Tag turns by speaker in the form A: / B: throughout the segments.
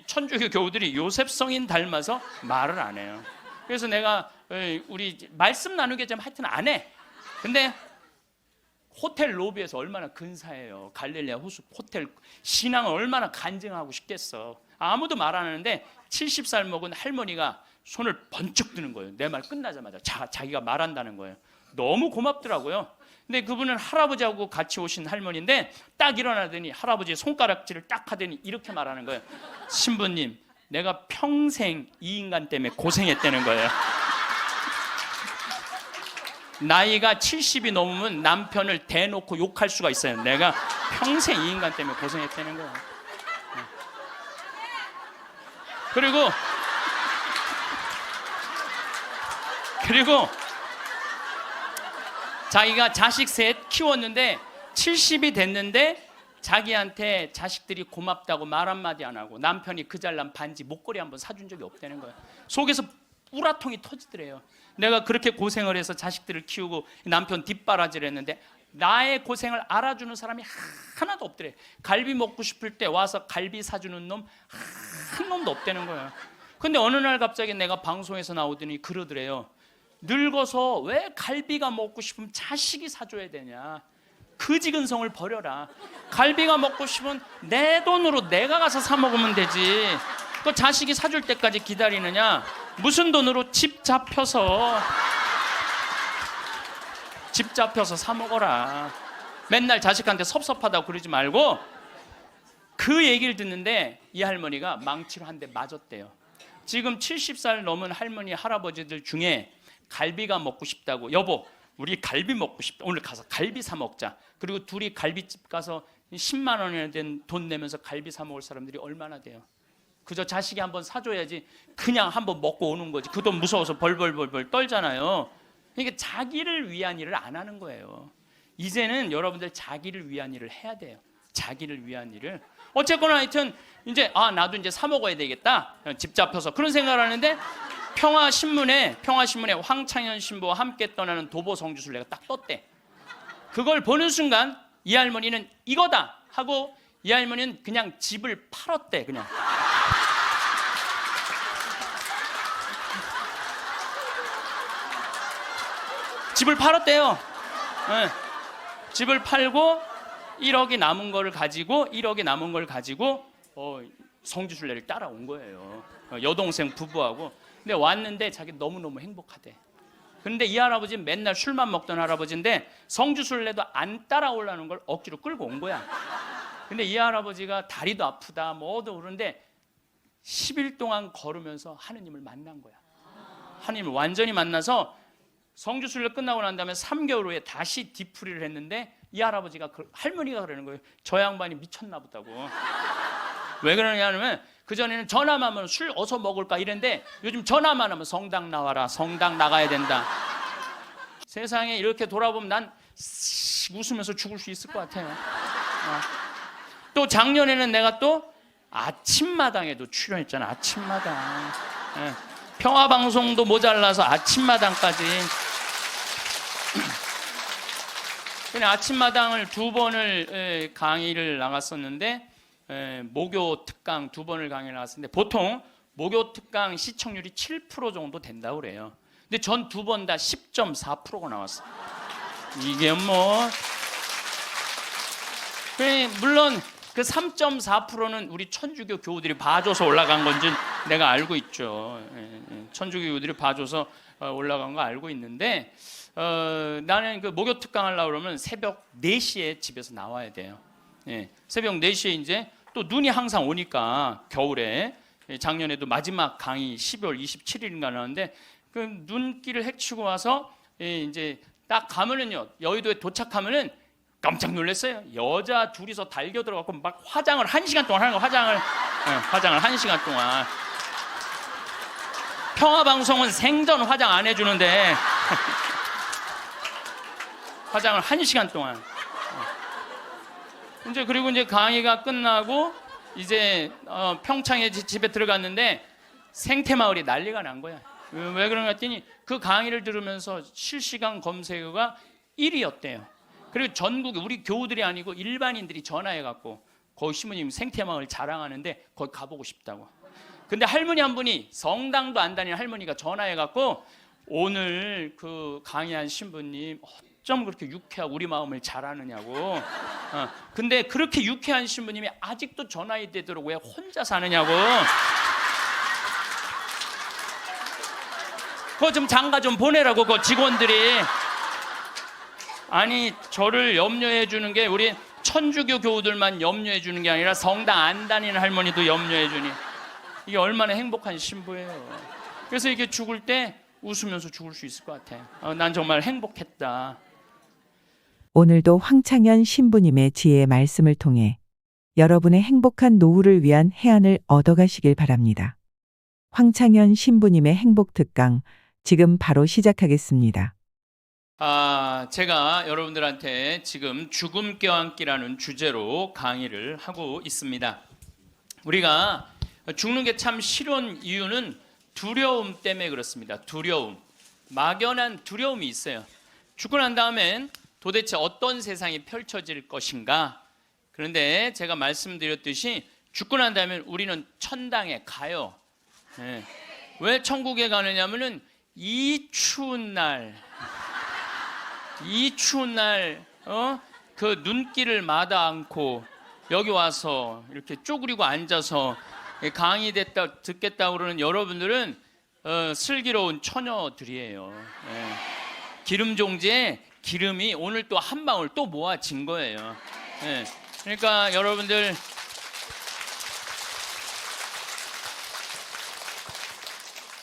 A: 천주교 교우들이 요셉 성인 닮아서 말을 안 해요. 그래서 내가 우리 말씀 나누게 되면 하여튼 안 해. 근데 호텔 로비에서 얼마나 근사해요. 갈릴레아 호텔 신앙을 얼마나 간증하고 싶겠어. 아무도 말 안 하는데 70살 먹은 할머니가 손을 번쩍 드는 거예요. 내 말 끝나자마자 자기가 말한다는 거예요. 너무 고맙더라고요. 근데 그분은 할아버지하고 같이 오신 할머니인데 딱 일어나더니 할아버지의 손가락질을 딱 하더니 이렇게 말하는 거예요. 신부님, 내가 평생 이 인간 때문에 고생했다는 거예요. 나이가 70이 넘으면 남편을 대놓고 욕할 수가 있어요. 내가 평생 이 인간 때문에 고생했다는 거예요. 그리고 자기가 자식 셋 키웠는데 70이 됐는데 자기한테 자식들이 고맙다고 말 한마디 안 하고 남편이 그 잘난 반지 목걸이 한번 사준 적이 없다는 거예요. 속에서 우라통이 터지더래요. 내가 그렇게 고생을 해서 자식들을 키우고 남편 뒷바라지를 했는데 나의 고생을 알아주는 사람이 하나도 없더래. 갈비 먹고 싶을 때 와서 갈비 사주는 놈 한 놈도 없다는 거예요. 근데 어느 날 갑자기 내가 방송에서 나오더니 그러더래요. 늙어서 왜 갈비가 먹고 싶으면 자식이 사줘야 되냐. 그지근성을 버려라. 갈비가 먹고 싶으면 내 돈으로 내가 가서 사 먹으면 되지. 그 자식이 사줄 때까지 기다리느냐. 무슨 돈으로 집 잡혀서 사 먹어라. 맨날 자식한테 섭섭하다고 그러지 말고. 그 얘기를 듣는데 이 할머니가 망치로 한 대 맞았대요. 지금 70살 넘은 할머니 할아버지들 중에 갈비가 먹고 싶다고, 여보 우리 갈비 먹고 싶다, 오늘 가서 갈비 사 먹자. 그리고 둘이 갈비집 가서 10만 원이나 된 돈 내면서 갈비 사 먹을 사람들이 얼마나 돼요? 그저 자식이 한번 사줘야지 그냥 한번 먹고 오는 거지. 그 돈 무서워서 벌벌 떨잖아요. 그러니까 자기를 위한 일을 안 하는 거예요. 이제는 여러분들 자기를 위한 일을 해야 돼요. 자기를 위한 일을. 어쨌거나 하여튼 이제 나도 이제 사 먹어야 되겠다. 집 잡혀서 그런 생각을 하는데 평화신문에 황창현 신부와 함께 떠나는 도보 성주순례가 딱 떴대. 그걸 보는 순간 이 할머니는 이거다 하고 이 할머니는 그냥 집을 팔았대. 그냥 집을 팔았대요. 네. 집을 팔고 1억이 남은 걸 가지고 성주순례를 따라온 거예요. 여동생 부부하고. 근데 왔는데 자기 너무너무 행복하대. 그런데 이 할아버지는 맨날 술만 먹던 할아버지인데 성주순례도 안 따라오려는 걸 억지로 끌고 온 거야. 근데 이 할아버지가 다리도 아프다 뭐도 그러는데 10일 동안 걸으면서 하느님을 만난 거야. 하느님을 완전히 만나서 성주순례 끝나고 난 다음에 3개월 후에 다시 뒤풀이를 했는데 이 할아버지가 할머니가 그러는 거예요. 저 양반이 미쳤나 보다고. 왜 그러냐면 그전에는 전화만 하면 술 어서 먹을까 이랬는데 요즘 전화만 하면 성당 나와라, 성당 나가야 된다. 세상에 이렇게 돌아보면 난 웃으면서 죽을 수 있을 것 같아요. 또 작년에는 내가 또 아침마당에도 출연했잖아. 아침마당. 평화방송도 모자라서 아침마당까지. 그냥 아침마당을 2번을 강의를 나갔었는데 목요 특강 2번을 강의를 나갔었는데 보통 목요 특강 시청률이 7% 정도 된다고 그래요. 근데 전 2번 다 10.4%가 나왔어요. 이게 물론 그 3.4%는 우리 천주교 교우들이 봐줘서 올라간 건지 내가 알고 있죠. 천주교 교우들이 봐줘서 올라간 거 알고 있는데 나는 그 목요 특강 하려고 그러면 새벽 4시에 집에서 나와야 돼요. 새벽 4시에 이제 또 눈이 항상 오니까 겨울에 작년에도 마지막 강의 12월 27일인가 나왔는데 그 눈길을 헤치고 와서 이제 딱 가면은요, 여의도에 도착하면은 깜짝 놀랐어요. 여자 둘이서 달겨 들어가고 막 화장을 1시간 동안 하는 거. 화장을 1시간 동안. 평화방송은 생전 화장 안 해주는데 화장을 1시간 동안. 이제 그리고 이제 강의가 끝나고 이제 평창에 집에 들어갔는데 생태마을이 난리가 난 거야. 왜 그런가 했더니 그 강의를 들으면서 실시간 검색어가 1위였대요. 그리고 전국에 우리 교우들이 아니고 일반인들이 전화해갖고 거기 신부님 생태마을 자랑하는데 거기 가보고 싶다고. 근데 할머니 한 분이, 성당도 안 다니는 할머니가 전화해갖고, 오늘 그 강의한 신부님 어쩜 그렇게 유쾌하고 우리 마음을 잘 아느냐고. 근데 그렇게 유쾌한 신부님이 아직도 전화이 되도록 왜 혼자 사느냐고. 그거 좀 장가 좀 보내라고, 그 직원들이. 아니, 저를 염려해 주는 게 우리 천주교 교우들만 염려해 주는 게 아니라 성당 안 다니는 할머니도 염려해 주니 이게 얼마나 행복한 신부예요. 그래서 이게 죽을 때 웃으면서 죽을 수 있을 것 같아. 난 정말 행복했다.
B: 오늘도 황창현 신부님의 지혜의 말씀을 통해 여러분의 행복한 노후를 위한 해안을 얻어가시길 바랍니다. 황창현 신부님의 행복 특강 지금 바로 시작하겠습니다.
A: 제가 여러분들한테 지금 죽음 껴안기라는 주제로 강의를 하고 있습니다. 우리가 죽는 게 참 싫은 이유는 두려움 때문에 그렇습니다. 두려움, 막연한 두려움이 있어요. 죽고 난 다음엔 도대체 어떤 세상이 펼쳐질 것인가. 그런데 제가 말씀드렸듯이 죽고 난 다음엔 우리는 천당에 가요. 네. 왜 천국에 가느냐면은 이 추운 날 그 눈길을 마다 않고 여기 와서 이렇게 쪼그리고 앉아서 강의 듣겠다고 그러는 여러분들은 슬기로운 처녀들이에요. 기름 종지에 기름이 오늘 또 한 방울 또 모아진 거예요. 그러니까 여러분들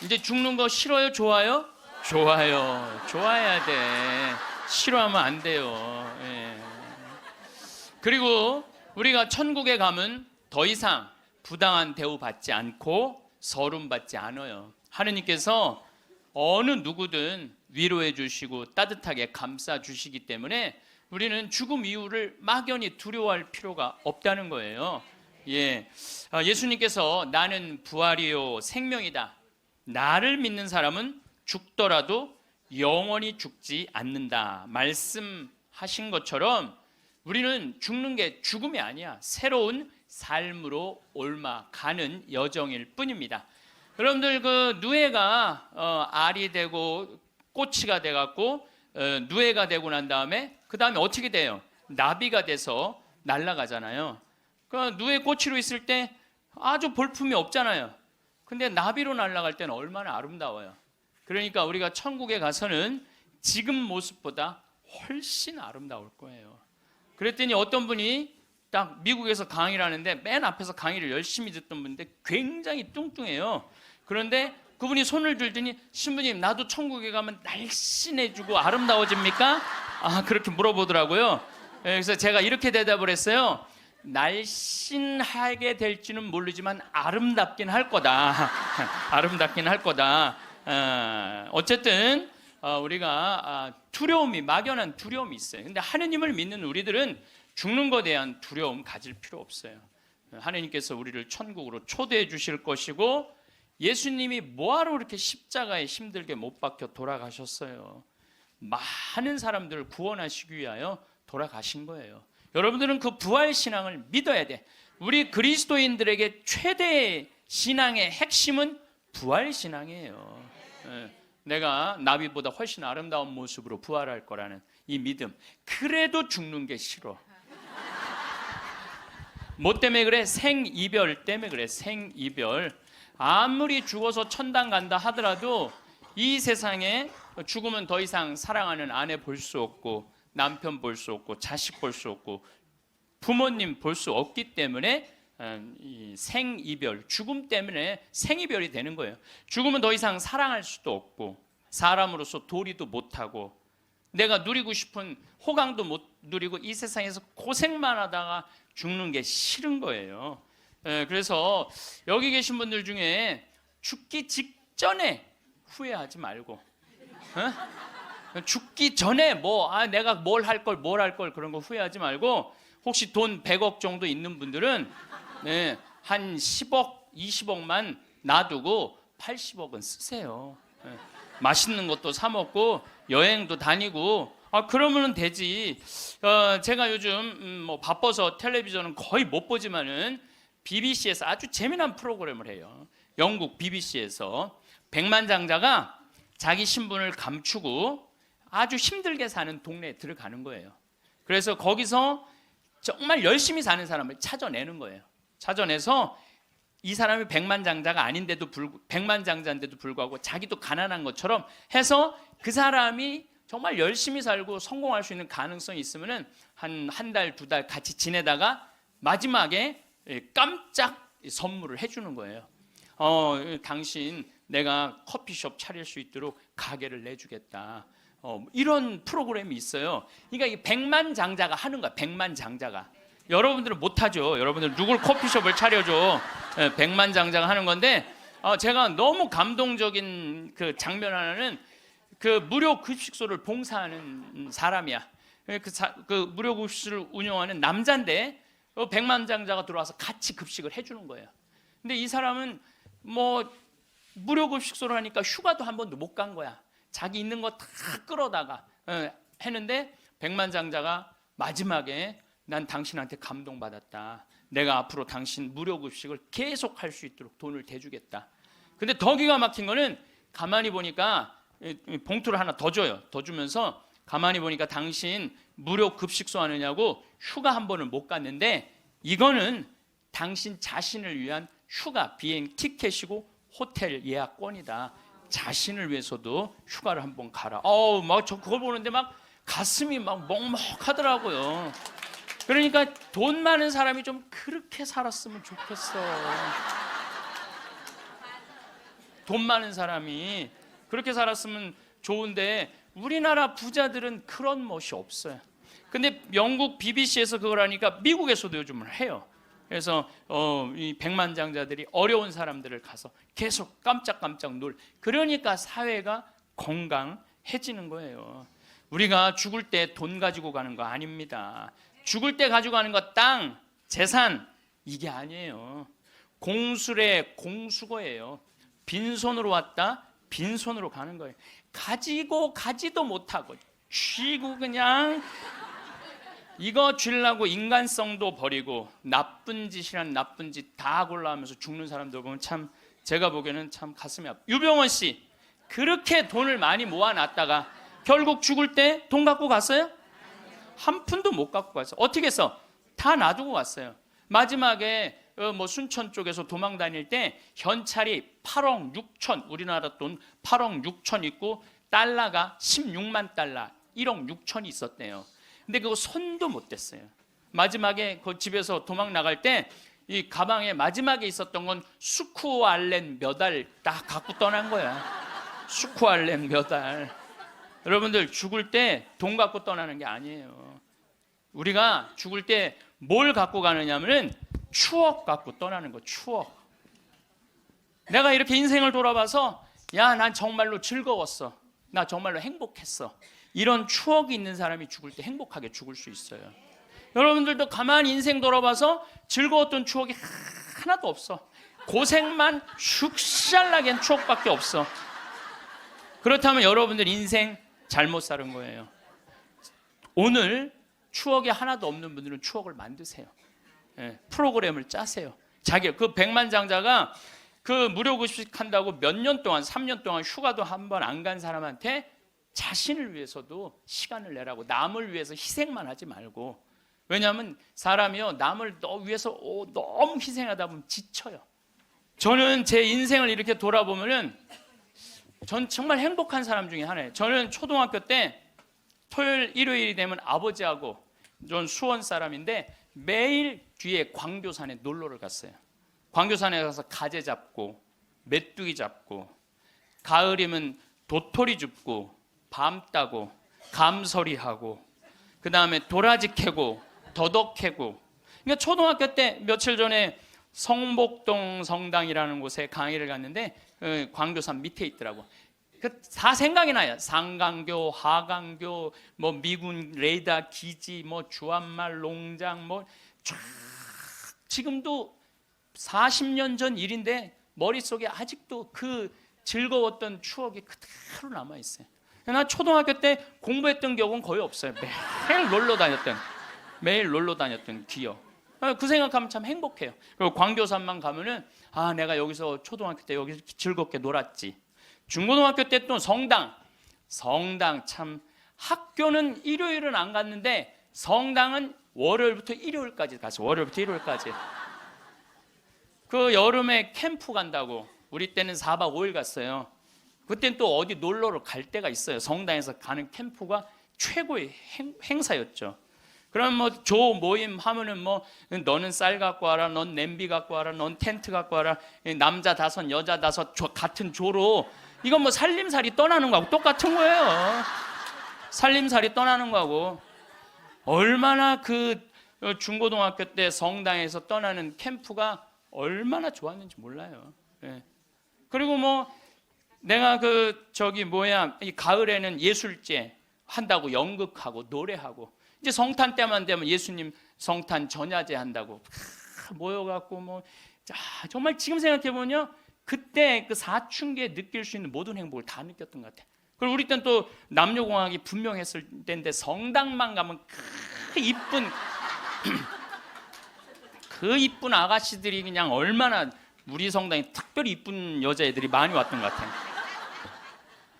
A: 이제 죽는 거 싫어요? 좋아요? 좋아요. 좋아야 돼. 싫어하면 안 돼요. 그리고 우리가 천국에 가면 더 이상 부당한 대우 받지 않고 서름 받지 않아요. 하느님께서 어느 누구든 위로해 주시고 따뜻하게 감싸 주시기 때문에 우리는 죽음 이후를 막연히 두려워할 필요가 없다는 거예요. 예수님께서 나는 부활이요 생명이다. 나를 믿는 사람은 죽더라도 영원히 죽지 않는다 말씀하신 것처럼 우리는 죽는 게 죽음이 아니야. 새로운 삶으로 옮아가는 여정일 뿐입니다. 여러분들 그 누에가 알이 되고 꼬치가 돼갖고 누에가 되고 난 다음에 그 다음에 어떻게 돼요? 나비가 돼서 날아가잖아요. 그 누에 꼬치로 있을 때 아주 볼품이 없잖아요. 근데 나비로 날아갈 때는 얼마나 아름다워요. 그러니까 우리가 천국에 가서는 지금 모습보다 훨씬 아름다울 거예요. 그랬더니 어떤 분이 딱 미국에서 강의를 하는데 맨 앞에서 강의를 열심히 듣던 분인데 굉장히 뚱뚱해요. 그런데 그분이 손을 들더니 신부님 나도 천국에 가면 날씬해지고 아름다워집니까? 그렇게 물어보더라고요. 그래서 제가 이렇게 대답을 했어요. 날씬하게 될지는 모르지만 아름답긴 할 거다. 아름답긴 할 거다. 어쨌든 우리가 두려움이 막연한 두려움이 있어요. 근데 하느님을 믿는 우리들은 죽는 것에 대한 두려움 가질 필요 없어요. 하느님께서 우리를 천국으로 초대해 주실 것이고 예수님이 뭐하러 그렇게 십자가에 힘들게 못 박혀 돌아가셨어요. 많은 사람들을 구원하시기 위하여 돌아가신 거예요. 여러분들은 그 부활 신앙을 믿어야 돼. 우리 그리스도인들에게 최대의 신앙의 핵심은 부활 신앙이에요. 내가 나비보다 훨씬 아름다운 모습으로 부활할 거라는 이 믿음. 그래도 죽는 게 싫어. 뭐 때문에 그래? 생이별 때문에 그래. 생이별. 아무리 죽어서 천당 간다 하더라도 이 세상에 죽으면 더 이상 사랑하는 아내 볼 수 없고 남편 볼 수 없고 자식 볼 수 없고 부모님 볼 수 없기 때문에 이 생이별, 죽음 때문에 생이별이 되는 거예요. 죽으면 더 이상 사랑할 수도 없고 사람으로서 도리도 못하고 내가 누리고 싶은 호강도 못 누리고 이 세상에서 고생만 하다가 죽는 게 싫은 거예요. 그래서 여기 계신 분들 중에 죽기 직전에 후회하지 말고 죽기 전에 내가 뭘 할 걸 그런 거 후회하지 말고 혹시 돈 100억 정도 있는 분들은 한 10억, 20억만 놔두고 80억은 쓰세요. 맛있는 것도 사 먹고 여행도 다니고 그러면 되지. 제가 요즘 바빠서 텔레비전은 거의 못 보지만은 BBC에서 아주 재미난 프로그램을 해요. 영국 BBC에서 백만장자가 자기 신분을 감추고 아주 힘들게 사는 동네에 들어가는 거예요. 그래서 거기서 정말 열심히 사는 사람을 찾아내는 거예요. 찾아내서 이 사람이 백만장자인데도 불구하고 자기도 가난한 것처럼 해서 그 사람이 정말 열심히 살고 성공할 수 있는 가능성이 있으면은 한 달, 두 달 같이 지내다가 마지막에 깜짝 선물을 해주는 거예요. 당신 내가 커피숍 차릴 수 있도록 가게를 내주겠다. 이런 프로그램이 있어요. 그러니까 이 백만장자가 하는 거야. 백만장자가. 여러분들은 못하죠. 여러분들 누굴 커피숍을 차려줘. 백만장자가 하는 건데 제가 너무 감동적인 그 장면 하나는 그 무료 급식소를 봉사하는 사람이야. 그 무료 급식소를 운영하는 남자인데 백만장자가 들어와서 같이 급식을 해주는 거예요. 근데 이 사람은 뭐 무료 급식소를 하니까 휴가도 한 번도 못 간 거야. 자기 있는 거 다 끌어다가 했는데 백만장자가 마지막에 난 당신한테 감동받았다. 내가 앞으로 당신 무료 급식을 계속 할 수 있도록 돈을 대주겠다. 근데 더 기가 막힌 거는 가만히 보니까 봉투를 하나 더 줘요. 더 주면서 가만히 보니까 당신 무료 급식소 하느냐고 휴가 한 번을 못 갔는데 이거는 당신 자신을 위한 휴가 비행 티켓이고 호텔 예약권이다. 자신을 위해서도 휴가를 한번 가라. 막 저 그걸 보는데 막 가슴이 막 먹먹하더라고요. 그러니까 돈 많은 사람이 좀 그렇게 살았으면 좋겠어. 돈 많은 사람이 그렇게 살았으면 좋은데 우리나라 부자들은 그런 멋이 없어요. 근데 영국 BBC에서 그걸 하니까 미국에서도 요즘은 해요. 그래서 이 백만장자들이 어려운 사람들을 가서 계속 깜짝깜짝 그러니까 사회가 건강해지는 거예요. 우리가 죽을 때 돈 가지고 가는 거 아닙니다. 죽을 때 가지고 가는 거 땅, 재산 이게 아니에요. 공술의 공수거예요. 빈손으로 왔다 빈손으로 가는 거예요. 가지도 못하고 쥐고 그냥 이거 쥐려고 인간성도 버리고 나쁜 짓이란 나쁜 짓 다 골라하면서 죽는 사람들 보면 참 제가 보기에는 참 가슴이 아파. 유병원 씨 그렇게 돈을 많이 모아놨다가 결국 죽을 때 돈 갖고 갔어요? 한 푼도 못 갖고 갔어요. 어떻게 했어? 다 놔두고 갔어요. 마지막에 뭐 순천 쪽에서 도망 다닐 때 현찰이 8억 6천 우리나라 돈 8억 6천 있고 달러가 16만 달러 1억 6천이 있었대요. 근데 그거 손도 못 댔어요. 마지막에 그 집에서 도망 나갈 때 이 가방에 마지막에 있었던 건 수쿠알렌 몇 알 딱 갖고 떠난 거야. 수쿠알렌 몇 알. 여러분들 죽을 때 돈 갖고 떠나는 게 아니에요. 우리가 죽을 때 뭘 갖고 가느냐면은 추억 갖고 떠나는 거. 추억. 내가 이렇게 인생을 돌아봐서 야, 난 정말로 즐거웠어. 나 정말로 행복했어. 이런 추억이 있는 사람이 죽을 때 행복하게 죽을 수 있어요. 여러분들도 가만히 인생 돌아봐서 즐거웠던 추억이 하나도 없어. 고생만 슉샬나게 한 추억밖에 없어. 그렇다면 여러분들 인생 잘못 사는 거예요. 오늘 추억이 하나도 없는 분들은 추억을 만드세요. 프로그램을 짜세요. 그 백만장자가 그 무료급식 한다고 몇 년 동안 3년 동안 휴가도 한 번 안 간 사람한테 자신을 위해서도 시간을 내라고 남을 위해서 희생만 하지 말고 왜냐하면 사람이요 남을 위해서 너무 희생하다 보면 지쳐요. 저는 제 인생을 이렇게 돌아보면은 전 정말 행복한 사람 중에 하나예요. 저는 초등학교 때 토요일 일요일이 되면 아버지하고 전 수원 사람인데 매일 뒤에 광교산에 놀러를 갔어요. 광교산에 가서 가재 잡고 메뚜기 잡고 가을이면 도토리 줍고 밤 따고 감서리하고 그 다음에 도라지 캐고 더덕 캐고. 그러니까 초등학교 때 며칠 전에 성복동 성당이라는 곳에 강의를 갔는데 광교산 밑에 있더라고. 다 생각이 나요. 상강교, 하강교, 뭐 미군 레이더 기지, 뭐 주한말 농장, 뭐 쫙 지금도 40년 전 일인데 머릿속에 아직도 그 즐거웠던 추억이 그대로 남아 있어요. 나 초등학교 때 공부했던 기억은 거의 없어요. 매일 놀러 다녔던 기억. 그 생각하면 참 행복해요. 그리고 광교산만 가면은 내가 여기서 초등학교 때 여기서 즐겁게 놀았지. 중고등학교 때 또 성당 참, 학교는 일요일은 안 갔는데 성당은 월요일부터 일요일까지 갔어요. 월요일부터 일요일까지. 그 여름에 캠프 간다고 우리 때는 4박 5일 갔어요. 그때는 또 어디 놀러를 갈 때가 있어요. 성당에서 가는 캠프가 최고의 행사였죠. 그럼 뭐 조 모임 하면은 뭐 너는 쌀 갖고 와라, 넌 냄비 갖고 와라, 넌 텐트 갖고 와라, 남자 5 여자 5 같은 조로, 이건 뭐 살림살이 떠나는 거하고 똑같은 거예요. 살림살이 떠나는 거하고. 얼마나 그 중고등학교 때 성당에서 떠나는 캠프가 얼마나 좋았는지 몰라요. 예. 그리고 뭐 내가 이 가을에는 예술제 한다고 연극하고 노래하고, 이제 성탄 때만 되면 예수님 성탄 전야제 한다고 모여갖고 뭐, 정말 지금 생각해보면 그때 그 사춘기에 느낄 수 있는 모든 행복을 다 느꼈던 것 같아. 그리고 우리 때는 또 남녀공학이 분명했을 때인데 성당만 가면 그 이쁜 아가씨들이 그냥 얼마나, 우리 성당에 특별히 이쁜 여자애들이 많이 왔던 것 같아요.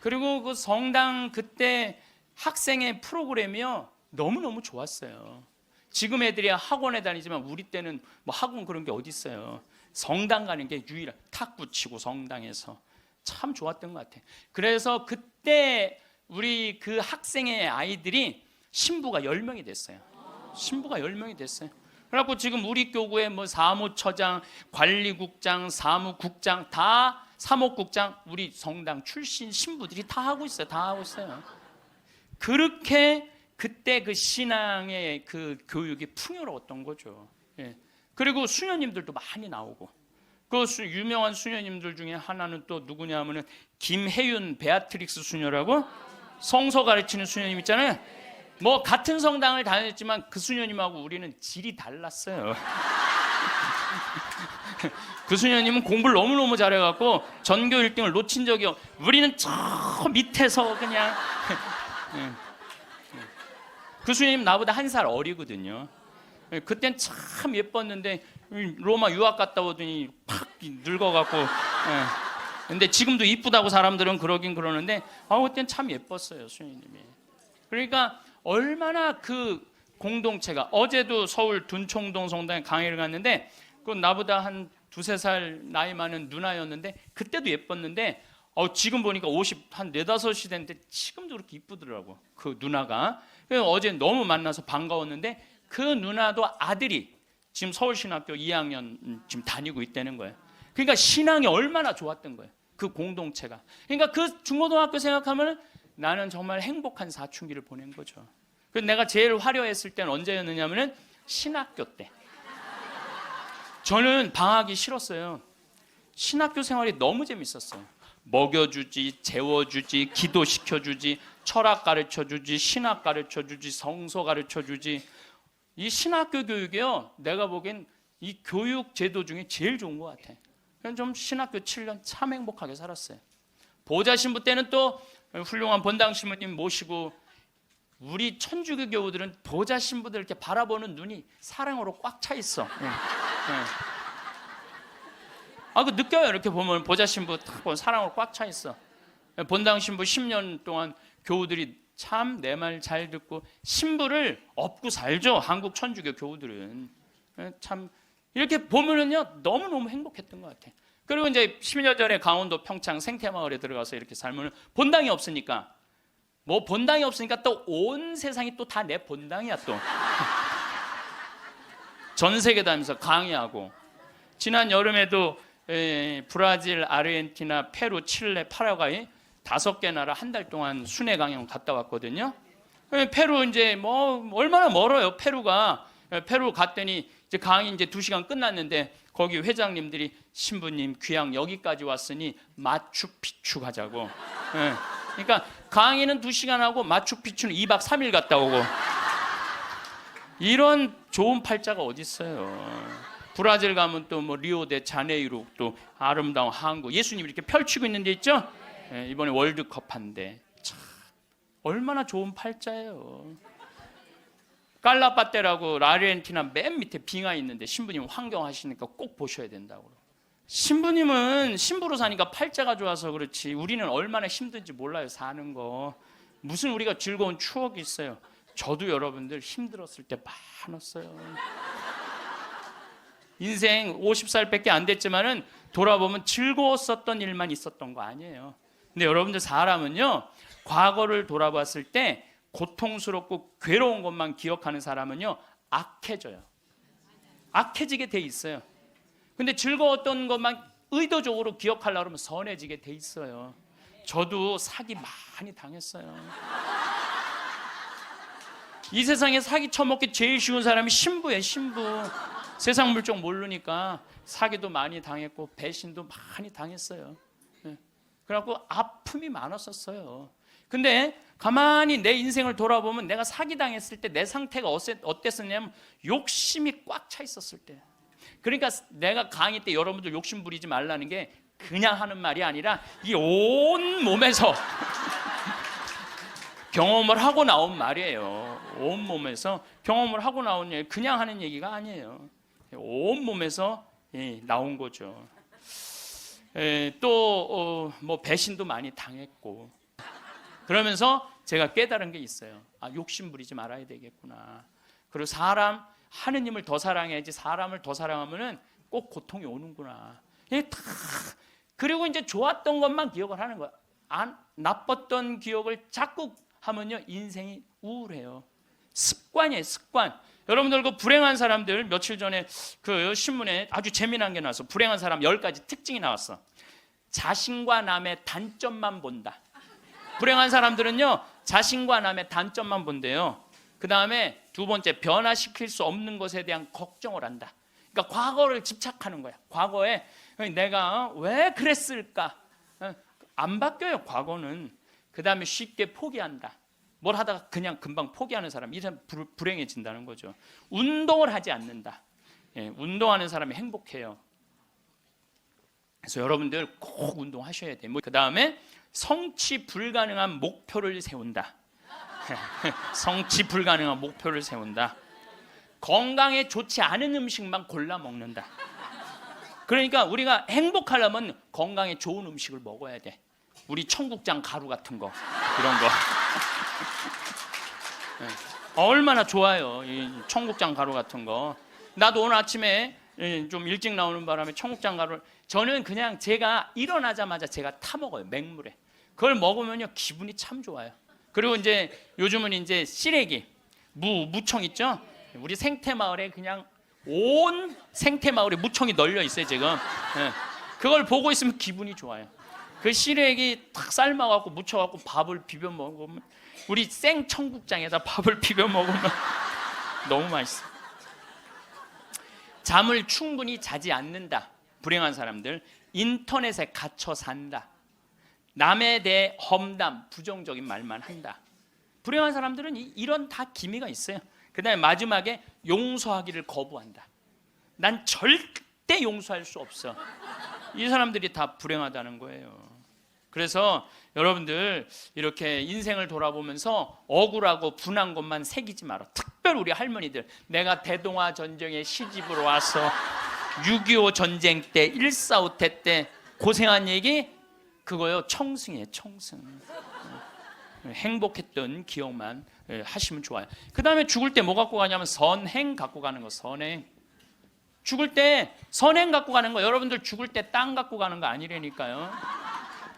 A: 그리고 그 성당 그때 학생의 프로그램이요 너무너무 좋았어요. 지금 애들이 학원에 다니지만 우리 때는 뭐 학원 그런 게 어디 있어요. 성당 가는 게 유일한, 탁구 치고 성당에서 참 좋았던 것 같아요. 그래서 그때 우리 그 학생의 아이들이 신부가 10명이 됐어요. 신부가 10명이 됐어요. 그래갖고 지금 우리 교구에 뭐 사무처장, 관리국장, 사무국장, 다 사목국장, 우리 성당 출신 신부들이 다 하고 있어요. 다 하고 있어요. 그렇게 그때 그 신앙의 그 교육이 풍요로웠던 거죠. 예. 그리고 수녀님들도 많이 나오고, 그 유명한 수녀님들 중에 하나는 또 누구냐면은 김혜윤 베아트릭스 수녀라고, 성서 가르치는 수녀님 있잖아요. 뭐 같은 성당을 다녔지만 그 수녀님하고 우리는 질이 달랐어요. 그 수녀님은 공부를 너무너무 잘해갖고 전교 1등을 놓친 적이 우리는 저 밑에서 그냥 그 수녀님 나보다 1살 어리거든요. 그땐 참 예뻤는데 로마 유학 갔다 오더니 팍 늙어갖고, 근데 지금도 이쁘다고 사람들은 그러긴 그러는데 그땐 참 예뻤어요, 수녀님이. 그러니까 얼마나 그 공동체가, 어제도 서울 둔총동 성당에 강의를 갔는데 그 나보다 한 2-3살 나이 많은 누나였는데 그때도 예뻤는데 지금 보니까 50, 한 4-5이 됐는데 지금도 그렇게 이쁘더라고, 그 누나가. 그래서 어제 너무 만나서 반가웠는데 그 누나도 아들이 지금 서울신학교 2학년 지금 다니고 있다는 거예요. 그러니까 신앙이 얼마나 좋았던 거예요, 그 공동체가. 그러니까 그 중고등학교 생각하면 나는 정말 행복한 사춘기를 보낸 거죠. 그래서 내가 제일 화려했을 때는 언제였느냐면은 신학교 때. 저는 방학이 싫었어요. 신학교 생활이 너무 재밌었어요. 먹여주지, 재워주지, 기도시켜주지, 철학 가르쳐주지, 신학 가르쳐주지, 성서 가르쳐주지. 이 신학교 교육이요, 내가 보기엔 이 교육 제도 중에 제일 좋은 것 같아. 그래서 좀 신학교 7년 참 행복하게 살았어요. 보좌 신부 때는 또 훌륭한 본당 신부님 모시고, 우리 천주교 교우들은 보좌 신부들 이렇게 바라보는 눈이 사랑으로 꽉 차 있어. 그 느껴요. 이렇게 보면 보좌 신부 딱 보면 사랑으로 꽉 차 있어. 본당 신부 10년 동안 교우들이 참 내 말 잘 듣고 신부를 업고 살죠. 한국 천주교 교우들은 참 이렇게 보면은요 너무너무 행복했던 것 같아. 그리고 이제 10년 전에 강원도 평창 생태마을에 들어가서 이렇게 살면 본당이 없으니까, 뭐 본당이 없으니까 또 온 세상이 또 다 내 본당이야 또. 전 세계 다니면서 강의하고, 지난 여름에도 브라질, 아르헨티나, 페루, 칠레, 파라과이 5개 나라 한 달 동안 순회 강연 갔다 왔거든요. 페루 이제 뭐 얼마나 멀어요, 페루가. 페루 갔더니 이제 강의 이제 2시간 끝났는데 거기 회장님들이 신부님 귀양 여기까지 왔으니 마추픽추 가자고. 그러니까 강의는 2시간 하고 마추픽추는 2박 3일 갔다 오고. 이런 좋은 팔자가 어디 있어요. 브라질 가면 또 뭐 리오데자네이루, 또 아름다운 항구, 예수님이 이렇게 펼치고 있는 데 있죠. 이번에 월드컵 한데 참 얼마나 좋은 팔자예요. 깔라빠떼라고 아르헨티나 맨 밑에 빙하 있는데 신부님 환경하시니까 꼭 보셔야 된다고. 신부님은 신부로 사니까 팔자가 좋아서 그렇지 우리는 얼마나 힘든지 몰라요. 사는 거 무슨 우리가 즐거운 추억이 있어요. 저도 여러분들 힘들었을 때 많았어요. 인생 50살밖에 안 됐지만은 돌아보면 즐거웠었던 일만 있었던 거 아니에요. 근데 여러분들 사람은요 과거를 돌아봤을 때 고통스럽고 괴로운 것만 기억하는 사람은요 악해져요. 악해지게 돼 있어요. 근데 즐거웠던 것만 의도적으로 기억하려고 하면 선해지게 돼 있어요. 저도 사기 많이 당했어요. 이 세상에 사기 쳐먹기 제일 쉬운 사람이 신부예요. 신부. 세상 물정 모르니까 사기도 많이 당했고 배신도 많이 당했어요. 그래갖고 아픔이 많았었어요. 근데 가만히 내 인생을 돌아보면 내가 사기당했을 때 내 상태가 어땠었냐면 욕심이 꽉 차 있었을 때. 그러니까 내가 강의 때 여러분들 욕심 부리지 말라는 게 그냥 하는 말이 아니라 이 온 몸에서 경험을 하고 나온 말이에요. 온 몸에서 경험을 하고 나온 얘기, 그냥 하는 얘기가 아니에요. 온 몸에서 나온 거죠. 또 뭐 배신도 많이 당했고 그러면서 제가 깨달은 게 있어요. 아, 욕심 부리지 말아야 되겠구나. 그리고 사람 하느님을 더 사랑해야지 사람을 더 사랑하면은 꼭 고통이 오는구나. 그리고 이제 좋았던 것만 기억을 하는 거야. 나빴던 기억을 자꾸 하면요 인생이 우울해요. 습관이에요, 습관. 여러분들 그 불행한 사람들 며칠 전에 그 신문에 아주 재미난 게 나왔어. 불행한 사람 10가지 특징이 나왔어. 자신과 남의 단점만 본다. 불행한 사람들은요 자신과 남의 단점만 본대요. 그 다음에 두 번째, 변화시킬 수 없는 것에 대한 걱정을 한다. 그러니까 과거를 집착하는 거야. 과거에 내가 왜 그랬을까? 안 바뀌어요, 과거는. 그 다음에 쉽게 포기한다. 뭘 하다가 그냥 금방 포기하는 사람, 이 사람 불행해진다는 거죠. 운동을 하지 않는다. 운동하는 사람이 행복해요. 그래서 여러분들 꼭 운동하셔야 돼요. 그 다음에 성취 불가능한 목표를 세운다. 성취 불가능한 목표를 세운다. 건강에 좋지 않은 음식만 골라 먹는다. 그러니까 우리가 행복하려면 건강에 좋은 음식을 먹어야 돼. 우리 청국장 가루 같은 거, 이런 거. 얼마나 좋아요, 이 청국장 가루 같은 거. 나도 오늘 아침에 좀 일찍 나오는 바람에 청국장 가루를, 저는 그냥 제가 일어나자마자 제가 타 먹어요, 맹물에. 그걸 먹으면요 기분이 참 좋아요. 그리고 이제 요즘은 이제 시래기, 무청 있죠? 우리 생태마을에 그냥 온 생태마을에 무청이 널려 있어요 지금. 그걸 보고 있으면 기분이 좋아요. 그 시래기 탁 삶아갖고 무쳐갖고 밥을 비벼 먹으면, 우리 생 청국장에다 밥을 비벼 먹으면 너무 맛있어. 잠을 충분히 자지 않는다. 불행한 사람들. 인터넷에 갇혀 산다. 남에 대해 험담, 부정적인 말만 한다. 불행한 사람들은 이런 다 기미가 있어요. 그 다음에 마지막에 용서하기를 거부한다. 난 절대 용서할 수 없어. 이 사람들이 다 불행하다는 거예요. 그래서 여러분들 이렇게 인생을 돌아보면서 억울하고 분한 것만 새기지 마라. 특별히 우리 할머니들, 내가 대동아 전쟁에 시집으로 와서 6.25 전쟁 때 1.4.5태 때 고생한 얘기, 그거요 청승이에요, 청승. 행복했던 기억만 하시면 좋아요. 그 다음에 죽을 때 뭐 갖고 가냐면 선행 갖고 가는 거. 선행. 죽을 때 선행 갖고 가는 거. 여러분들 죽을 때 땅 갖고 가는 거 아니라니까요.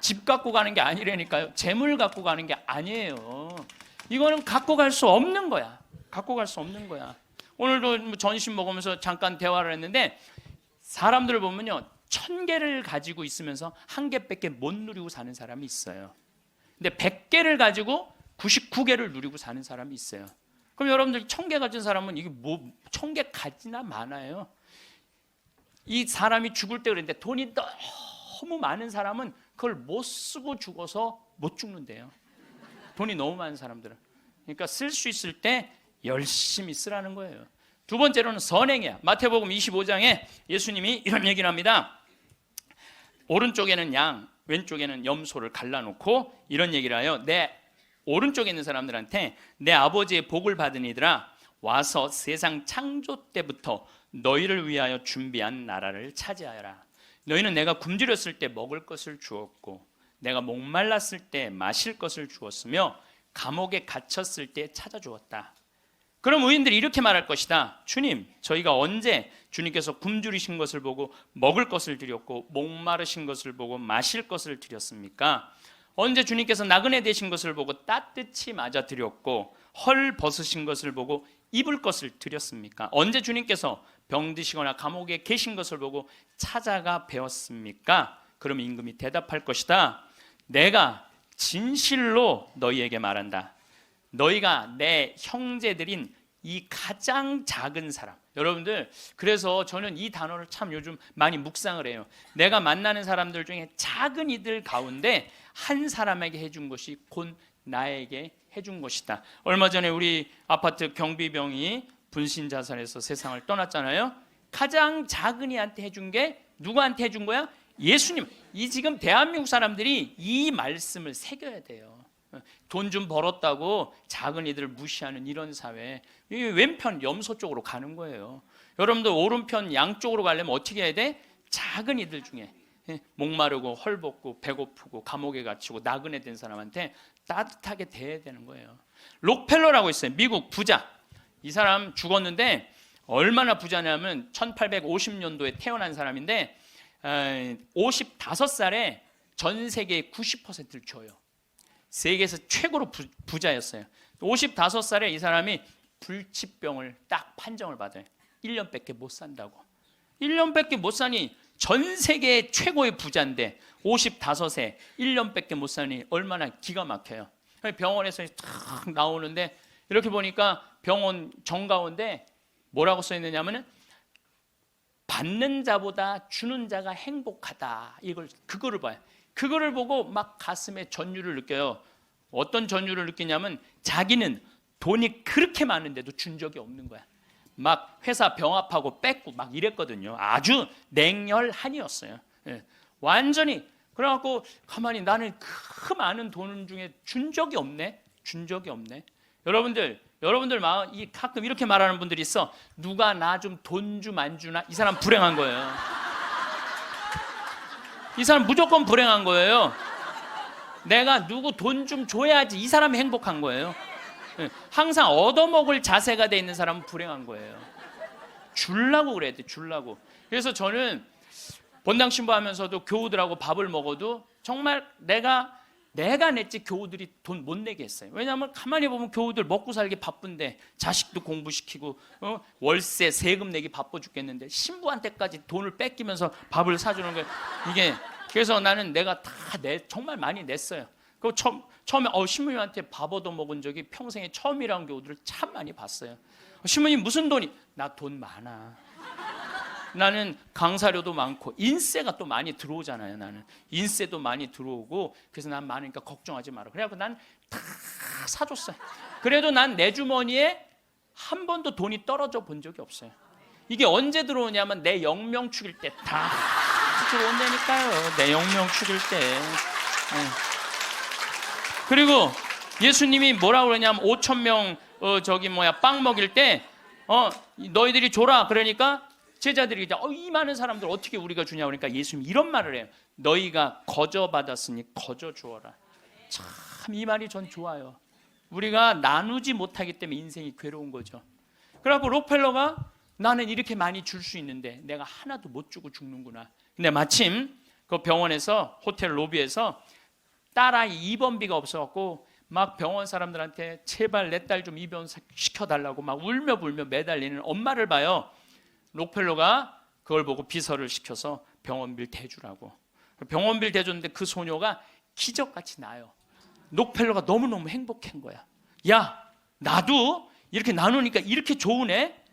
A: 집 갖고 가는 게 아니라니까요. 재물 갖고 가는 게 아니에요. 이거는 갖고 갈 수 없는 거야. 갖고 갈 수 없는 거야. 오늘도 전심 먹으면서 잠깐 대화를 했는데, 사람들을 보면요 1000개를 가지고 있으면서 1개밖에 못 누리고 사는 사람이 있어요. 근데 100개를 가지고 99개를 누리고 사는 사람이 있어요. 그럼 여러분들 1000개 가진 사람은 이게 뭐 1000개 가지나 많아요. 이 사람이 죽을 때 그랬는데 돈이 너무 많은 사람은 그걸 못 쓰고 죽어서 못 죽는데요. 돈이 너무 많은 사람들은. 그러니까 쓸 수 있을 때 열심히 쓰라는 거예요. 두 번째로는 선행이야. 마태복음 25장에 예수님이 이런 얘기를 합니다. 오른쪽에는 양, 왼쪽에는 염소를 갈라놓고 이런 얘기를 해요. 내 오른쪽에 있는 사람들한테 내 아버지의 복을 받은 이들아, 와서 세상 창조 때부터 너희를 위하여 준비한 나라를 차지하여라. 너희는 내가 굶주렸을 때 먹을 것을 주었고 내가 목말랐을 때 마실 것을 주었으며 감옥에 갇혔을 때 찾아주었다. 그럼 의인들이 이렇게 말할 것이다. 주님, 저희가 언제 주님께서 굶주리신 것을 보고 먹을 것을 드렸고 목마르신 것을 보고 마실 것을 드렸습니까? 언제 주님께서 나그네 되신 것을 보고 따뜻히 맞아 드렸고 헐 벗으신 것을 보고 입을 것을 드렸습니까? 언제 주님께서 병드시거나 감옥에 계신 것을 보고 찾아가 배웠습니까? 그럼 임금이 대답할 것이다. 내가 진실로 너희에게 말한다. 너희가 내 형제들인 이 가장 작은 사람. 여러분들, 그래서 저는 이 단어를 참 요즘 많이 묵상을 해요. 내가 만나는 사람들 중에 작은 이들 가운데 한 사람에게 해준 것이 곧 나에게 해준 것이다. 얼마 전에 우리 아파트 경비병이 분신 자살해서 세상을 떠났잖아요. 가장 작은 이한테 해준 게 누구한테 해준 거야? 예수님. 이 지금 대한민국 사람들이 이 말씀을 새겨야 돼요. 돈 좀 벌었다고 작은 이들을 무시하는 이런 사회, 이 왼편 염소 쪽으로 가는 거예요. 여러분들 오른편 양쪽으로 가려면 어떻게 해야 돼? 작은 이들 중에 목마르고 헐벗고 배고프고 감옥에 갇히고 나그네 된 사람한테 따뜻하게 대해야 되는 거예요. 록펠러라고 있어요. 미국 부자. 이 사람 죽었는데 얼마나 부자냐면 1850년도에 태어난 사람인데 55살에 전 세계의 90%를 줘요. 세계에서 최고로 부자였어요. 55살에 이 사람이 불치병을 딱 판정을 받아요. 1년밖에 못 산다고. 1년밖에 못 사니 전 세계 최고의 부자인데 55세 1년밖에 못 사니 얼마나 기가 막혀요. 병원에서 탁 나오는데 이렇게 보니까 병원 정가운데 뭐라고 써 있느냐면은 받는 자보다 주는 자가 행복하다. 그거를 봐요. 그거를 보고 막 가슴에 전율을 느껴요. 어떤 전율을 느끼냐면 자기는 돈이 그렇게 많은데도 준 적이 없는 거야. 막 회사 병합하고 뺏고 막 이랬거든요. 아주 냉혈한이었어요. 예. 완전히. 그래갖고 가만히 나는 그 많은 돈 중에 준 적이 없네. 여러분들 마음 가끔 이렇게 말하는 분들이 있어. 누가 나 좀 돈 좀 안 주나? 이 사람 불행한 거예요. 이 사람 무조건 불행한 거예요. 내가 누구 돈 좀 줘야지 이 사람이 행복한 거예요. 항상 얻어먹을 자세가 돼 있는 사람은 불행한 거예요. 주려고 그래야 돼, 주려고. 그래서 저는 본당 신부하면서도 교우들하고 밥을 먹어도 정말 내가 냈지 교우들이 돈 못 내게 했어요. 왜냐하면 가만히 보면 교우들 먹고 살기 바쁜데 자식도 공부시키고 월세 세금 내기 바빠 죽겠는데 신부한테까지 돈을 뺏기면서 밥을 사주는 거예요. 이게 그래서 나는 내가 다 정말 많이 냈어요. 그 처음에 신부님한테 밥 얻어 먹은 적이 평생에 처음이라는 교우들을 참 많이 봤어요. 신부님 무슨 돈이? 나 돈 많아. 나는 강사료도 많고 인세가 또 많이 들어오잖아요. 나는 인세도 많이 들어오고 그래서 난 많으니까 걱정하지 마라. 그래갖고 난 다 사줬어요. 그래도 난 내 주머니에 한 번도 돈이 떨어져 본 적이 없어요. 이게 언제 들어오냐면 내 영명 축일 때 다 들어온다니까요. 내 영명 축일 때. 그리고 예수님이 뭐라고 그러냐면 5,000명 빵 먹일 때 너희들이 줘라. 그러니까 제자들이 이제 이 많은 사람들 어떻게 우리가 주냐 그러니까 예수님이 이런 말을 해요. 너희가 거저 받았으니 거저 주어라. 참 이 말이 전 좋아요. 우리가 나누지 못하기 때문에 인생이 괴로운 거죠. 그래갖고 록펠러가 나는 이렇게 많이 줄 수 있는데 내가 하나도 못 주고 죽는구나. 근데 마침 그 병원에서 호텔 로비에서 딸아이 입원비가 없어갖고 막 병원 사람들한테 제발 내 딸 좀 입원 시켜달라고 막 울며 불며 매달리는 엄마를 봐요. 록펠러가 그걸 보고 비서를 시켜서 병원비를 대주라고. 병원비를 대줬는데 그 소녀가 기적같이 나요. 록펠러가 너무너무 행복한 거야. 야, 나도 이렇게 나누니까 이렇게 좋으네.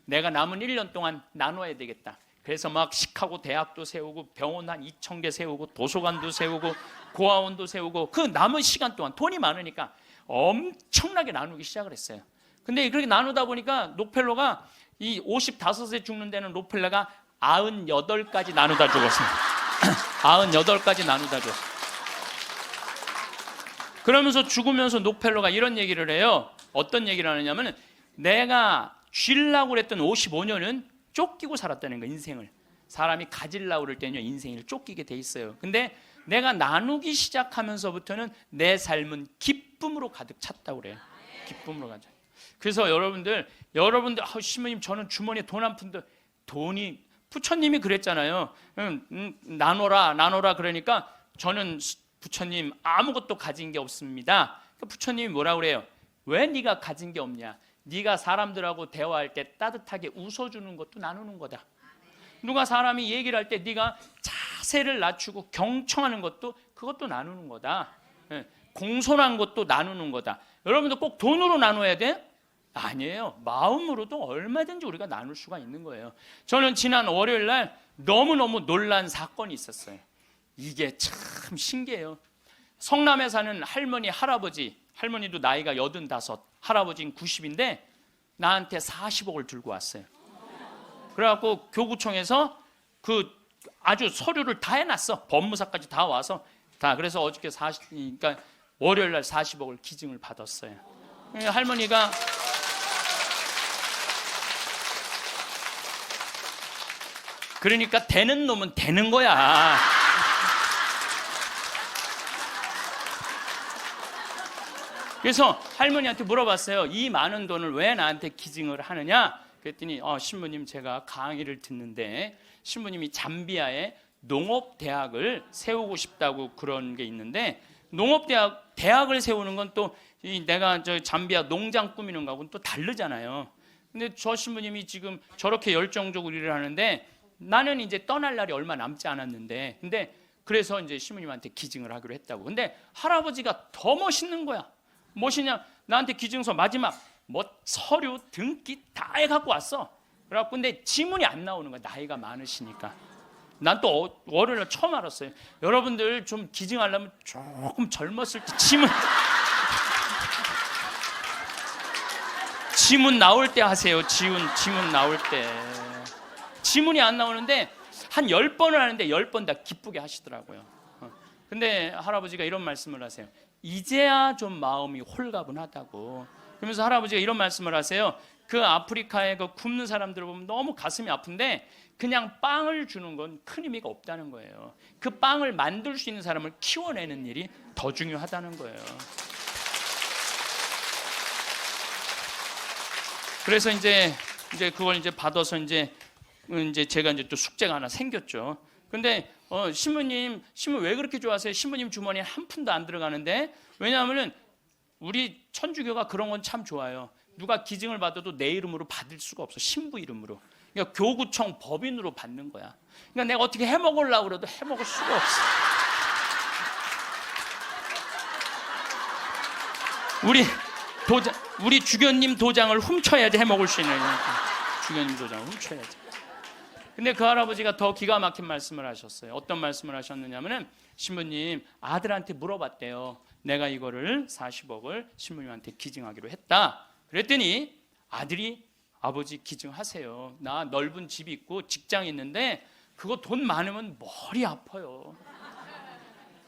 A: 내가 남은 1년 동안 나눠야 되겠다. 그래서 막 시카고 대학도 세우고 병원 한 2,000개 세우고 도서관도 세우고 고아원도 세우고 그 남은 시간 동안 돈이 많으니까 엄청나게 나누기 시작을 했어요. 근데 그렇게 나누다 보니까 록펠러가 이 55세 죽는 데는 록펠러가 98까지 나누다 죽었습니다. 98까지 나누다 죽었어요. 그러면서 죽으면서 록펠러가 이런 얘기를 해요. 어떤 얘기를 하느냐면 내가 쥐려고 그랬던 55년은 쫓기고 살았다는 거예요. 인생을. 사람이 가지려고 그럴 때는요, 인생을 쫓기게 돼 있어요. 근데 내가 나누기 시작하면서부터는 내 삶은 기쁨으로 가득 찼다고 그래요. 기쁨으로 가득. 그래서 여러분들 신부님 저는 주머니에 돈 한 푼도, 돈이, 부처님이 그랬잖아요. 나눠라 그러니까 저는 부처님 아무것도 가진 게 없습니다. 부처님이 뭐라고 그래요? 왜 네가 가진 게 없냐? 네가 사람들하고 대화할 때 따뜻하게 웃어주는 것도 나누는 거다. 누가 사람이 얘기를 할 때 네가 자세를 낮추고 경청하는 것도, 그것도 나누는 거다. 공손한 것도 나누는 거다. 여러분도 꼭 돈으로 나눠야 돼? 아니에요. 마음으로도 얼마든지 우리가 나눌 수가 있는 거예요. 저는 지난 월요일 날 너무너무 놀란 사건이 있었어요. 이게 참 신기해요. 성남에 사는 할머니, 할머니도 나이가 85, 할아버지는 90인데 나한테 40억을 들고 왔어요. 그래갖고 교구청에서 그 아주 서류를 다 해놨어. 법무사까지 다 와서 다. 그래서 어저께 그러니까 월요일 날 40억을 기증을 받았어요. 할머니가 그러니까 되는 놈은 되는 거야. 그래서 할머니한테 물어봤어요. 이 많은 돈을 왜 나한테 기증을 하느냐? 그랬더니 신부님 제가 강의를 듣는데 신부님이 잠비아에 농업대학을 세우고 싶다고 그런 게 있는데, 농업대학을 세우는 건 또 내가 저 잠비아 농장 꾸미는 거하고는 또 다르잖아요. 근데 저 신부님이 지금 저렇게 열정적으로 일을 하는데 나는 이제 떠날 날이 얼마 남지 않았는데, 근데 그래서 이제 신부님한테 기증을 하기로 했다고. 근데 할아버지가 더 멋있는 거야. 무엇이냐? 나한테 기증서 마지막 서류 등기 다 해갖고 왔어. 그래갖고 근데 지문이 안 나오는 거야. 나이가 많으시니까. 난 또 월요일에 처음 알았어요. 여러분들 좀 기증하려면 조금 젊었을 때 지문 나올 때 하세요. 지문 나올 때. 지문이 안 나오는데 한 10번을 하는데 10번 다 기쁘게 하시더라고요. 근데 할아버지가 이런 말씀을 하세요. 이제야 좀 마음이 홀가분하다고. 그러면서 할아버지가 이런 말씀을 하세요. 그 아프리카에 그 굶는 사람들을 보면 너무 가슴이 아픈데 그냥 빵을 주는 건 큰 의미가 없다는 거예요. 그 빵을 만들 수 있는 사람을 키워내는 일이 더 중요하다는 거예요. 그래서 이제 그걸 이제 받아서 이제 제가 이제 또 숙제가 하나 생겼죠. 근데 신부님 왜 그렇게 좋아하세요? 신부님 주머니에 한 푼도 안 들어가는데. 왜냐하면은 우리 천주교가 그런 건 참 좋아요. 누가 기증을 받아도 내 이름으로 받을 수가 없어. 신부 이름으로. 그러니까 교구청 법인으로 받는 거야. 그러니까 내가 어떻게 해먹으려고 그래도 해먹을 수가 없어. 우리 주교님 도장을 훔쳐야지 해먹을 수 있는. 주교님 도장을 훔쳐야지. 근데 그 할아버지가 더 기가 막힌 말씀을 하셨어요. 어떤 말씀을 하셨느냐면은 신부님 아들한테 물어봤대요. 내가 이거를 40억을 신부님한테 기증하기로 했다. 그랬더니 아들이 아버지 기증하세요. 나 넓은 집이 있고 직장이 있는데 그거 돈 많으면 머리 아파요.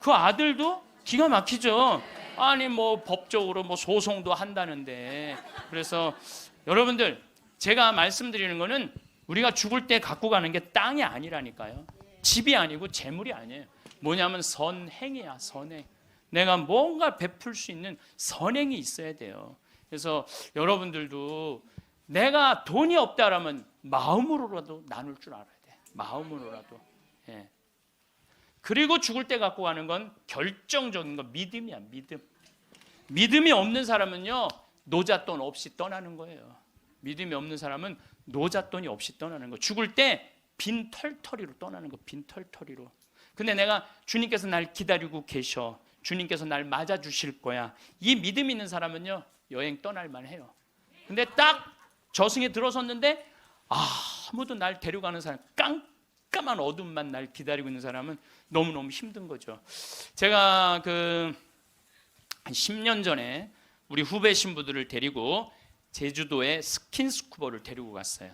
A: 그 아들도 기가 막히죠. 아니 뭐 법적으로 뭐 소송도 한다는데. 그래서 여러분들 제가 말씀드리는 거는 우리가 죽을 때 갖고 가는 게 땅이 아니라니까요. 집이 아니고 재물이 아니에요. 뭐냐면 선행이야. 선행. 내가 뭔가 베풀 수 있는 선행이 있어야 돼요. 그래서 여러분들도 내가 돈이 없다라면 마음으로라도 나눌 줄 알아야 돼. 마음으로라도. 예. 그리고 죽을 때 갖고 가는 건 결정적인 건 믿음이야. 믿음이 없는 사람은요 노잣돈 없이 떠나는 거예요. 믿음이 없는 사람은 노잣돈이 없이 떠나는 거. 죽을 때 빈 털터리로 떠나는 거. 빈 털터리로. 근데 내가 주님께서 날 기다리고 계셔. 주님께서 날 맞아주실 거야. 이 믿음 있는 사람은요 여행 떠날만 해요. 근데 딱 저승에 들어섰는데 아무도 날 데려가는 사람, 깜깜한 어둠만 날 기다리고 있는 사람은 너무너무 힘든 거죠. 제가 한 10년 전에 우리 후배 신부들을 데리고 제주도에 스킨스쿠버를 데리고 갔어요.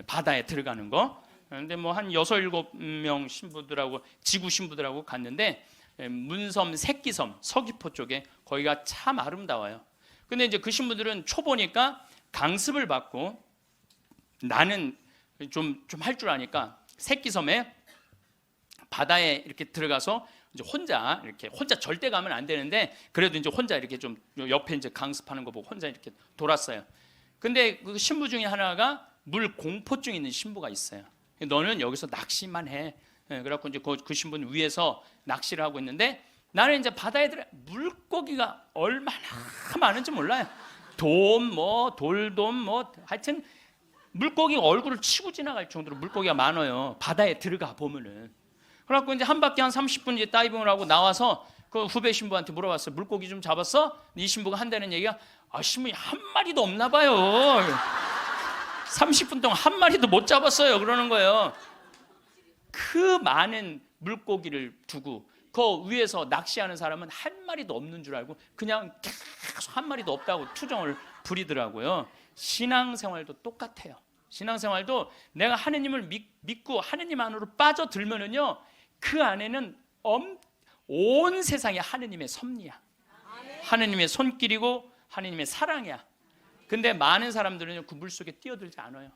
A: 바다에 들어가는 거. 근데 뭐 한 6, 7명 신부들하고 지구 신부들하고 갔는데 문섬, 새끼섬, 서귀포 쪽에 거기가 참 아름다워요. 근데 이제 그 신부들은 초보니까 강습을 받고 나는 좀 할 줄 아니까 새끼섬에 바다에 이렇게 들어가서 이제 혼자 절대 가면 안 되는데 그래도 이제 혼자 이렇게 좀 옆에 이제 강습하는 거 보고 혼자 이렇게 돌았어요. 근데 그 신부 중에 하나가 물 공포증 있는 신부가 있어요. 너는 여기서 낚시만 해. 그래갖고 이제 그 신부는 위에서 낚시를 하고 있는데 나는 이제 바다에 들어 물고기가 얼마나 많은지 몰라요. 돌돔 하여튼 물고기가 얼굴을 치고 지나갈 정도로 물고기가 많아요. 바다에 들어가 보면은. 그래갖고 이제 한 바퀴 한 30분 이제 다이빙을 하고 나와서 그 후배 신부한테 물어봤어요. 물고기 좀 잡았어? 이 신부가 한다는 얘기가 신부님 한 마리도 없나 봐요. 30분 동안 한 마리도 못 잡았어요. 그러는 거예요. 그 많은 물고기를 두고 그 위에서 낚시하는 사람은 한 마리도 없는 줄 알고 그냥 계속 한 마리도 없다고 투정을 부리더라고요. 신앙생활도 똑같아요. 신앙생활도 내가 하느님을 믿고 하느님 안으로 빠져들면은요, 그 안에는 온 세상이 하느님의 섭리야. 하느님의 손길이고 하느님의 사랑이야. 근데 많은 사람들은 그 물속에 뛰어들지 않아요.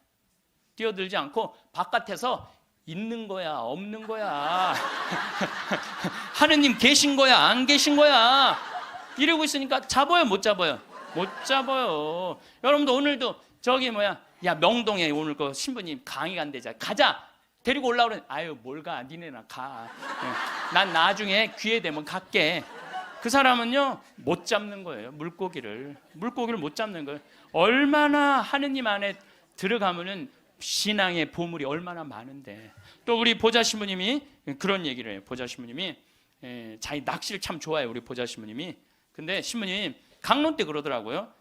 A: 뛰어들지 않고 바깥에서 있는 거야, 없는 거야. 하느님 계신 거야, 안 계신 거야. 이러고 있으니까 잡아요, 못 잡아요? 못 잡아요. 여러분도 오늘도 야 명동에 오늘 그 신부님 강의 간대자 가자. 데리고 올라오는 아유 뭘 가, 니네나 가. 난 나중에 기회 되면 갈게. 그 사람은요 못 잡는 거예요. 물고기를 못 잡는 거예요. 얼마나 하느님 안에 들어가면은 신앙의 보물이 얼마나 많은데. 또 우리 보자 신부님이 그런 얘기를 해요. 보자 신부님이 자기 낚시를 참 좋아해요. 우리 보자 신부님이. 근데 신부님 강론 때 그러더라고요.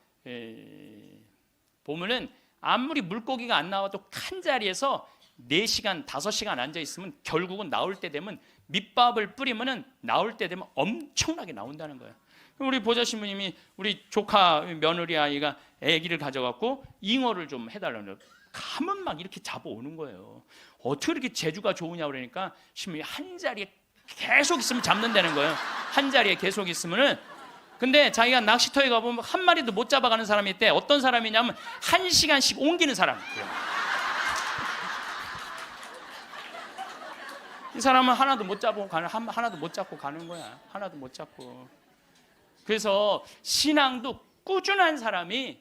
A: 보면은 아무리 물고기가 안 나와도 한 자리에서 4시간, 5시간 앉아있으면 결국은 나올 때 되면 밑밥을 뿌리면은 나올 때 되면 엄청나게 나온다는 거예요. 우리 보자 신부님이 우리 조카 며느리 아이가 아기를 가져갖고 잉어를 좀 해달라는 거예요. 가면 막 이렇게 잡아오는 거예요. 어떻게 이렇게 재주가 좋으냐 그러니까 신부님이 한 자리에 계속 있으면 잡는다는 거예요. 한 자리에 계속 있으면은. 근데 자기가 낚시터에 가보면 한 마리도 못 잡아가는 사람이 있대. 어떤 사람이냐면 1시간씩 옮기는 사람이에요. 이 사람은 하나도 못 잡고 가는 거야. 하나도 못 잡고. 그래서 신앙도 꾸준한 사람이,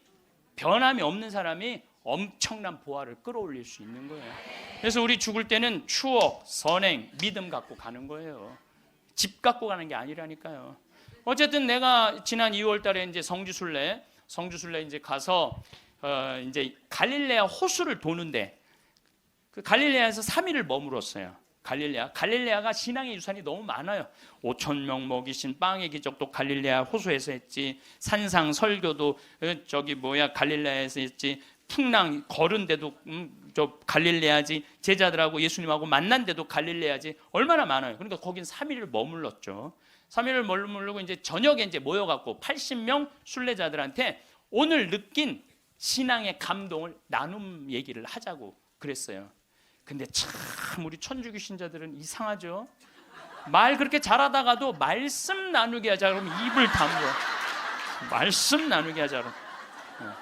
A: 변함이 없는 사람이 엄청난 보화를 끌어올릴 수 있는 거예요. 그래서 우리 죽을 때는 추억, 선행, 믿음 갖고 가는 거예요. 집 갖고 가는 게 아니라니까요. 어쨌든 내가 지난 2월 달에 이제 성주순례 이제 가서 이제 갈릴레아 호수를 도는데 그 갈릴레아에서 3일을 머물었어요. 갈릴레아가 신앙의 유산이 너무 많아요. 5,000명 먹이신 빵의 기적도 갈릴레아 호수에서 했지. 산상 설교도 갈릴레아에서 했지. 풍랑 걸은 데도 갈릴레아지. 제자들하고 예수님하고 만난 데도 갈릴레아지. 얼마나 많아요. 그러니까 거긴 3일을 머물렀죠. 3일을 머무르고 이제 저녁에 이제 모여갖고 80명 순례자들한테 오늘 느낀 신앙의 감동을 나눔 얘기를 하자고 그랬어요. 근데 참 우리 천주교 신자들은 이상하죠. 말 그렇게 잘하다가도 말씀 나누게 하자 그러면 입을 다물어. 말씀 나누게 하자 그러면.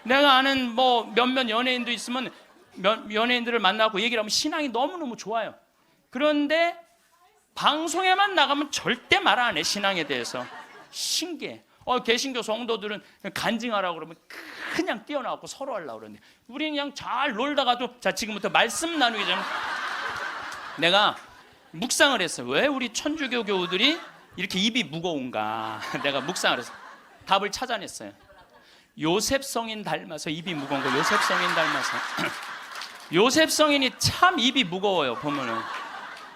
A: 내가 아는 뭐 몇몇 연예인도 있으면 연예인들을 만나고 얘기를 하면 신앙이 너무너무 좋아요. 그런데 방송에만 나가면 절대 말 안 해. 신앙에 대해서. 신기해. 개신교 성도들은 간증하라고 그러면 그냥 뛰어나가고 서로 하려고 그러는데 우리는 그냥 잘 놀다가도 자 지금부터 말씀 나누기 전에 내가 묵상을 했어요. 왜 우리 천주교 교우들이 이렇게 입이 무거운가. 내가 묵상을 했어요. 답을 찾아냈어요. 요셉 성인 닮아서 입이 무거운 거. 요셉 성인 닮아서. 요셉 성인이 참 입이 무거워요. 보면은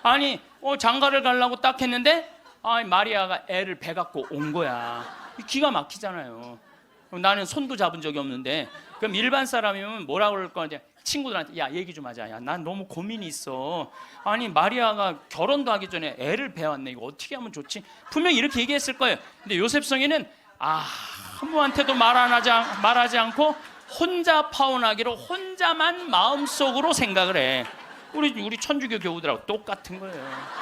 A: 아니 장가를 가려고 딱 했는데 마리아가 애를 배 갖고 온 거야. 기가 막히잖아요. 나는 손도 잡은 적이 없는데 그럼 일반 사람이면 뭐라 그럴 거냐. 친구들한테 야 얘기 좀 하자. 야, 난 너무 고민이 있어. 아니 마리아가 결혼도 하기 전에 애를 배웠네. 이거 어떻게 하면 좋지? 분명히 이렇게 얘기했을 거예요. 근데 요셉 성인은 아무한테도 말하지 않고 혼자 파혼하기로 혼자만 마음속으로 생각을 해. 우리 천주교 교우들하고 똑같은 거예요.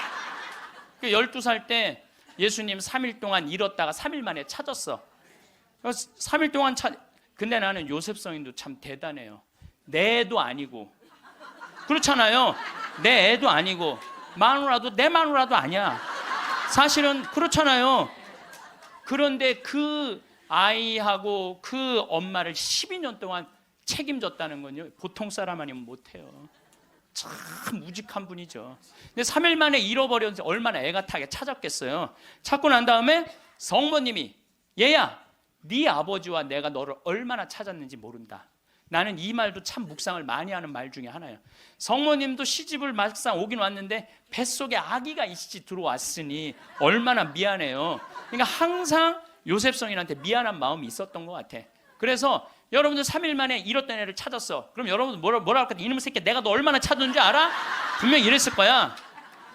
A: 12살 때 예수님 3일 동안 잃었다가 3일 만에 찾았어. 3일 동안 근데 나는 요셉성인도 참 대단해요. 내 애도 아니고. 그렇잖아요. 내 애도 아니고 마누라도 내 마누라도 아니야. 사실은 그렇잖아요. 그런데 그 아이하고 그 엄마를 12년 동안 책임졌다는 건요, 보통 사람 아니면 못해요. 참 무직한 분이죠. 근데 3일 만에 잃어버렸는데 얼마나 애가 타게 찾았겠어요. 찾고 난 다음에 성모님이, 얘야, 네 아버지와 내가 너를 얼마나 찾았는지 모른다. 나는 이 말도 참 묵상을 많이 하는 말 중에 하나예요. 성모님도 시집을 막상 오긴 왔는데 뱃속에 아기가 이씨 들어왔으니 얼마나 미안해요. 그러니까 항상 요셉성인한테 미안한 마음이 있었던 것 같아. 그래서 여러분들 3일 만에 잃었던 애를 찾았어. 그럼 여러분들 뭐라 할까? 이놈의 새끼 내가 너 얼마나 찾았는지 알아? 분명히 이랬을 거야.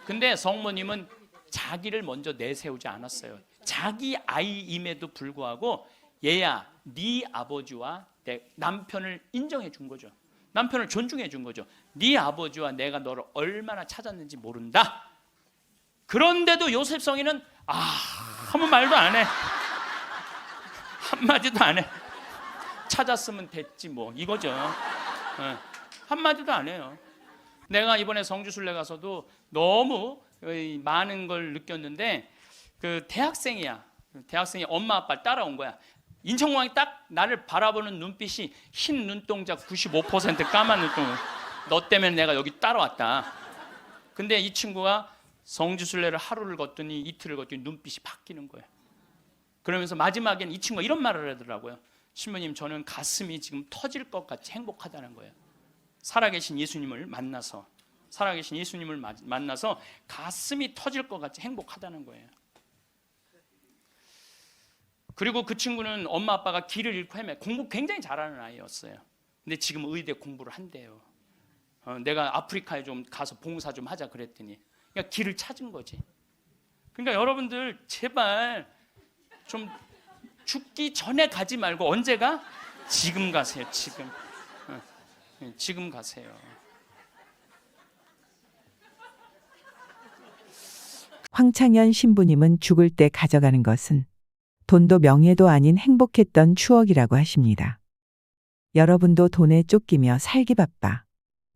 A: 근데 성모님은 자기를 먼저 내세우지 않았어요. 자기 아이임에도 불구하고 얘야, 네 아버지와 내 남편을 인정해 준 거죠. 남편을 존중해 준 거죠. 네 아버지와 내가 너를 얼마나 찾았는지 모른다. 그런데도 요셉성이는 아무 말도 안 해. 한마디도 안 해. 찾았으면 됐지 뭐 이거죠. 한마디도 안 해요. 내가 이번에 성주순례 가서도 너무 많은 걸 느꼈는데, 그 대학생이야. 대학생이 엄마 아빠를 따라온 거야. 인천공항이 딱 나를 바라보는 눈빛이 흰 눈동자 95% 까만 눈동자. 너 때문에 내가 여기 따라왔다. 근데 이 친구가 성주순례를 하루를 걷더니 이틀을 걷더니 눈빛이 바뀌는 거예요. 그러면서 마지막엔 이 친구가 이런 말을 하더라고요. 신부님, 저는 가슴이 지금 터질 것 같이 행복하다는 거예요. 살아계신 예수님을 만나서, 살아계신 예수님을 만나서 가슴이 터질 것 같이 행복하다는 거예요. 그리고 그 친구는 엄마 아빠가 길을 잃고 공부 굉장히 잘하는 아이였어요. 근데 지금 의대 공부를 한대요. 내가 아프리카에 좀 가서 봉사 좀 하자 그랬더니, 그러니까 길을 찾은 거지. 그러니까 여러분들 제발 좀 죽기 전에 가지 말고 언제 가? 지금 가세요. 지금 가세요.
B: 황창현 신부님은 죽을 때 가져가는 것은 돈도 명예도 아닌 행복했던 추억이라고 하십니다. 여러분도 돈에 쫓기며 살기 바빠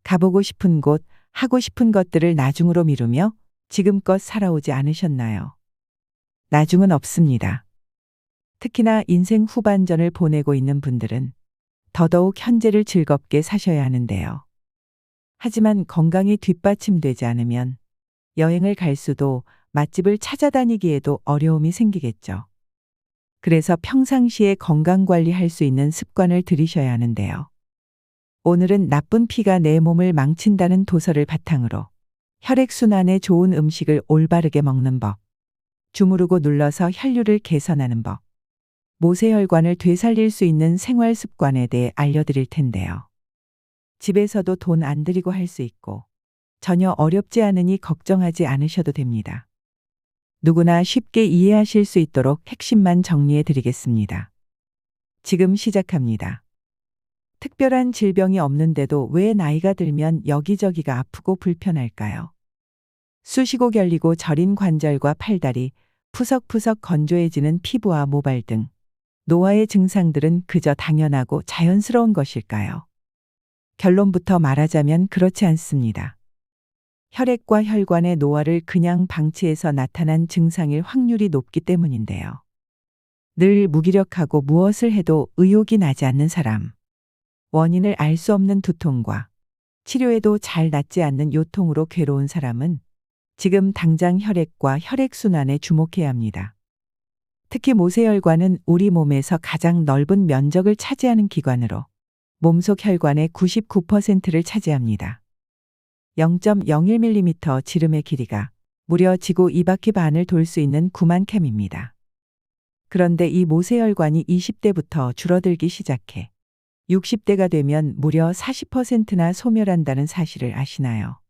B: 가보고 싶은 곳, 하고 싶은 것들을 나중으로 미루며 지금껏 살아오지 않으셨나요? 나중은 없습니다. 특히나 인생 후반전을 보내고 있는 분들은 더더욱 현재를 즐겁게 사셔야 하는데요. 하지만 건강이 뒷받침되지 않으면 여행을 갈 수도, 맛집을 찾아다니기에도 어려움이 생기겠죠. 그래서 평상시에 건강관리할 수 있는 습관을 들이셔야 하는데요. 오늘은 나쁜 피가 내 몸을 망친다는 도서를 바탕으로 혈액순환에 좋은 음식을 올바르게 먹는 법, 주무르고 눌러서 혈류를 개선하는 법, 모세혈관을 되살릴 수 있는 생활 습관에 대해 알려드릴 텐데요. 집에서도 돈 안 들이고 할 수 있고 전혀 어렵지 않으니 걱정하지 않으셔도 됩니다. 누구나 쉽게 이해하실 수 있도록 핵심만 정리해 드리겠습니다. 지금 시작합니다. 특별한 질병이 없는데도 왜 나이가 들면 여기저기가 아프고 불편할까요? 쑤시고 결리고 저린 관절과 팔다리, 푸석푸석 건조해지는 피부와 모발 등 노화의 증상들은 그저 당연하고 자연스러운 것일까요? 결론부터 말하자면 그렇지 않습니다. 혈액과 혈관의 노화를 그냥 방치해서 나타난 증상일 확률이 높기 때문인데요. 늘 무기력하고 무엇을 해도 의욕이 나지 않는 사람, 원인을 알 수 없는 두통과 치료해도 잘 낫지 않는 요통으로 괴로운 사람은 지금 당장 혈액과 혈액순환에 주목해야 합니다. 특히 모세혈관은 우리 몸에서 가장 넓은 면적을 차지하는 기관으로 몸속 혈관의 99%를 차지합니다. 0.01mm 지름의 길이가 무려 지구 2바퀴 반을 돌 수 있는 9만 캠입니다. 그런데 이 모세혈관이 20대부터 줄어들기 시작해 60대가 되면 무려 40%나 소멸한다는 사실을 아시나요?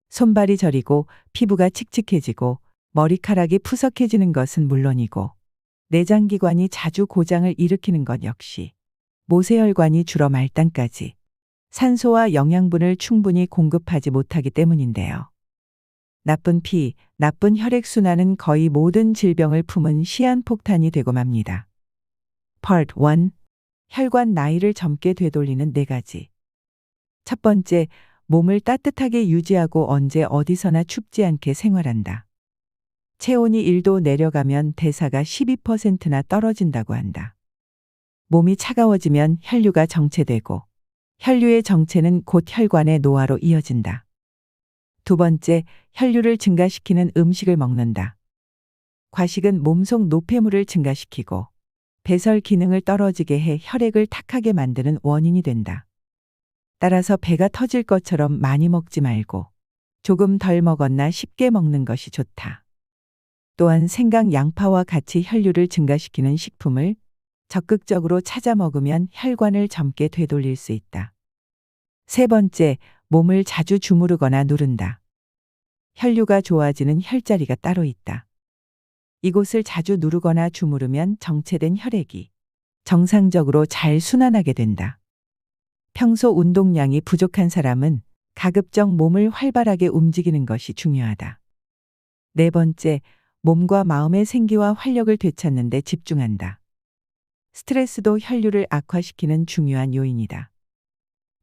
B: 손발이 저리고 피부가 칙칙해지고 머리카락이 푸석해지는 것은 물론이고 내장기관이 자주 고장을 일으키는 것 역시 모세혈관이 줄어 말단까지 산소와 영양분을 충분히 공급하지 못하기 때문인데요. 나쁜 피, 나쁜 혈액순환은 거의 모든 질병을 품은 시한폭탄이 되고 맙니다. Part 1. 혈관 나이를 젊게 되돌리는 4가지. 첫 번째, 몸을 따뜻하게 유지하고 언제 어디서나 춥지 않게 생활한다. 체온이 1도 내려가면 대사가 12%나 떨어진다고 한다. 몸이 차가워지면 혈류가 정체되고 혈류의 정체는 곧 혈관의 노화로 이어진다. 두 번째, 혈류를 증가시키는 음식을 먹는다. 과식은 몸속 노폐물을 증가시키고 배설 기능을 떨어지게 해 혈액을 탁하게 만드는 원인이 된다. 따라서 배가 터질 것처럼 많이 먹지 말고 조금 덜 먹었나 쉽게 먹는 것이 좋다. 또한 생강, 양파와 같이 혈류를 증가시키는 식품을 적극적으로 찾아 먹으면 혈관을 젊게 되돌릴 수 있다. 세 번째, 몸을 자주 주무르거나 누른다. 혈류가 좋아지는 혈자리가 따로 있다. 이곳을 자주 누르거나 주무르면 정체된 혈액이 정상적으로 잘 순환하게 된다. 평소 운동량이 부족한 사람은 가급적 몸을 활발하게 움직이는 것이 중요하다. 네 번째, 몸과 마음의 생기와 활력을 되찾는 데 집중한다. 스트레스도 혈류를 악화시키는 중요한 요인이다.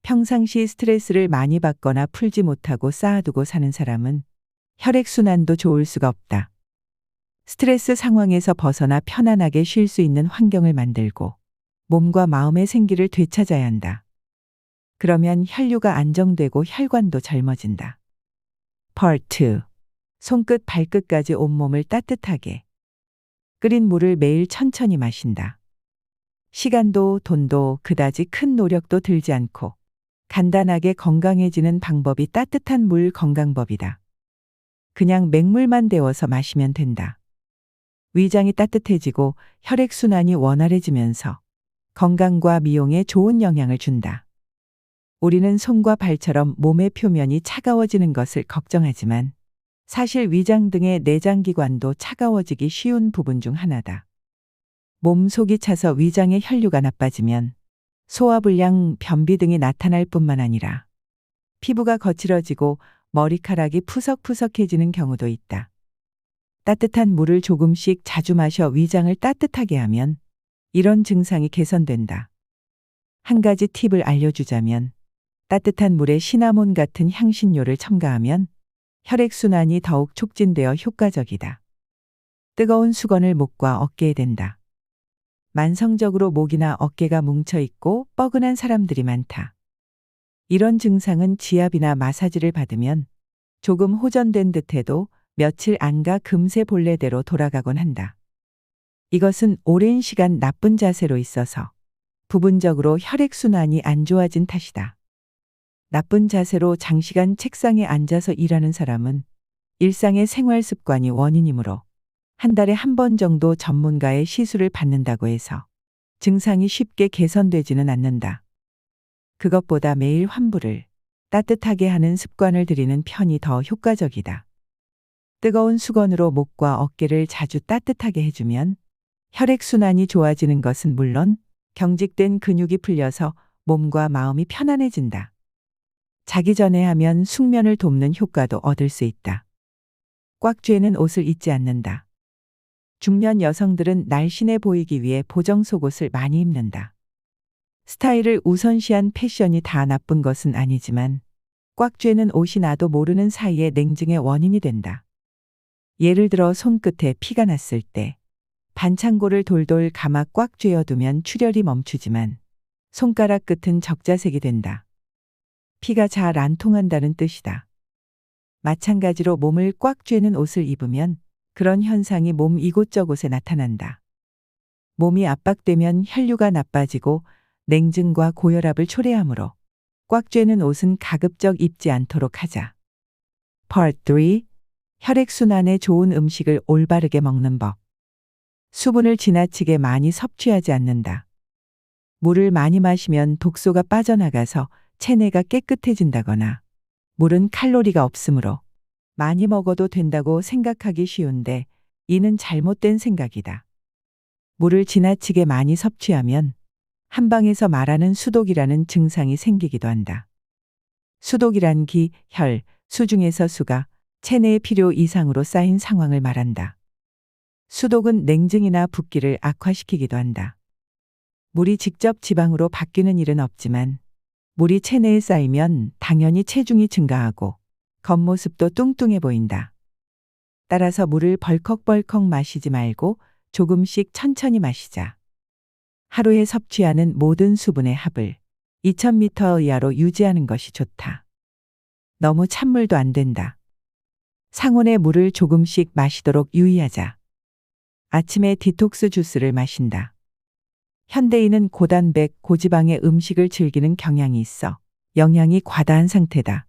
B: 평상시 스트레스를 많이 받거나 풀지 못하고 쌓아두고 사는 사람은 혈액순환도 좋을 수가 없다. 스트레스 상황에서 벗어나 편안하게 쉴 수 있는 환경을 만들고 몸과 마음의 생기를 되찾아야 한다. 그러면 혈류가 안정되고 혈관도 젊어진다. Part 2. 손끝 발끝까지 온몸을 따뜻하게. 끓인 물을 매일 천천히 마신다. 시간도 돈도 그다지 큰 노력도 들지 않고 간단하게 건강해지는 방법이 따뜻한 물 건강법이다. 그냥 맹물만 데워서 마시면 된다. 위장이 따뜻해지고 혈액순환이 원활해지면서 건강과 미용에 좋은 영향을 준다. 우리는 손과 발처럼 몸의 표면이 차가워지는 것을 걱정하지만 사실 위장 등의 내장기관도 차가워지기 쉬운 부분 중 하나다. 몸 속이 차서 위장의 혈류가 나빠지면 소화불량, 변비 등이 나타날 뿐만 아니라 피부가 거칠어지고 머리카락이 푸석푸석해지는 경우도 있다. 따뜻한 물을 조금씩 자주 마셔 위장을 따뜻하게 하면 이런 증상이 개선된다. 한 가지 팁을 알려주자면 따뜻한 물에 시나몬 같은 향신료를 첨가하면 혈액순환이 더욱 촉진되어 효과적이다. 뜨거운 수건을 목과 어깨에 댄다. 만성적으로 목이나 어깨가 뭉쳐있고 뻐근한 사람들이 많다. 이런 증상은 지압이나 마사지를 받으면 조금 호전된 듯해도 며칠 안가 금세 본래대로 돌아가곤 한다. 이것은 오랜 시간 나쁜 자세로 있어서 부분적으로 혈액순환이 안 좋아진 탓이다. 나쁜 자세로 장시간 책상에 앉아서 일하는 사람은 일상의 생활 습관이 원인이므로 한 달에 한 번 정도 전문가의 시술을 받는다고 해서 증상이 쉽게 개선되지는 않는다. 그것보다 매일 환부를 따뜻하게 하는 습관을 들이는 편이 더 효과적이다. 뜨거운 수건으로 목과 어깨를 자주 따뜻하게 해주면 혈액순환이 좋아지는 것은 물론 경직된 근육이 풀려서 몸과 마음이 편안해진다. 자기 전에 하면 숙면을 돕는 효과도 얻을 수 있다. 꽉 쬐는 옷을 입지 않는다. 중년 여성들은 날씬해 보이기 위해 보정 속옷을 많이 입는다. 스타일을 우선시한 패션이 다 나쁜 것은 아니지만 꽉 쬐는 옷이 나도 모르는 사이에 냉증의 원인이 된다. 예를 들어 손끝에 피가 났을 때 반창고를 돌돌 감아 꽉 쬐어두면 출혈이 멈추지만 손가락 끝은 적자색이 된다. 피가 잘 안 통한다는 뜻이다. 마찬가지로 몸을 꽉 쬐는 옷을 입으면 그런 현상이 몸 이곳저곳에 나타난다. 몸이 압박되면 혈류가 나빠지고 냉증과 고혈압을 초래하므로 꽉 쬐는 옷은 가급적 입지 않도록 하자. Part 3. 혈액순환에 좋은 음식을 올바르게 먹는 법. 수분을 지나치게 많이 섭취하지 않는다. 물을 많이 마시면 독소가 빠져나가서 체내가 깨끗해진다거나 물은 칼로리가 없으므로 많이 먹어도 된다고 생각하기 쉬운데 이는 잘못된 생각이다. 물을 지나치게 많이 섭취하면 한방에서 말하는 수독이라는 증상이 생기기도 한다. 수독이란 기, 혈, 수 중에서 수가 체내의 필요 이상으로 쌓인 상황을 말한다. 수독은 냉증이나 붓기를 악화시키기도 한다. 물이 직접 지방으로 바뀌는 일은 없지만 물이 체내에 쌓이면 당연히 체중이 증가하고 겉모습도 뚱뚱해 보인다. 따라서 물을 벌컥벌컥 마시지 말고 조금씩 천천히 마시자. 하루에 섭취하는 모든 수분의 합을 2000m 이하로 유지하는 것이 좋다. 너무 찬물도 안 된다. 상온의 물을 조금씩 마시도록 유의하자. 아침에 디톡스 주스를 마신다. 현대인은 고단백, 고지방의 음식을 즐기는 경향이 있어 영양이 과다한 상태다.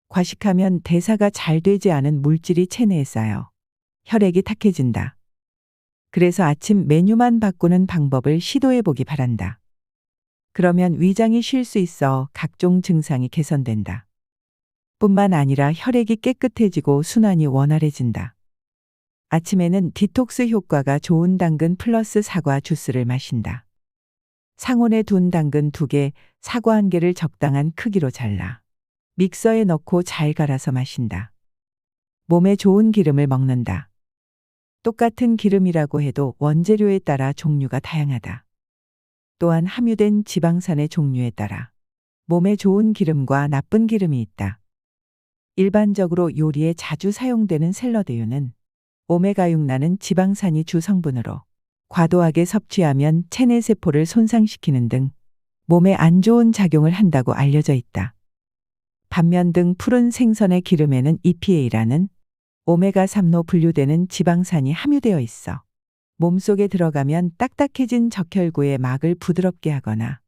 B: 과식하면 대사가 잘 되지 않은 물질이 체내에 쌓여 혈액이 탁해진다. 그래서 아침 메뉴만 바꾸는 방법을 시도해 보기 바란다. 그러면 위장이 쉴 수 있어 각종 증상이 개선된다. 뿐만 아니라 혈액이 깨끗해지고 순환이 원활해진다. 아침에는 디톡스 효과가 좋은 당근 플러스 사과 주스를 마신다. 상온에 둔 당근 2개, 사과 1개를 적당한 크기로 잘라 믹서에 넣고 잘 갈아서 마신다. 몸에 좋은 기름을 먹는다. 똑같은 기름이라고 해도 원재료에 따라 종류가 다양하다. 또한 함유된 지방산의 종류에 따라 몸에 좋은 기름과 나쁜 기름이 있다. 일반적으로 요리에 자주 사용되는 샐러드유는 오메가6라는 지방산이 주 성분으로 과도하게 섭취하면 체내 세포를 손상시키는 등 몸에 안 좋은 작용을 한다고 알려져 있다. 반면 등 푸른 생선의 기름에는 EPA라는 오메가3로 분류되는 지방산이 함유되어 있어 몸속에 들어가면 딱딱해진 적혈구의 막을 부드럽게 하거나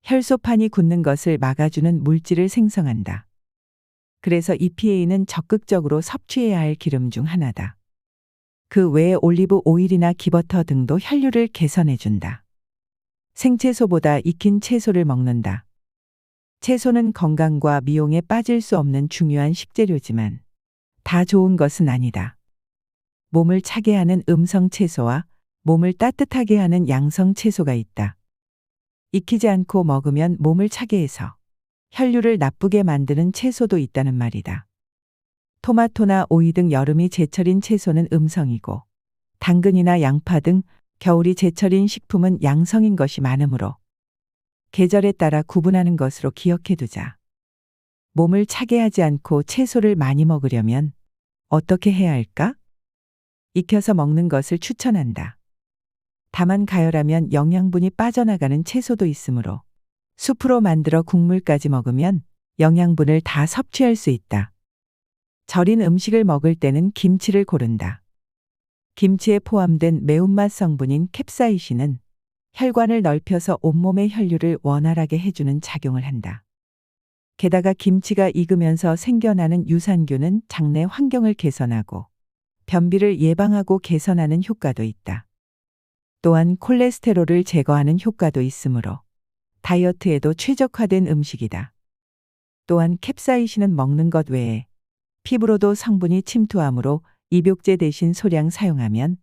B: 혈소판이 굳는 것을 막아주는 물질을 생성한다. 그래서 EPA는 적극적으로 섭취해야 할 기름 중 하나다. 그 외에 올리브 오일이나 기버터 등도 혈류를 개선해준다. 생채소보다 익힌 채소를 먹는다. 채소는 건강과 미용에 빠질 수 없는 중요한 식재료지만 다 좋은 것은 아니다. 몸을 차게 하는 음성 채소와 몸을 따뜻하게 하는 양성 채소가 있다. 익히지 않고 먹으면 몸을 차게 해서 혈류를 나쁘게 만드는 채소도 있다는 말이다. 토마토나 오이 등 여름이 제철인 채소는 음성이고 당근이나 양파 등 겨울이 제철인 식품은 양성인 것이 많으므로 계절에 따라 구분하는 것으로 기억해두자. 몸을 차게 하지 않고 채소를 많이 먹으려면 어떻게 해야 할까? 익혀서 먹는 것을 추천한다. 다만 가열하면 영양분이 빠져나가는 채소도 있으므로 수프로 만들어 국물까지 먹으면 영양분을 다 섭취할 수 있다. 절인 음식을 먹을 때는 김치를 고른다. 김치에 포함된 매운맛 성분인 캡사이신은 혈관을 넓혀서 온몸의 혈류를 원활하게 해주는 작용을 한다. 게다가 김치가 익으면서 생겨나는 유산균은 장내 환경을 개선하고 변비를 예방하고 개선하는 효과도 있다. 또한 콜레스테롤을 제거하는 효과도 있으므로 다이어트에도 최적화된 음식이다. 또한 캡사이신은 먹는 것 외에 피부로도 성분이 침투하므로 입욕제 대신 소량 사용하면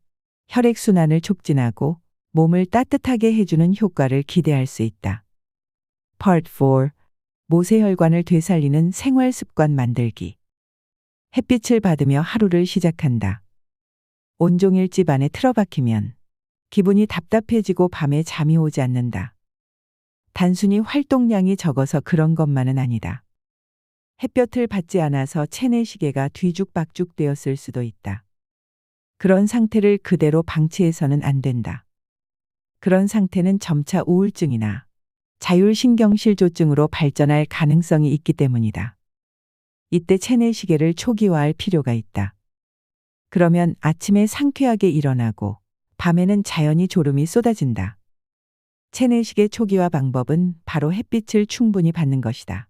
B: 혈액순환을 촉진하고 몸을 따뜻하게 해주는 효과를 기대할 수 있다. Part 4. 모세혈관을 되살리는 생활습관 만들기. 햇빛을 받으며 하루를 시작한다. 온종일 집 안에 틀어박히면 기분이 답답해지고 밤에 잠이 오지 않는다. 단순히 활동량이 적어서 그런 것만은 아니다. 햇볕을 받지 않아서 체내 시계가 뒤죽박죽 되었을 수도 있다. 그런 상태를 그대로 방치해서는 안 된다. 그런 상태는 점차 우울증이나 자율신경실조증으로 발전할 가능성이 있기 때문이다. 이때 체내 시계를 초기화할 필요가 있다. 그러면 아침에 상쾌하게 일어나고 밤에는 자연히 졸음이 쏟아진다. 체내 시계 초기화 방법은 바로 햇빛을 충분히 받는 것이다.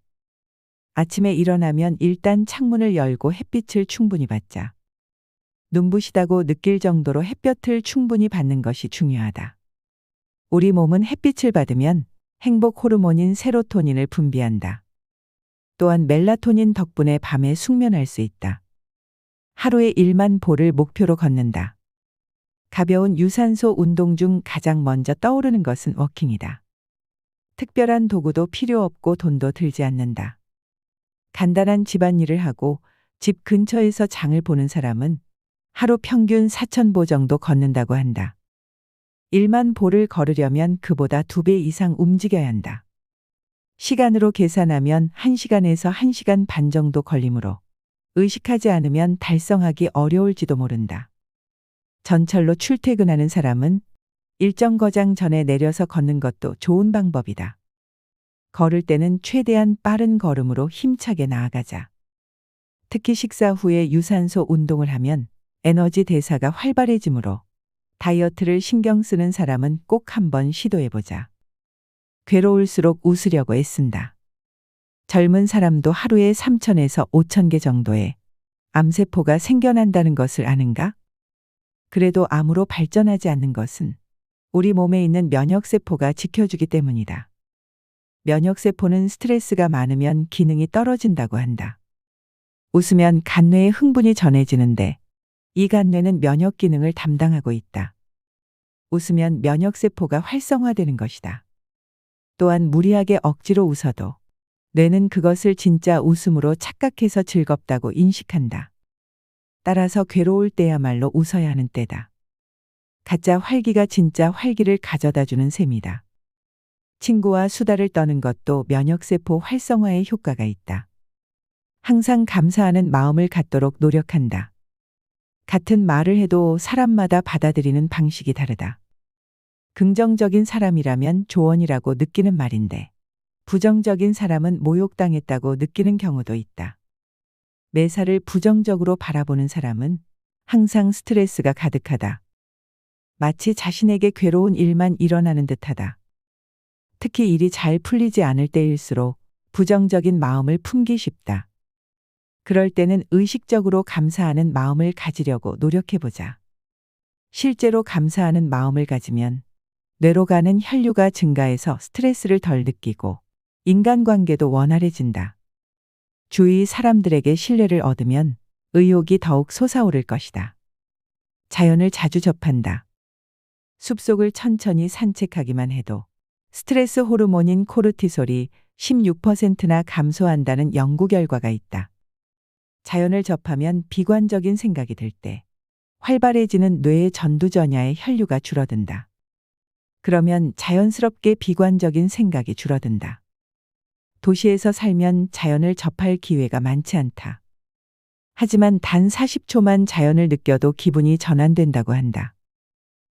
B: 아침에 일어나면 일단 창문을 열고 햇빛을 충분히 받자. 눈부시다고 느낄 정도로 햇볕을 충분히 받는 것이 중요하다. 우리 몸은 햇빛을 받으면 행복 호르몬인 세로토닌을 분비한다. 또한 멜라토닌 덕분에 밤에 숙면할 수 있다. 하루에 1만 보를 목표로 걷는다. 가벼운 유산소 운동 중 가장 먼저 떠오르는 것은 워킹이다. 특별한 도구도 필요 없고 돈도 들지 않는다. 간단한 집안일을 하고 집 근처에서 장을 보는 사람은 하루 평균 4,000보 정도 걷는다고 한다. 1만 보를 걸으려면 그보다 2배 이상 움직여야 한다. 시간으로 계산하면 1시간에서 1시간 반 정도 걸리므로 의식하지 않으면 달성하기 어려울지도 모른다. 전철로 출퇴근하는 사람은 일정 거장 전에 내려서 걷는 것도 좋은 방법이다. 걸을 때는 최대한 빠른 걸음으로 힘차게 나아가자. 특히 식사 후에 유산소 운동을 하면 에너지 대사가 활발해지므로 다이어트를 신경 쓰는 사람은 꼭 한번 시도해보자. 괴로울수록 웃으려고 애쓴다. 젊은 사람도 하루에 3,000에서 5,000개 정도의 암세포가 생겨난다는 것을 아는가? 그래도 암으로 발전하지 않는 것은 우리 몸에 있는 면역세포가 지켜주기 때문이다. 면역세포는 스트레스가 많으면 기능이 떨어진다고 한다. 웃으면 간뇌에 흥분이 전해지는데 이 간뇌는 면역 기능을 담당하고 있다. 웃으면 면역세포가 활성화되는 것이다. 또한 무리하게 억지로 웃어도 뇌는 그것을 진짜 웃음으로 착각해서 즐겁다고 인식한다. 따라서 괴로울 때야말로 웃어야 하는 때다. 가짜 활기가 진짜 활기를 가져다주는 셈이다. 친구와 수다를 떠는 것도 면역세포 활성화에 효과가 있다. 항상 감사하는 마음을 갖도록 노력한다. 같은 말을 해도 사람마다 받아들이는 방식이 다르다. 긍정적인 사람이라면 조언이라고 느끼는 말인데 부정적인 사람은 모욕당했다고 느끼는 경우도 있다. 매사를 부정적으로 바라보는 사람은 항상 스트레스가 가득하다. 마치 자신에게 괴로운 일만 일어나는 듯하다. 특히 일이 잘 풀리지 않을 때일수록 부정적인 마음을 품기 쉽다. 그럴 때는 의식적으로 감사하는 마음을 가지려고 노력해보자. 실제로 감사하는 마음을 가지면 뇌로 가는 혈류가 증가해서 스트레스를 덜 느끼고 인간관계도 원활해진다. 주위 사람들에게 신뢰를 얻으면 의욕이 더욱 솟아오를 것이다. 자연을 자주 접한다. 숲속을 천천히 산책하기만 해도 스트레스 호르몬인 코르티솔이 16%나 감소한다는 연구 결과가 있다. 자연을 접하면 비관적인 생각이 들 때 활발해지는 뇌의 전두전야의 혈류가 줄어든다. 그러면 자연스럽게 비관적인 생각이 줄어든다. 도시에서 살면 자연을 접할 기회가 많지 않다. 하지만 단 40초만 자연을 느껴도 기분이 전환된다고 한다.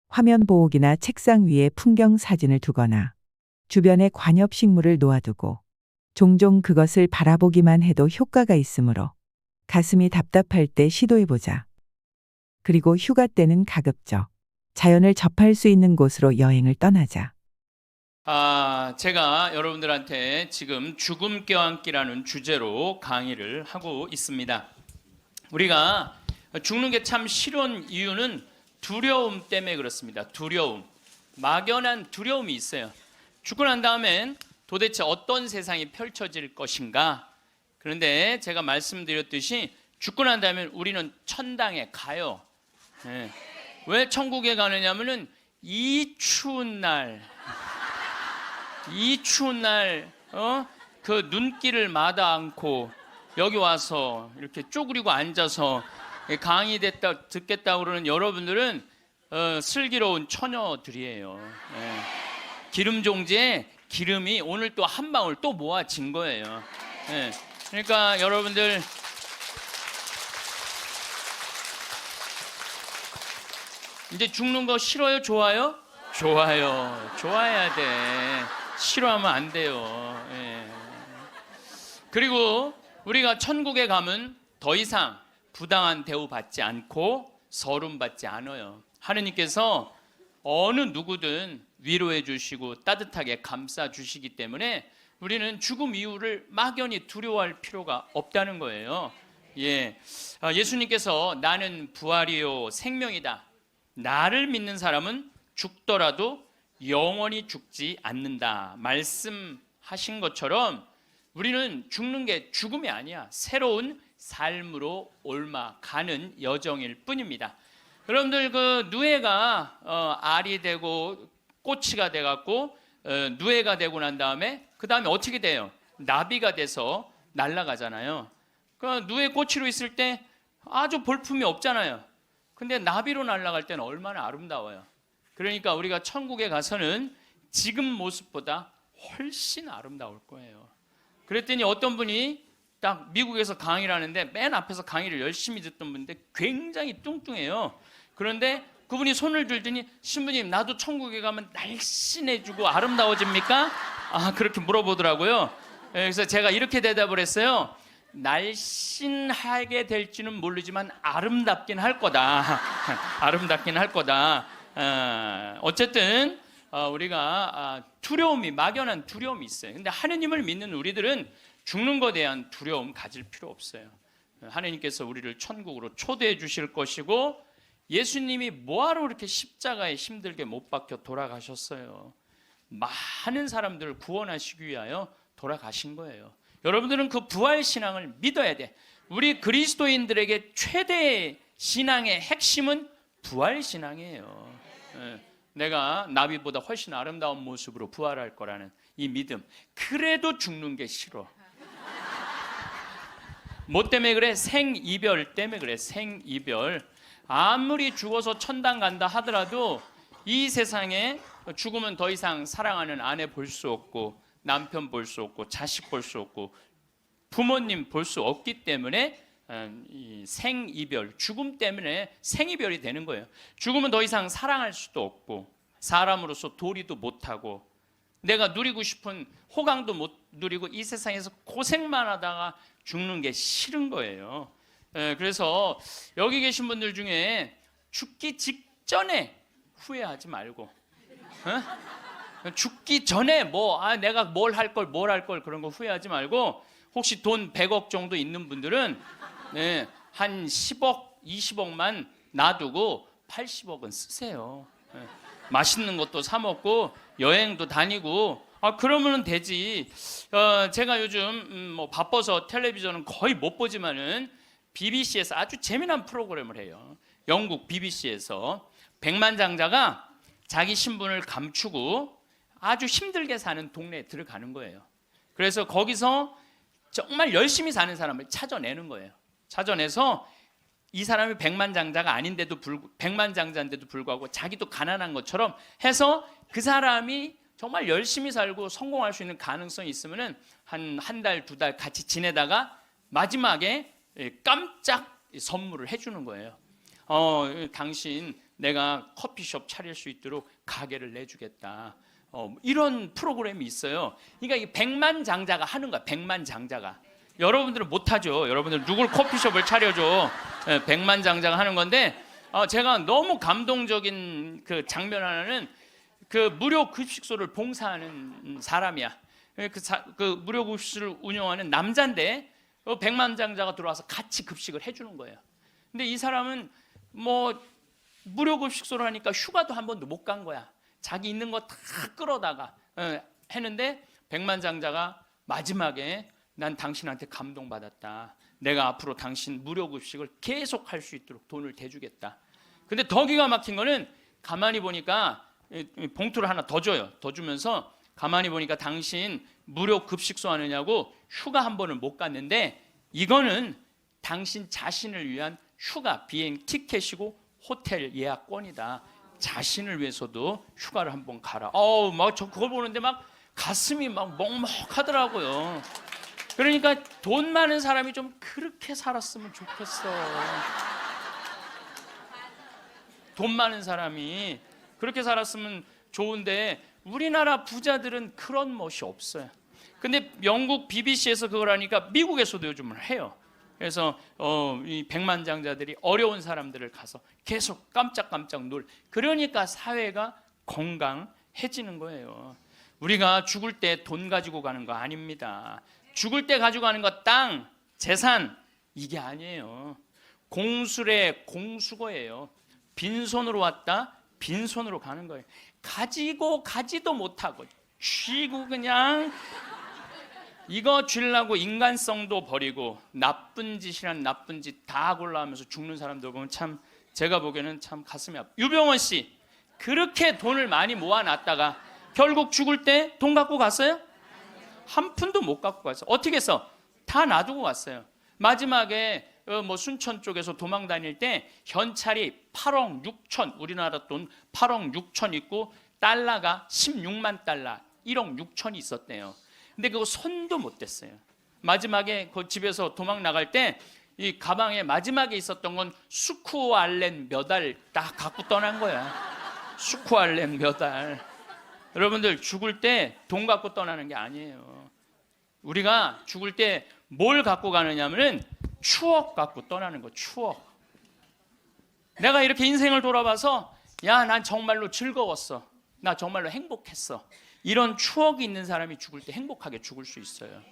B: 화면 보호기나 책상 위에 풍경 사진을 두거나 주변에 관엽식물을 놓아두고 종종 그것을 바라보기만 해도 효과가 있으므로 가슴이 답답할 때 시도해보자. 그리고 휴가 때는 가급적 자연을 접할 수 있는 곳으로 여행을 떠나자.
A: 제가 여러분들한테 지금 죽음 껴안기라는 주제로 강의를 하고 있습니다. 우리가 죽는 게 참 싫은 이유는 두려움 때문에 그렇습니다. 두려움. 막연한 두려움이 있어요. 죽고 난 다음엔 도대체 어떤 세상이 펼쳐질 것인가? 그런데 제가 말씀드렸듯이 죽고 난 다음에 우리는 천당에 가요. 네. 왜 천국에 가느냐면은 이 추운 날 그 눈길을 마다 않고 여기 와서 이렇게 쪼그리고 앉아서 강의 듣겠다고 그러는 여러분들은 슬기로운 처녀들이에요. 네. 기름 종지에 기름이 오늘 또 한 방울 또 모아진 거예요. 네. 그러니까 여러분들 이제 죽는 거 싫어요? 좋아요? 좋아요. 좋아야 돼. 싫어하면 안 돼요. 예. 그리고 우리가 천국에 가면 더 이상 부당한 대우 받지 않고 서름 받지 않아요. 하느님께서 어느 누구든 위로해 주시고 따뜻하게 감싸 주시기 때문에 우리는 죽음 이후를 막연히 두려워할 필요가 없다는 거예요. 예. 예수님께서 나는 부활이요 생명이다. 나를 믿는 사람은 죽더라도 영원히 죽지 않는다 말씀하신 것처럼 우리는 죽는 게 죽음이 아니야. 새로운 삶으로 옮아가는 여정일 뿐입니다. 여러분들 그 누에가 알이 되고 꼬치가 돼갖고 누에가 되고 난 다음에 그 다음에 어떻게 돼요? 나비가 돼서 날아가잖아요. 그 누에 꼬치로 있을 때 아주 볼품이 없잖아요. 근데 나비로 날아갈 때는 얼마나 아름다워요. 그러니까 우리가 천국에 가서는 지금 모습보다 훨씬 아름다울 거예요. 그랬더니 어떤 분이 딱 미국에서 강의를 하는데 맨 앞에서 강의를 열심히 듣던 분인데 굉장히 뚱뚱해요. 그런데 그분이 손을 들더니 신부님, 나도 천국에 가면 날씬해지고 아름다워집니까? 그렇게 물어보더라고요. 그래서 제가 이렇게 대답을 했어요. 날씬하게 될지는 모르지만 아름답긴 할 거다. 아름답긴 할 거다. 어쨌든 우리가 두려움이, 막연한 두려움이 있어요. 근데 하느님을 믿는 우리들은 죽는 것에 대한 두려움 가질 필요 없어요. 하느님께서 우리를 천국으로 초대해 주실 것이고, 예수님이 뭐하러 그렇게 십자가에 힘들게 못 박혀 돌아가셨어요? 많은 사람들을 구원하시기 위하여 돌아가신 거예요. 여러분들은 그 부활 신앙을 믿어야 돼. 우리 그리스도인들에게 최대의 신앙의 핵심은 부활 신앙이에요. 내가 나비보다 훨씬 아름다운 모습으로 부활할 거라는 이 믿음. 그래도 죽는 게 싫어. 뭐 때문에 그래? 생이별 때문에 그래. 생이별. 아무리 죽어서 천당 간다 하더라도 이 세상에 죽으면 더 이상 사랑하는 아내 볼 수 없고, 남편 볼 수 없고, 자식 볼 수 없고, 부모님 볼 수 없기 때문에 이 생이별, 죽음 때문에 생이별이 되는 거예요. 죽으면 더 이상 사랑할 수도 없고, 사람으로서 도리도 못하고, 내가 누리고 싶은 호강도 못 누리고, 이 세상에서 고생만 하다가 죽는 게 싫은 거예요. 그래서 여기 계신 분들 중에 죽기 직전에 후회하지 말고, 죽기 전에 내가 뭘 할 걸 그런 거 후회하지 말고, 혹시 돈 100억 정도 있는 분들은 한 10억, 20억만 놔두고 80억은 쓰세요. 맛있는 것도 사 먹고 여행도 다니고, 그러면 되지. 제가 요즘 바빠서 텔레비전은 거의 못 보지만은 BBC에서 아주 재미난 프로그램을 해요. 영국 BBC에서 백만장자가 자기 신분을 감추고 아주 힘들게 사는 동네에 들어가는 거예요. 그래서 거기서 정말 열심히 사는 사람을 찾아내는 거예요. 찾아내서 이 사람이 백만장자인데도 불구하고 자기도 가난한 것처럼 해서 그 사람이 정말 열심히 살고 성공할 수 있는 가능성이 있으면은 한 달, 2달 같이 지내다가 마지막에 깜짝 선물을 해주는 거예요. 당신 내가 커피숍 차릴 수 있도록 가게를 내주겠다. 이런 프로그램이 있어요. 그러니까 이 백만장자가 하는 거야. 백만장자가. 여러분들은 못하죠. 여러분들 누굴 커피숍을 차려줘. 백만장자가 하는 건데, 제가 너무 감동적인 그 장면 하나는, 그 무료 급식소를 봉사하는 사람이야. 그 무료 급식소를 운영하는 남자인데 백만장자가 들어와서 같이 급식을 해주는 거예요. 근데 이 사람은 무료 급식소를 하니까 휴가도 한 번도 못 간 거야. 자기 있는 거 다 끌어다가 했는데, 백만장자가 마지막에 난 당신한테 감동받았다. 내가 앞으로 당신 무료 급식을 계속 할 수 있도록 돈을 대주겠다. 근데 더 기가 막힌 거는, 가만히 보니까 봉투를 하나 더 줘요. 더 주면서 가만히 보니까 당신 무료 급식소 하느냐고 휴가 한 번을 못 갔는데, 이거는 당신 자신을 위한 휴가 비행 티켓이고 호텔 예약권이다. 자신을 위해서도 휴가를 한번 가라. 저 그걸 보는데 막 가슴이 막 먹먹하더라고요. 그러니까 돈 많은 사람이 좀 그렇게 살았으면 좋겠어. 돈 많은 사람이 그렇게 살았으면 좋은데, 우리나라 부자들은 그런 멋이 없어요. 근데 영국 BBC에서 그걸 하니까 미국에서도 요즘은 해요. 그래서 이 백만장자들이 어려운 사람들을 가서 계속 깜짝깜짝 그러니까 사회가 건강해지는 거예요. 우리가 죽을 때 돈 가지고 가는 거 아닙니다. 죽을 때 가지고 가는 거 땅, 재산, 이게 아니에요. 공술의 공수거예요. 빈손으로 왔다, 빈손으로 가는 거예요. 가지도 못하고 쥐고 그냥 이거 주려고 인간성도 버리고 나쁜 짓이란 나쁜 짓 다 골라하면서 죽는 사람들 보면 참, 제가 보기에는 참 가슴이 아파. 유병원 씨 그렇게 돈을 많이 모아놨다가 결국 죽을 때 돈 갖고 갔어요? 한 푼도 못 갖고 갔어요. 어떻게 했어? 다 놔두고 갔어요. 마지막에 뭐 순천 쪽에서 도망 다닐 때 현찰이 8억 6천, 우리나라 돈 8억 6천 있고 달러가 16만 달러, 1억 6천이 있었대요. 근데 그거 손도 못 댔어요. 마지막에 그 집에서 도망 나갈 때 이 가방에 마지막에 있었던 건 수쿠알렌 몇 알 딱 갖고 떠난 거야. 수쿠알렌 몇 알. 여러분들 죽을 때 돈 갖고 떠나는 게 아니에요. 우리가 죽을 때 뭘 갖고 가느냐면은 추억 갖고 떠나는 거. 추억. 내가 이렇게 인생을 돌아봐서 야, 난 정말로 즐거웠어. 나 정말로 행복했어. 이런 추억이 있는 사람이 죽을 때 행복하게 죽을 수 있어요.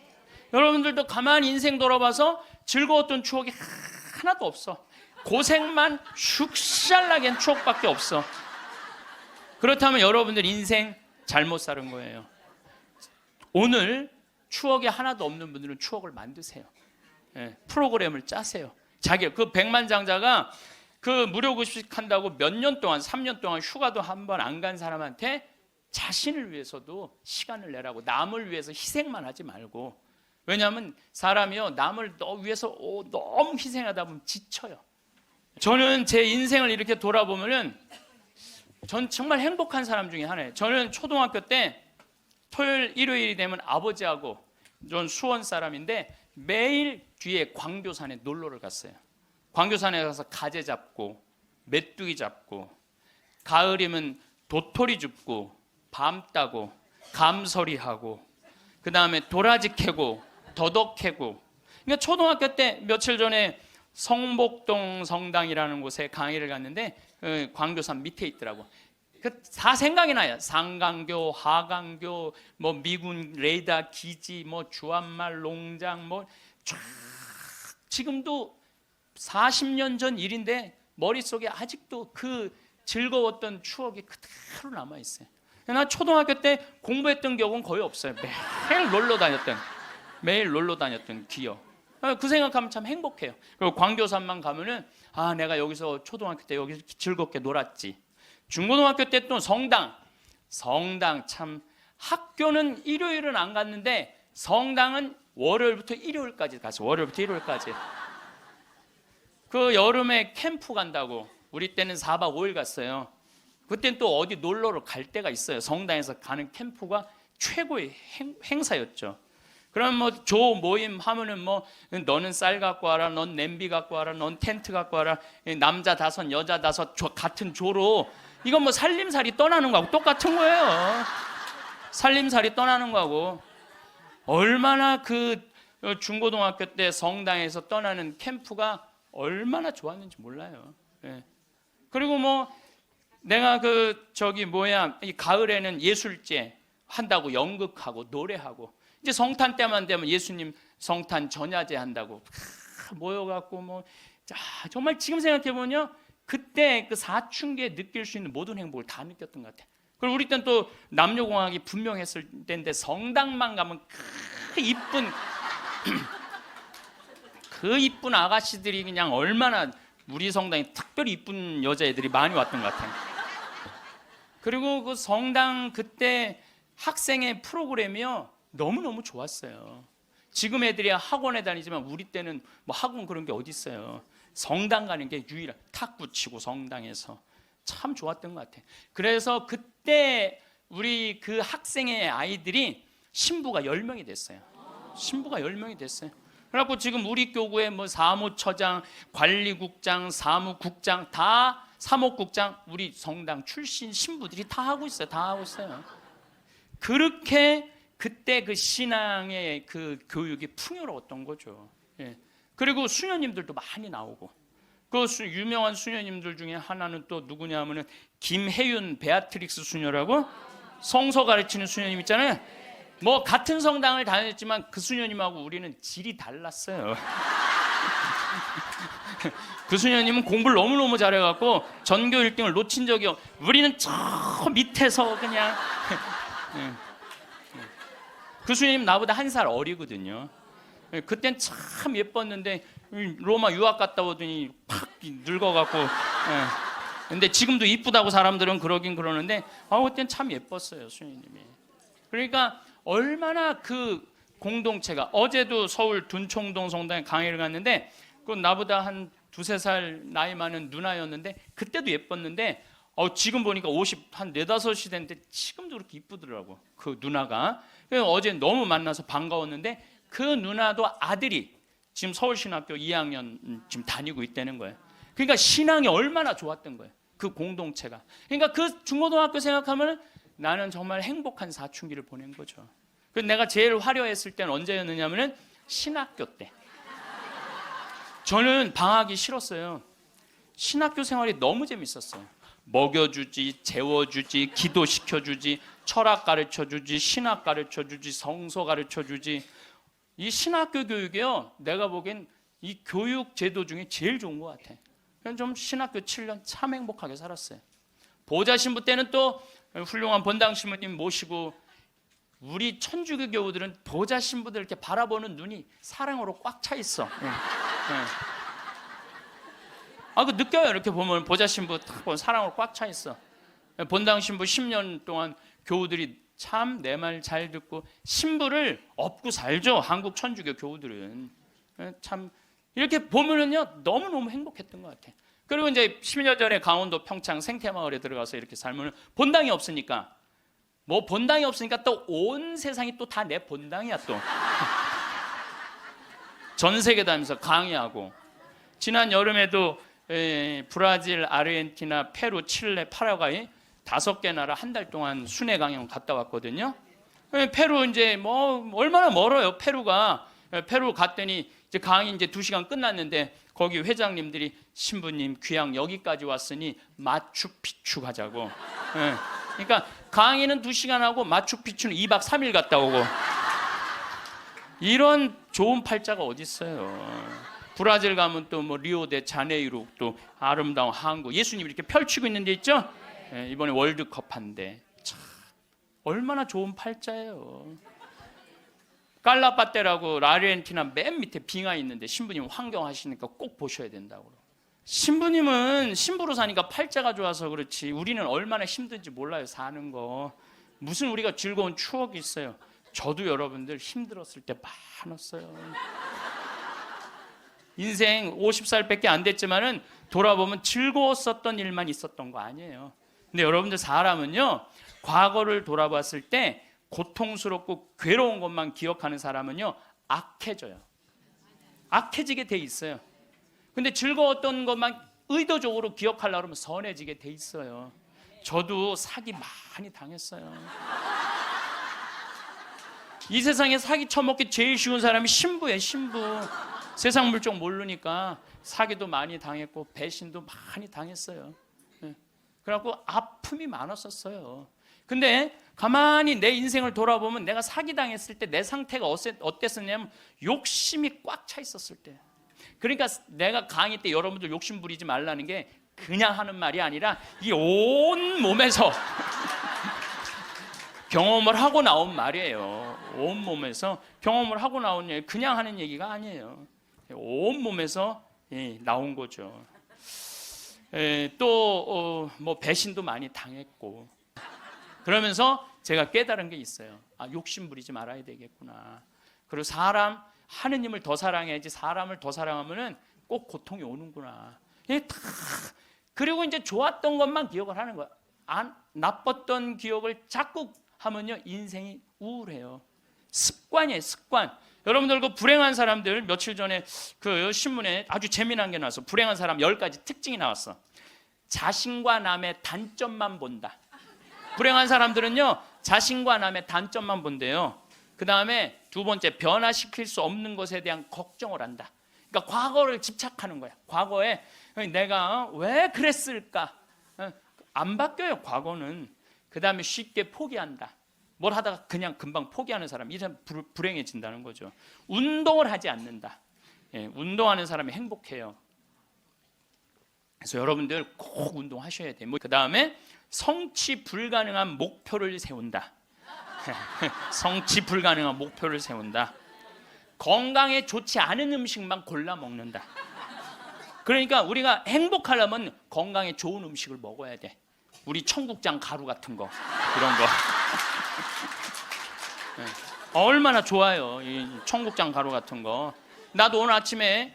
A: 여러분들도 가만히 인생 돌아봐서 즐거웠던 추억이 하나도 없어. 고생만 슉샬나게 추억밖에 없어. 그렇다면 여러분들 인생 잘못 사는 거예요. 오늘 추억이 하나도 없는 분들은 추억을 만드세요. 예, 프로그램을 짜세요. 자기 그 백만장자가 그 무료급식 한다고 몇 년 동안 3년 동안 휴가도 한 번 안 간 사람한테 자신을 위해서도 시간을 내라고, 남을 위해서 희생만 하지 말고. 왜냐하면 사람이요, 남을 위해서 너무 희생하다 보면 지쳐요. 저는 제 인생을 이렇게 돌아보면은 전 정말 행복한 사람 중에 하나예요. 저는 초등학교 때 토요일 일요일이 되면 아버지하고, 전 수원 사람인데 매일 뒤에 광교산에 놀러를 갔어요. 광교산에 가서 가재 잡고 메뚜기 잡고, 가을이면 도토리 줍고 밤 따고 감서리하고, 그 다음에 도라지 캐고 더덕 캐고. 그러니까 초등학교 때 며칠 전에 성복동 성당이라는 곳에 강의를 갔는데 광교산 밑에 있더라고. 다 생각이 나요. 상강교, 하강교, 뭐 미군 레이더 기지, 뭐 주한말 농장, 뭐 쫙 지금도 40년 전 일인데 머릿속에 아직도 그 즐거웠던 추억이 그대로 남아 있어요. 나 초등학교 때 공부했던 기억은 거의 없어요. 매일 놀러 다녔던 기억. 그 생각하면 참 행복해요. 그리고 광교산만 가면은 아, 내가 여기서 초등학교 때 여기서 즐겁게 놀았지. 중고등학교 때 또 성당 참, 학교는 일요일은 안 갔는데 성당은 월요일부터 일요일까지 갔어. 월요일부터 일요일까지. 그 여름에 캠프 간다고 우리 때는 4박 5일 갔어요. 그때는 또 어디 놀러를 갈 때가 있어요. 성당에서 가는 캠프가 최고의 행사였죠. 그럼 뭐 조 모임 하면은 뭐 너는 쌀 갖고 와라, 넌 냄비 갖고 와라, 넌 텐트 갖고 와라, 남자 5 여자 5 같은 조로, 이건 뭐 살림살이 떠나는 거하고 똑같은 거예요. 살림살이 떠나는 거하고. 얼마나 그 중고등학교 때 성당에서 떠나는 캠프가 얼마나 좋았는지 몰라요. 예. 그리고 뭐 내가 이 가을에는 예술제 한다고 연극하고 노래하고, 이제 성탄 때만 되면 예수님 성탄 전야제 한다고 모여갖고 뭐, 정말 지금 생각해보면 그때 그 사춘기에 느낄 수 있는 모든 행복을 다 느꼈던 것 같아요. 그리고 우리 때는 또 남녀공학이 분명했을 때인데 성당만 가면 그 이쁜 아가씨들이 그냥 얼마나, 우리 성당에 특별히 이쁜 여자애들이 많이 왔던 것 같아요. 그리고 그 성당 그때 학생의 프로그램이요 너무너무 좋았어요. 지금 애들이 학원에 다니지만 우리 때는 뭐 학원 그런 게 어디 있어요. 성당 가는 게 유일한, 탁구 치고 성당에서 참 좋았던 것 같아요. 그래서 그때 우리 그 학생의 아이들이 신부가 10명이 됐어요. 신부가 10명이 됐어요. 그래갖고 지금 우리 교구에 뭐 사무처장, 관리국장, 사무국장, 다 사목국장, 우리 성당 출신 신부들이 다 하고 있어요. 다 하고 있어요. 그렇게 그때 그 신앙의 그 교육이 풍요로웠던 거죠. 예. 그리고 수녀님들도 많이 나오고, 그 유명한 수녀님들 중에 하나는 또 누구냐 하면은 김혜윤 베아트릭스 수녀라고, 성서 가르치는 수녀님 있잖아요. 뭐 같은 성당을 다녔지만 그 수녀님하고 우리는 질이 달랐어요. 그 수녀님은 공부를 너무너무 잘해갖고 전교 1등을 놓친 적이 우리는 저 밑에서 그냥 그 수녀님 나보다 1살 어리거든요. 그땐 참 예뻤는데 로마 유학 갔다 오더니 팍 늙어갖고. 근데 지금도 이쁘다고 사람들은 그러긴 그러는데 그땐 참 예뻤어요, 수녀님이. 그러니까 얼마나 그 공동체가, 어제도 서울 둔총동 성당에 강의를 갔는데 그 나보다 한 두세 살 나이 많은 누나였는데 그때도 예뻤는데 지금 보니까 50, 한 4, 5이 됐는데 지금도 그렇게 이쁘더라고. 그 누나가. 그래서 어제 너무 만나서 반가웠는데 그 누나도 아들이 지금 서울신학교 2학년 지금 다니고 있다는 거예요. 그러니까 신앙이 얼마나 좋았던 거예요. 그 공동체가. 그러니까 그 중고등학교 생각하면 나는 정말 행복한 사춘기를 보낸 거죠. 그래서 내가 제일 화려했을 때는 언제였느냐면은 신학교 때. 저는 방학이 싫었어요. 신학교 생활이 너무 재밌었어요. 먹여주지, 재워주지, 기도시켜주지, 철학 가르쳐주지, 신학 가르쳐주지, 성서 가르쳐주지. 이 신학교 교육이요, 내가 보기엔 이 교육 제도 중에 제일 좋은 것 같아. 그냥 좀 신학교 7년 참 행복하게 살았어요. 보좌 신부 때는 또 훌륭한 본당 신부님 모시고 우리 천주교 교우들은 보좌 신부들 이렇게 바라보는 눈이 사랑으로 꽉 차 있어. 그 느껴요. 이렇게 보면 보좌 신부 딱 보면 사랑으로 꽉 차 있어. 본당 신부 10년 동안 교우들이 참 내 말 잘 듣고 신부를 업고 살죠. 한국 천주교 교우들은 참 이렇게 보면은요 너무너무 행복했던 것 같아. 그리고 이제 10년 전에 강원도 평창 생태마을에 들어가서 이렇게 살면 본당이 없으니까 또 온 세상이 또 다 내 본당이야 또. 전 세계 다니면서 강의하고 지난 여름에도 브라질, 아르헨티나, 페루, 칠레, 파라과이 5개 나라 한 달 동안 순회 강연 갔다 왔거든요. 페루 이제 뭐 얼마나 멀어요. 페루가. 페루 갔더니 이제 강의 이제 2시간 끝났는데 거기 회장님들이 신부님 귀양 여기까지 왔으니 마추픽추 가자고. 그러니까 강의는 2시간 하고 마추픽추는 2박 3일 갔다 오고. 이런 좋은 팔자가 어디 있어요. 브라질 가면 또 뭐 리오데 자네이루 또 아름다운 항구 예수님이 이렇게 펼치고 있는 데 있죠. 이번에 월드컵 한데 참 얼마나 좋은 팔자예요. 깔라파테라고 아르헨티나 맨 밑에 빙하 있는데 신부님 환경하시니까 꼭 보셔야 된다고. 신부님은 신부로 사니까 팔자가 좋아서 그렇지 우리는 얼마나 힘든지 몰라요. 사는 거 무슨 우리가 즐거운 추억이 있어요. 저도 여러분들 힘들었을 때 많았어요. 인생 50살밖에 안 됐지만은 돌아보면 즐거웠었던 일만 있었던 거 아니에요. 근데 여러분들 사람은요 과거를 돌아봤을 때 고통스럽고 괴로운 것만 기억하는 사람은요 악해져요. 악해지게 돼 있어요. 근데 즐거웠던 것만 의도적으로 기억하려고 하면 선해지게 돼 있어요. 저도 사기 많이 당했어요. 이 세상에 사기 쳐먹기 제일 쉬운 사람이 신부예요. 신부. 세상 물정 모르니까 사기도 많이 당했고 배신도 많이 당했어요. 그래갖고 아픔이 많았었어요. 근데 가만히 내 인생을 돌아보면 내가 사기당했을 때 내 상태가 어땠었냐면 욕심이 꽉 차 있었을 때. 그러니까 내가 강의 때 여러분들 욕심 부리지 말라는 게 그냥 하는 말이 아니라 이 온 몸에서 경험을 하고 나온 말이에요. 온 몸에서 경험을 하고 나온 얘기, 그냥 하는 얘기가 아니에요. 온 몸에서 나온 거죠. 또 뭐 배신도 많이 당했고 그러면서 제가 깨달은 게 있어요. 욕심 부리지 말아야 되겠구나. 그리고 하느님을 더 사랑해야지 사람을 더 사랑하면은 꼭 고통이 오는구나. 그리고 이제 좋았던 것만 기억을 하는 거야. 나빴던 기억을 자꾸 하면요 인생이 우울해요. 습관이에요, 습관. 여러분들 그 불행한 사람들 며칠 전에 그 신문에 아주 재미난 게 나왔어. 불행한 사람 10가지 특징이 나왔어. 자신과 남의 단점만 본다. 불행한 사람들은요 자신과 남의 단점만 본대요. 그 다음에 2번째 변화시킬 수 없는 것에 대한 걱정을 한다. 그러니까 과거를 집착하는 거야. 과거에 내가 왜 그랬을까? 안 바뀌어요 과거는. 그 다음에 쉽게 포기한다. 뭘 하다가 그냥 금방 포기하는 사람, 이 사람 불행해진다는 거죠. 운동을 하지 않는다. 운동하는 사람이 행복해요. 그래서 여러분들 꼭 운동하셔야 돼요. 그 다음에 성취 불가능한 목표를 세운다. 성취 불가능한 목표를 세운다. 건강에 좋지 않은 음식만 골라 먹는다. 그러니까 우리가 행복하려면 건강에 좋은 음식을 먹어야 돼. 우리 청국장 가루 같은 거 이런 거 얼마나 좋아요. 이 청국장 가루 같은 거. 나도 오늘 아침에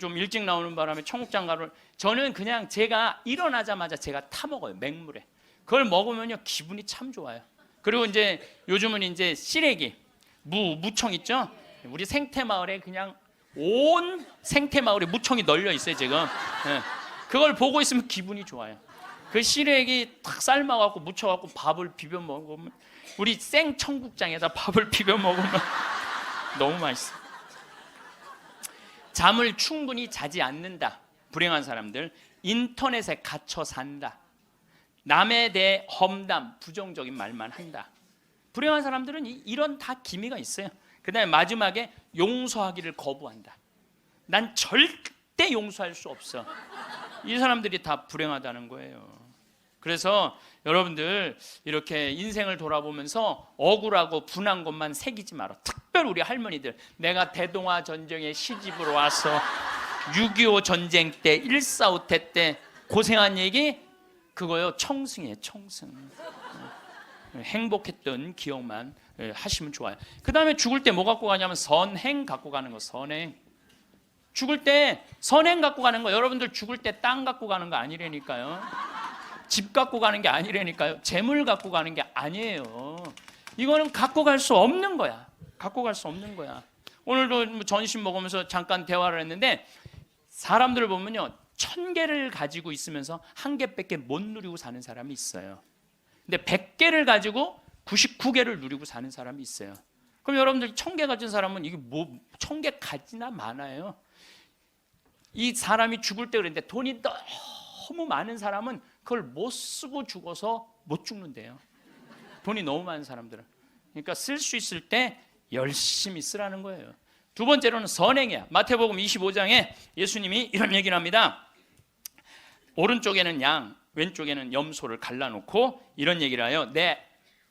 A: 좀 일찍 나오는 바람에 청국장가루를 저는 그냥 제가 일어나자마자 제가 타 먹어요. 맹물에. 그걸 먹으면요 기분이 참 좋아요. 그리고 이제 요즘은 이제 시래기, 무청 있죠? 우리 생태마을에 그냥 온 생태마을에 무청이 널려 있어요 지금. 예. 그걸 보고 있으면 기분이 좋아요. 그 시래기 탁 삶아갖고 무쳐갖고 밥을 비벼 먹으면 우리 생 청국장에다 밥을 비벼 먹으면 너무 맛있어. 잠을 충분히 자지 않는다. 불행한 사람들. 인터넷에 갇혀 산다. 남에 대해 험담, 부정적인 말만 한다. 불행한 사람들은 이런 다 기미가 있어요. 그 다음에 마지막에 용서하기를 거부한다. 난 절대 용서할 수 없어. 이 사람들이 다 불행하다는 거예요. 그래서 여러분들 이렇게 인생을 돌아보면서 억울하고 분한 것만 새기지 마라. 특별히 우리 할머니들, 내가 대동아 전쟁에 시집으로 와서 6.25 전쟁 때 1.4.5태 때 고생한 얘기 그거요 청승이에요. 청승. 행복했던 기억만 하시면 좋아요. 그 다음에 죽을 때 뭐 갖고 가냐면 선행 갖고 가는 거. 선행. 죽을 때 선행 갖고 가는 거. 여러분들 죽을 때 땅 갖고 가는 거 아니라니까요. 집 갖고 가는 게 아니라니까요. 재물 갖고 가는 게 아니에요. 이거는 갖고 갈 수 없는 거야. 갖고 갈 수 없는 거야. 오늘도 전심 먹으면서 잠깐 대화를 했는데 사람들을 보면요 1000개를 가지고 있으면서 1개밖에 못 누리고 사는 사람이 있어요. 근데 100개를 가지고 99개를 누리고 사는 사람이 있어요. 그럼 여러분들 1000개 가진 사람은 이게 뭐 1000개 가지나 많아요. 이 사람이 죽을 때 그랬는데 돈이 너무 많은 사람은 그걸 못 쓰고 죽어서 못 죽는데요. 돈이 너무 많은 사람들은. 그러니까 쓸 수 있을 때 열심히 쓰라는 거예요. 두 번째로는 선행이야. 마태복음 25장에 예수님이 이런 얘기를 합니다. 오른쪽에는 양, 왼쪽에는 염소를 갈라놓고 이런 얘기를 해요. 내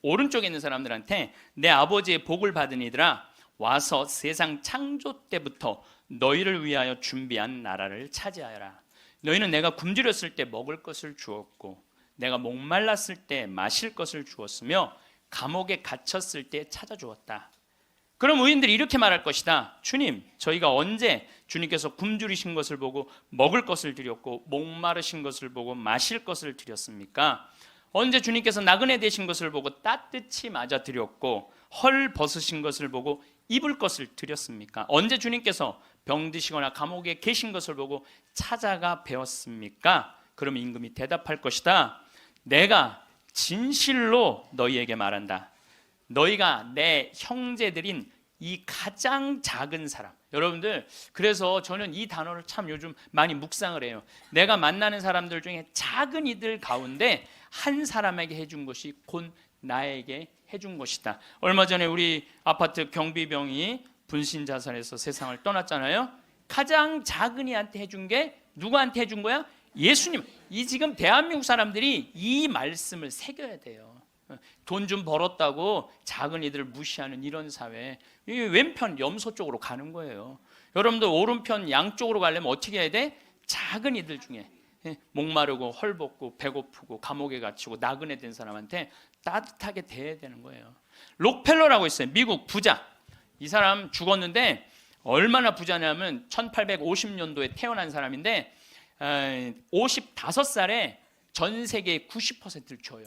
A: 오른쪽에 있는 사람들한테 내 아버지의 복을 받은 이들아 와서 세상 창조 때부터 너희를 위하여 준비한 나라를 차지하여라. 너희는 내가 굶주렸을 때 먹을 것을 주었고 내가 목말랐을 때 마실 것을 주었으며 감옥에 갇혔을 때 찾아주었다. 그럼 의인들이 이렇게 말할 것이다. 주님, 저희가 언제 주님께서 굶주리신 것을 보고 먹을 것을 드렸고 목마르신 것을 보고 마실 것을 드렸습니까? 언제 주님께서 나그네 되신 것을 보고 따뜻히 맞아 드렸고 헐 벗으신 것을 보고 입을 것을 드렸습니까? 언제 주님께서 병드시거나 감옥에 계신 것을 보고 찾아가 배웠습니까? 그럼 임금이 대답할 것이다. 내가 진실로 너희에게 말한다. 너희가 내 형제들인 이 가장 작은 사람. 여러분들 그래서 저는 이 단어를 참 요즘 많이 묵상을 해요. 내가 만나는 사람들 중에 작은 이들 가운데 한 사람에게 해준 것이 곧 나에게 해준 것이다. 얼마 전에 우리 아파트 경비병이 분신 자살해서 세상을 떠났잖아요. 가장 작은 이한테 해준 게 누구한테 해준 거야? 예수님. 이 지금 대한민국 사람들이 이 말씀을 새겨야 돼요. 돈 좀 벌었다고 작은 이들을 무시하는 이런 사회, 이 왼편 염소 쪽으로 가는 거예요. 여러분들 오른편 양쪽으로 가려면 어떻게 해야 돼? 작은 이들 중에 목마르고 헐벗고 배고프고 감옥에 갇히고 나그네 된 사람한테 따뜻하게 대해야 되는 거예요. 록펠러라고 있어요. 미국 부자. 이 사람 죽었는데 얼마나 부자냐면 1850년도에 태어난 사람인데 55살에 전 세계의 90%를 줘요.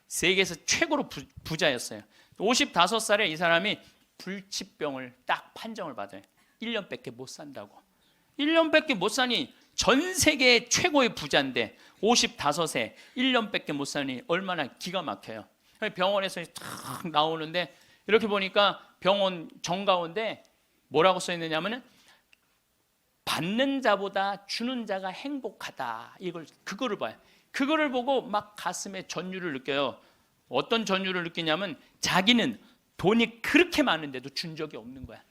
A: 세계에서 최고로 부자였어요. 55살에 이 사람이 불치병을 딱 판정을 받아요. 1년밖에 못 산다고. 1년밖에 못 사니 전 세계 최고의 부자인데 55세 1년밖에 못 사니 얼마나 기가 막혀요. 병원에서 탁 나오는데 이렇게 보니까 병원 정가운데 뭐라고 써 있느냐면은 받는 자보다 주는 자가 행복하다. 그거를 봐요. 그거를 보고 막 가슴에 전율을 느껴요. 어떤 전율을 느끼냐면 자기는 돈이 그렇게 많은데도 준 적이 없는 거야.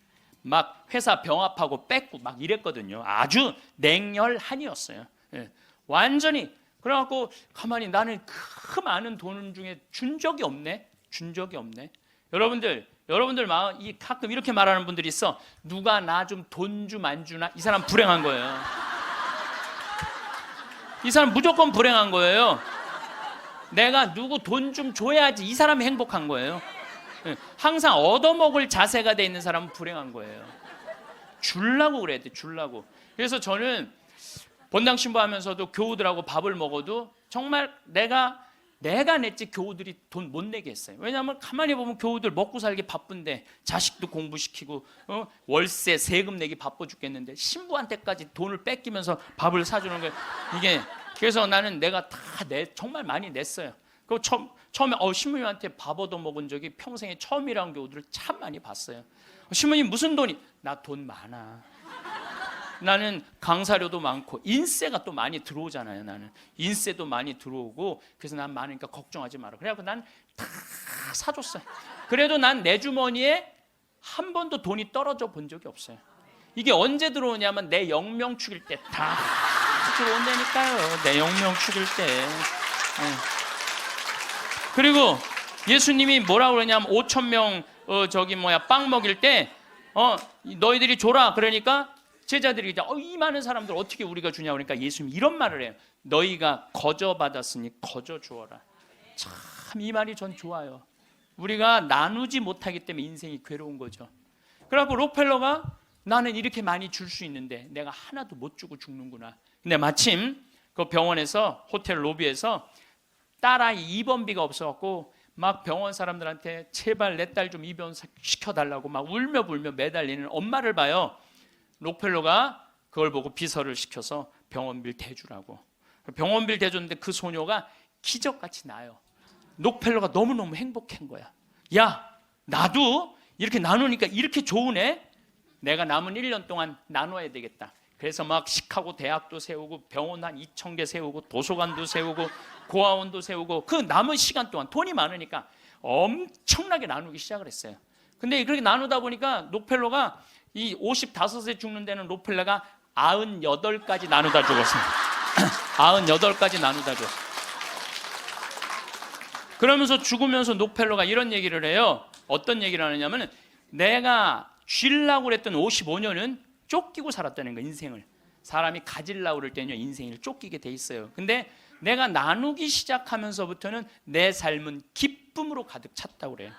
A: 막 회사 병합하고 뺏고 막 이랬거든요. 아주 냉혈한이었어요. 예. 완전히. 그래갖고 가만히 나는 그 많은 돈 중에 준 적이 없네. 준 적이 없네. 여러분들 마음 가끔 이렇게 말하는 분들이 있어. 누가 나 좀 돈 좀 안 주나? 이 사람 불행한 거예요. 이 사람 무조건 불행한 거예요. 내가 누구 돈 좀 줘야지 이 사람이 행복한 거예요. 항상 얻어먹을 자세가 돼 있는 사람은 불행한 거예요. 주려고 그래야 돼. 주려고. 그래서 저는 본당 신부하면서도 교우들하고 밥을 먹어도 정말 내가 냈지 교우들이 돈 못 내게 했어요. 왜냐하면 가만히 보면 교우들 먹고 살기 바쁜데 자식도 공부시키고 월세 세금 내기 바빠 죽겠는데 신부한테까지 돈을 뺏기면서 밥을 사주는 거예요. 이게 그래서 나는 내가 다 정말 많이 냈어요. 그 처음에 신부님한테 밥 얻어 먹은 적이 평생에 처음이라는 교우들을 참 많이 봤어요. 신부님 무슨 돈이? 나 돈 많아. 나는 강사료도 많고 인세가 또 많이 들어오잖아요. 나는 인세도 많이 들어오고 그래서 난 많으니까 걱정하지 마라. 그래갖고 난 다 사줬어요. 그래도 난 내 주머니에 한 번도 돈이 떨어져 본 적이 없어요. 이게 언제 들어오냐면 내 영명 축일 때 다 들어온다니까요. 내 영명 축일 때. 그리고 예수님이 뭐라 그러냐면 5,000명 빵 먹일 때 너희들이 줘라. 그러니까 제자들이 이제 이 많은 사람들 어떻게 우리가 주냐 그러니까 예수님이 이런 말을 해요. 너희가 거저 받았으니 거저 주어라. 참 이 말이 전 좋아요. 우리가 나누지 못하기 때문에 인생이 괴로운 거죠. 그래갖고 록펠러가 나는 이렇게 많이 줄 수 있는데 내가 하나도 못 주고 죽는구나. 근데 마침 그 병원에서 호텔 로비에서 딸아이 입원비가 없어갖고 막 병원 사람들한테 제발 내 딸 좀 입원 시켜달라고 막 울며 불며 매달리는 엄마를 봐요. 록펠러가 그걸 보고 비서를 시켜서 병원비를 대주라고. 병원비를 대줬는데 그 소녀가 기적같이 나요. 록펠러가 너무너무 행복한 거야. 야, 나도 이렇게 나누니까 이렇게 좋으네. 내가 남은 1년 동안 나눠야 되겠다. 그래서 막 시카고 대학도 세우고 병원 한 2,000개 세우고 도서관도 세우고 고아원도 세우고 그 남은 시간 동안 돈이 많으니까 엄청나게 나누기 시작을 했어요. 근데 그렇게 나누다 보니까 록펠러가 이 55세 죽는 데는 록펠러가 98까지 나누다 죽었습니다. 98까지 나누다 죽었어요. 그러면서 죽으면서 록펠러가 이런 얘기를 해요. 어떤 얘기를 하느냐면 내가 쥐려고 그랬던 55년은 쫓기고 살았다는 거예요. 인생을. 사람이 가지려고 그럴 때는요 인생을 쫓기게 돼 있어요. 근데 내가 나누기 시작하면서부터는 내 삶은 기쁨으로 가득 찼다고 그래요.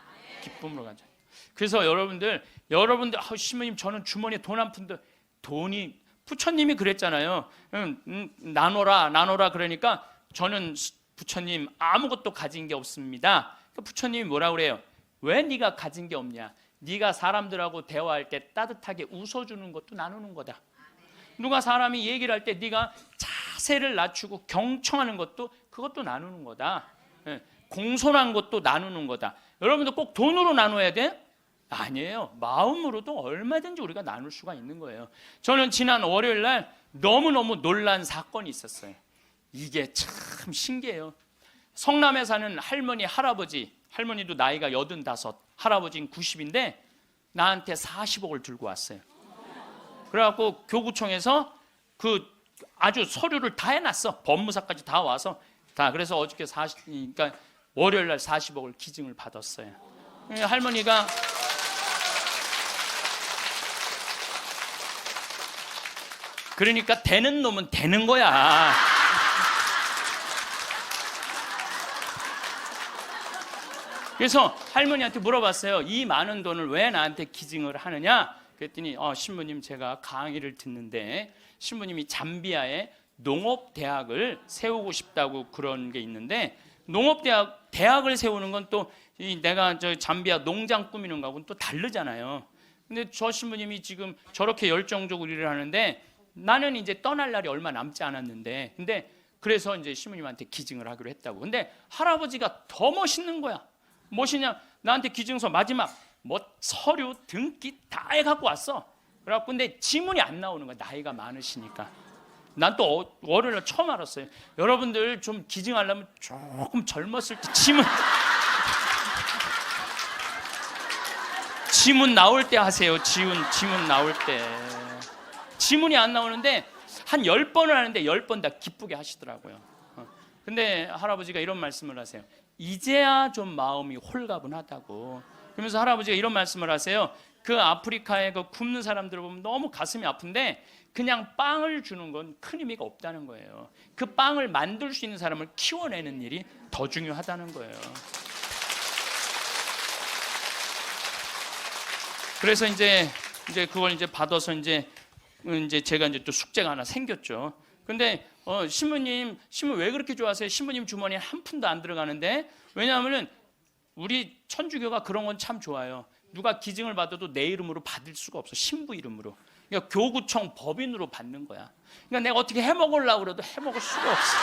A: 기쁨으로 가득. 그래서 여러분들 신부님 저는 주머니에 돈 한 푼도 돈이 부처님이 그랬잖아요. 나눠라 그러니까 저는 부처님 아무것도 가진 게 없습니다. 부처님이 뭐라 그래요? 왜 네가 가진 게 없냐? 네가 사람들하고 대화할 때 따뜻하게 웃어주는 것도 나누는 거다. 누가 사람이 얘기를 할 때 네가 자세를 낮추고 경청하는 것도 그것도 나누는 거다. 공손한 것도 나누는 거다. 여러분들 꼭 돈으로 나눠야 돼? 아니에요. 마음으로도 얼마든지 우리가 나눌 수가 있는 거예요. 저는 지난 월요일 날 너무너무 놀란 사건이 있었어요. 이게 참 신기해요. 성남에 사는 할머니도 나이가 85, 할아버지는 90인데 나한테 40억을 들고 왔어요. 그래갖고 교구청에서 그 아주 서류를 다 해놨어. 법무사까지 다 와서 다. 그래서 어저께 그러니까 월요일 날 40억을 기증을 받았어요. 할머니가 그러니까 되는 놈은 되는 거야. 그래서 할머니한테 물어봤어요. 이 많은 돈을 왜 나한테 기증을 하느냐? 그랬더니 신부님 제가 강의를 듣는데 신부님이 잠비아에 농업대학을 세우고 싶다고 그런 게 있는데 농업대학을 세우는 건 또 내가 저 잠비아 농장 꾸미는 거하고는 또 다르잖아요. 근데 저 신부님이 지금 저렇게 열정적으로 일을 하는데 나는 이제 떠날 날이 얼마 남지 않았는데 근데 그래서 이제 신부님한테 기증을 하기로 했다고. 근데 할아버지가 더 멋있는 거야. 무엇이냐? 나한테 기증서 마지막 서류 등기 다 해갖고 왔어. 그래갖고 근데 지문이 안 나오는 거야. 나이가 많으시니까. 난 또 월요일날 처음 알았어요. 여러분들 좀 기증하려면 조금 젊었을 때 지문 나올 때 하세요. 지문 나올 때. 지문이 안 나오는데 한 10번을 하는데 10번 다 기쁘게 하시더라고요. 근데 할아버지가 이런 말씀을 하세요. 이제야 좀 마음이 홀가분하다고. 그러면서 할아버지가 이런 말씀을 하세요. 그 아프리카에 그 굶는 사람들을 보면 너무 가슴이 아픈데 그냥 빵을 주는 건 큰 의미가 없다는 거예요. 그 빵을 만들 수 있는 사람을 키워내는 일이 더 중요하다는 거예요. 그래서 이제 그걸 이제 받아서 이제 이제 제가 이제 또 숙제가 하나 생겼죠. 근데 신부님 왜 그렇게 좋아하세요? 신부님 주머니에 한 푼도 안 들어가는데. 왜냐하면은 우리 천주교가 그런 건 참 좋아요. 누가 기증을 받아도 내 이름으로 받을 수가 없어. 신부 이름으로. 그러니까 교구청 법인으로 받는 거야. 그러니까 내가 어떻게 해먹으려고 그래도 해먹을 수가 없어.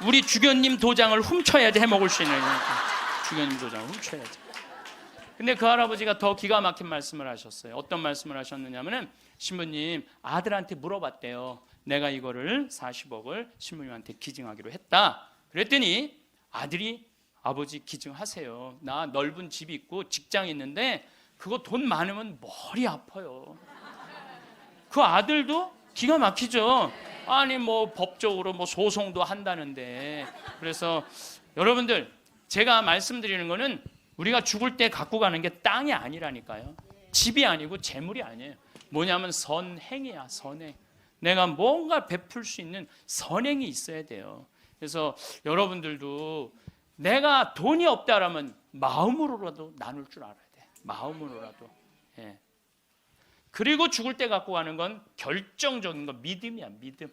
A: 우리 주교님 도장을 훔쳐야지 해먹을 수 있는 거니까. 주교님 도장을 훔쳐야지. 근데 그 할아버지가 더 기가 막힌 말씀을 하셨어요. 어떤 말씀을 하셨느냐면은 신부님 아들한테 물어봤대요. 내가 이거를 40억을 신부님한테 기증하기로 했다. 그랬더니 아들이 아버지 기증하세요. 나 넓은 집이 있고 직장이 있는데 그거 돈 많으면 머리 아파요. 그 아들도 기가 막히죠. 아니 뭐 법적으로 뭐 소송도 한다는데. 그래서 여러분들 제가 말씀드리는 거는 우리가 죽을 때 갖고 가는 게 땅이 아니라니까요. 집이 아니고 재물이 아니에요. 뭐냐면 선행이야. 선행. 내가 뭔가 베풀 수 있는 선행이 있어야 돼요. 그래서 여러분들도 내가 돈이 없다라면 마음으로라도 나눌 줄 알아야 돼. 마음으로라도. 예. 그리고 죽을 때 갖고 가는 건 결정적인 건 믿음이야. 믿음.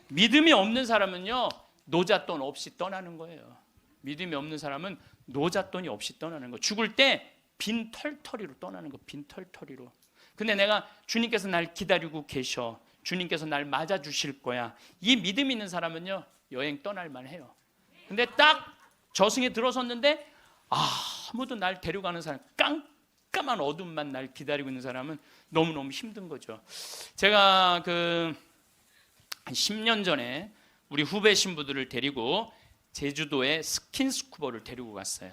A: 믿음이 없는 사람은요 노잣돈 없이 떠나는 거예요. 믿음이 없는 사람은 노잣돈이 없이 떠나는 거. 죽을 때 빈 털터리로 떠나는 거. 빈 털터리로. 근데 내가 주님께서 날 기다리고 계셔. 주님께서 날 맞아주실 거야. 이 믿음 있는 사람은요 여행 떠날 만해요. 근데 딱 저승에 들어섰는데 아무도 날 데려가는 사람, 깜깜한 어둠만 날 기다리고 있는 사람은 너무너무 힘든 거죠. 제가 한 10년 전에 우리 후배 신부들을 데리고 제주도에 스킨스쿠버를 데리고 갔어요.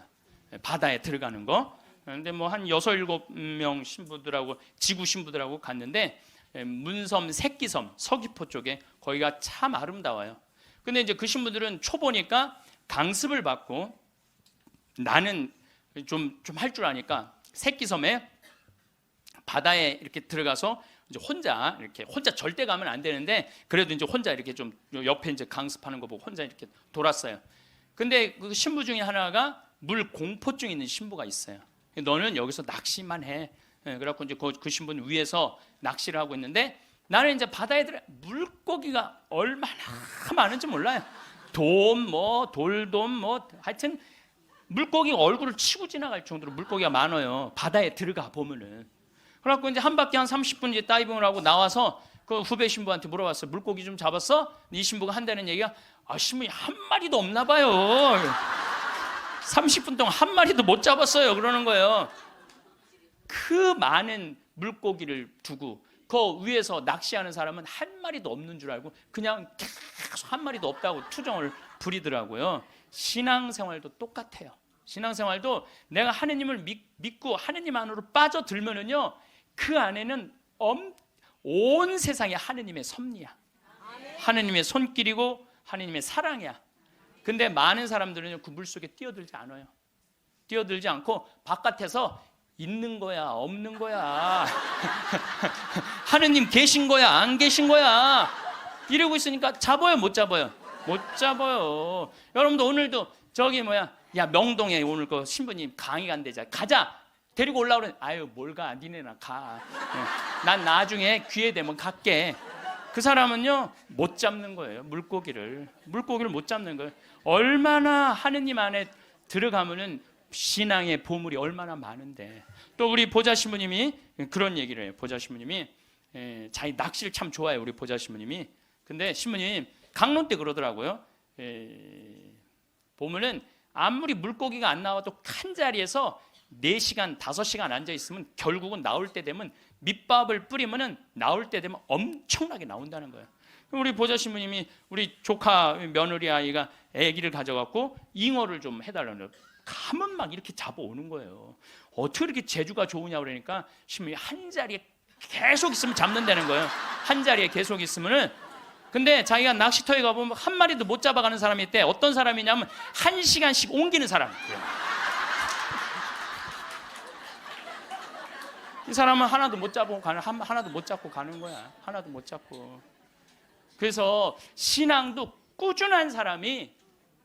A: 바다에 들어가는 거. 근데 뭐 한 6, 7명 신부들하고 지구 신부들하고 갔는데 문섬 새끼섬 서귀포 쪽에 거기가 참 아름다워요. 근데 이제 그 신부들은 초보니까 강습을 받고 나는 좀 할 줄 아니까 새끼섬에 바다에 이렇게 들어가서 이제 혼자 절대 가면 안 되는데 그래도 이제 혼자 이렇게 좀 옆에 이제 강습하는 거 보고 혼자 이렇게 돌았어요. 근데 그 신부 중에 하나가 물 공포증 있는 신부가 있어요. 너는 여기서 낚시만 해. 그래갖고 이제 그 신부는 위에서 낚시를 하고 있는데 나는 이제 바다에 들어 물고기가 얼마나 많은지 몰라요. 돌돔 하여튼 물고기 얼굴을 치고 지나갈 정도로 물고기가 많아요. 바다에 들어가 보면은. 그래갖고 이제 한 바퀴 한 30분 이제 다이빙을 하고 나와서 그 후배 신부한테 물어봤어요. 물고기 좀 잡았어? 이 신부가 한다는 얘기가 신부님 한 마리도 없나 봐요. 30분 동안 한 마리도 못 잡았어요. 그러는 거예요. 그 많은 물고기를 두고 그 위에서 낚시하는 사람은 한 마리도 없는 줄 알고 그냥 계속 한 마리도 없다고 투정을 부리더라고요. 신앙생활도 똑같아요. 신앙생활도 내가 하느님을 믿고 하느님 안으로 빠져들면은요 그 안에는 온 세상이 하느님의 섭리야. 하느님의 손길이고 하느님의 사랑이야. 근데 많은 사람들은 그 물속에 뛰어들지 않아요. 뛰어들지 않고 바깥에서 있는 거야 없는 거야 하느님 계신 거야 안 계신 거야 이러고 있으니까 잡아요 못 잡아요? 못 잡아요. 여러분도 오늘도 야 명동에 오늘 그 신부님 강의 간대자 가자 데리고 올라오래. 아유 뭘 가 니네나 가. 난 나중에 기회 되면 갈게. 그 사람은요 못 잡는 거예요. 물고기를 못 잡는 거예요. 얼마나 하느님 안에 들어가면은 신앙의 보물이 얼마나 많은데. 또 우리 보자 신부님이 그런 얘기를 해요. 보자 신부님이 자기 낚시를 참 좋아해요. 우리 보자 신부님이. 근데 신부님 강론 때 그러더라고요. 보면은 아무리 물고기가 안 나와도 한 자리에서 4시간, 5시간 앉아있으면 결국은 나올 때 되면 밑밥을 뿌리면은 나올 때 되면 엄청나게 나온다는 거예요. 우리 보자 신부님이 우리 조카 며느리 아이가 아기를 가져갖고 잉어를 좀 해달라는 거예요. 가면 막 이렇게 잡아오는 거예요. 어떻게 이렇게 재주가 좋으냐 그러니까 신부님이 한 자리에 계속 있으면 잡는다는 거예요. 한 자리에 계속 있으면은. 근데 자기가 낚시터에 가보면 한 마리도 못 잡아가는 사람이 있대. 어떤 사람이냐면 1시간씩 옮기는 사람이에요. 이 사람은 하나도 못 잡고 가는 거야. 하나도 못 잡고. 그래서 신앙도 꾸준한 사람이,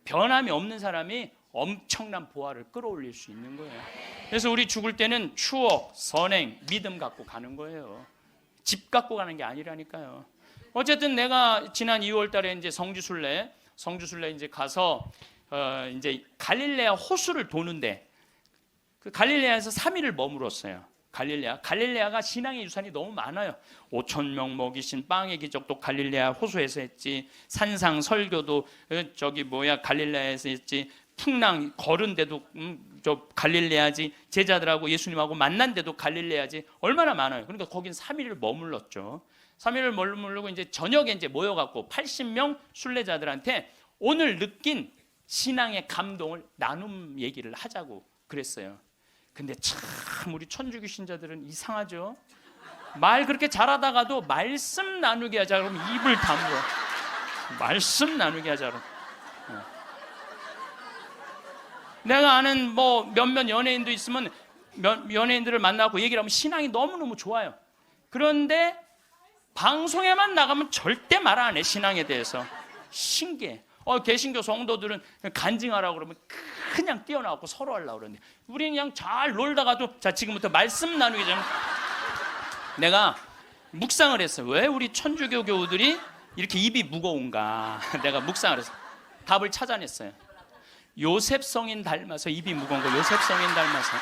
A: 변함이 없는 사람이 엄청난 보화를 끌어올릴 수 있는 거예요. 그래서 우리 죽을 때는 추억, 선행, 믿음 갖고 가는 거예요. 집 갖고 가는 게 아니라니까요. 어쨌든 내가 지난 2월 달에 이제 성주순례 이제 가서 이제 갈릴레아 호수를 도는데 그 갈릴레아에서 3일을 머물었어요. 갈릴레아가 신앙의 유산이 너무 많아요. 5천 명 먹이신 빵의 기적도 갈릴레아 호수에서 했지. 산상 설교도 갈릴레아에서 했지. 풍랑 걸은 데도 저 갈릴레아지. 제자들하고 예수님하고 만난 데도 갈릴레아지. 얼마나 많아요. 그러니까 거긴 3일을 머물렀죠. 3일을 머무르고 이제 저녁에 이제 모여갖고 80명 순례자들한테 오늘 느낀 신앙의 감동을 나눔 얘기를 하자고 그랬어요. 근데 참 우리 천주교 신자들은 이상하죠. 말 그렇게 잘하다가도 말씀 나누게 하자 그러면 입을 다물어. 말씀 나누게 하자 그러면. 내가 아는 뭐 몇몇 연예인도 있으면 연예인들을 만나고 얘기를 하면 신앙이 너무너무 좋아요. 그런데 방송에만 나가면 절대 말 안 해. 신앙에 대해서. 신기해. 개신교 성도들은 간증하라고 그러면 그냥 뛰어나가고 서로 하려고 그러는데 우리는 그냥 잘 놀다가도 자 지금부터 말씀 나누기 전에 내가 묵상을 했어요. 왜 우리 천주교 교우들이 이렇게 입이 무거운가. 내가 묵상을 했어요. 답을 찾아냈어요. 요셉 성인 닮아서 입이 무거운 거. 요셉 성인 닮아서.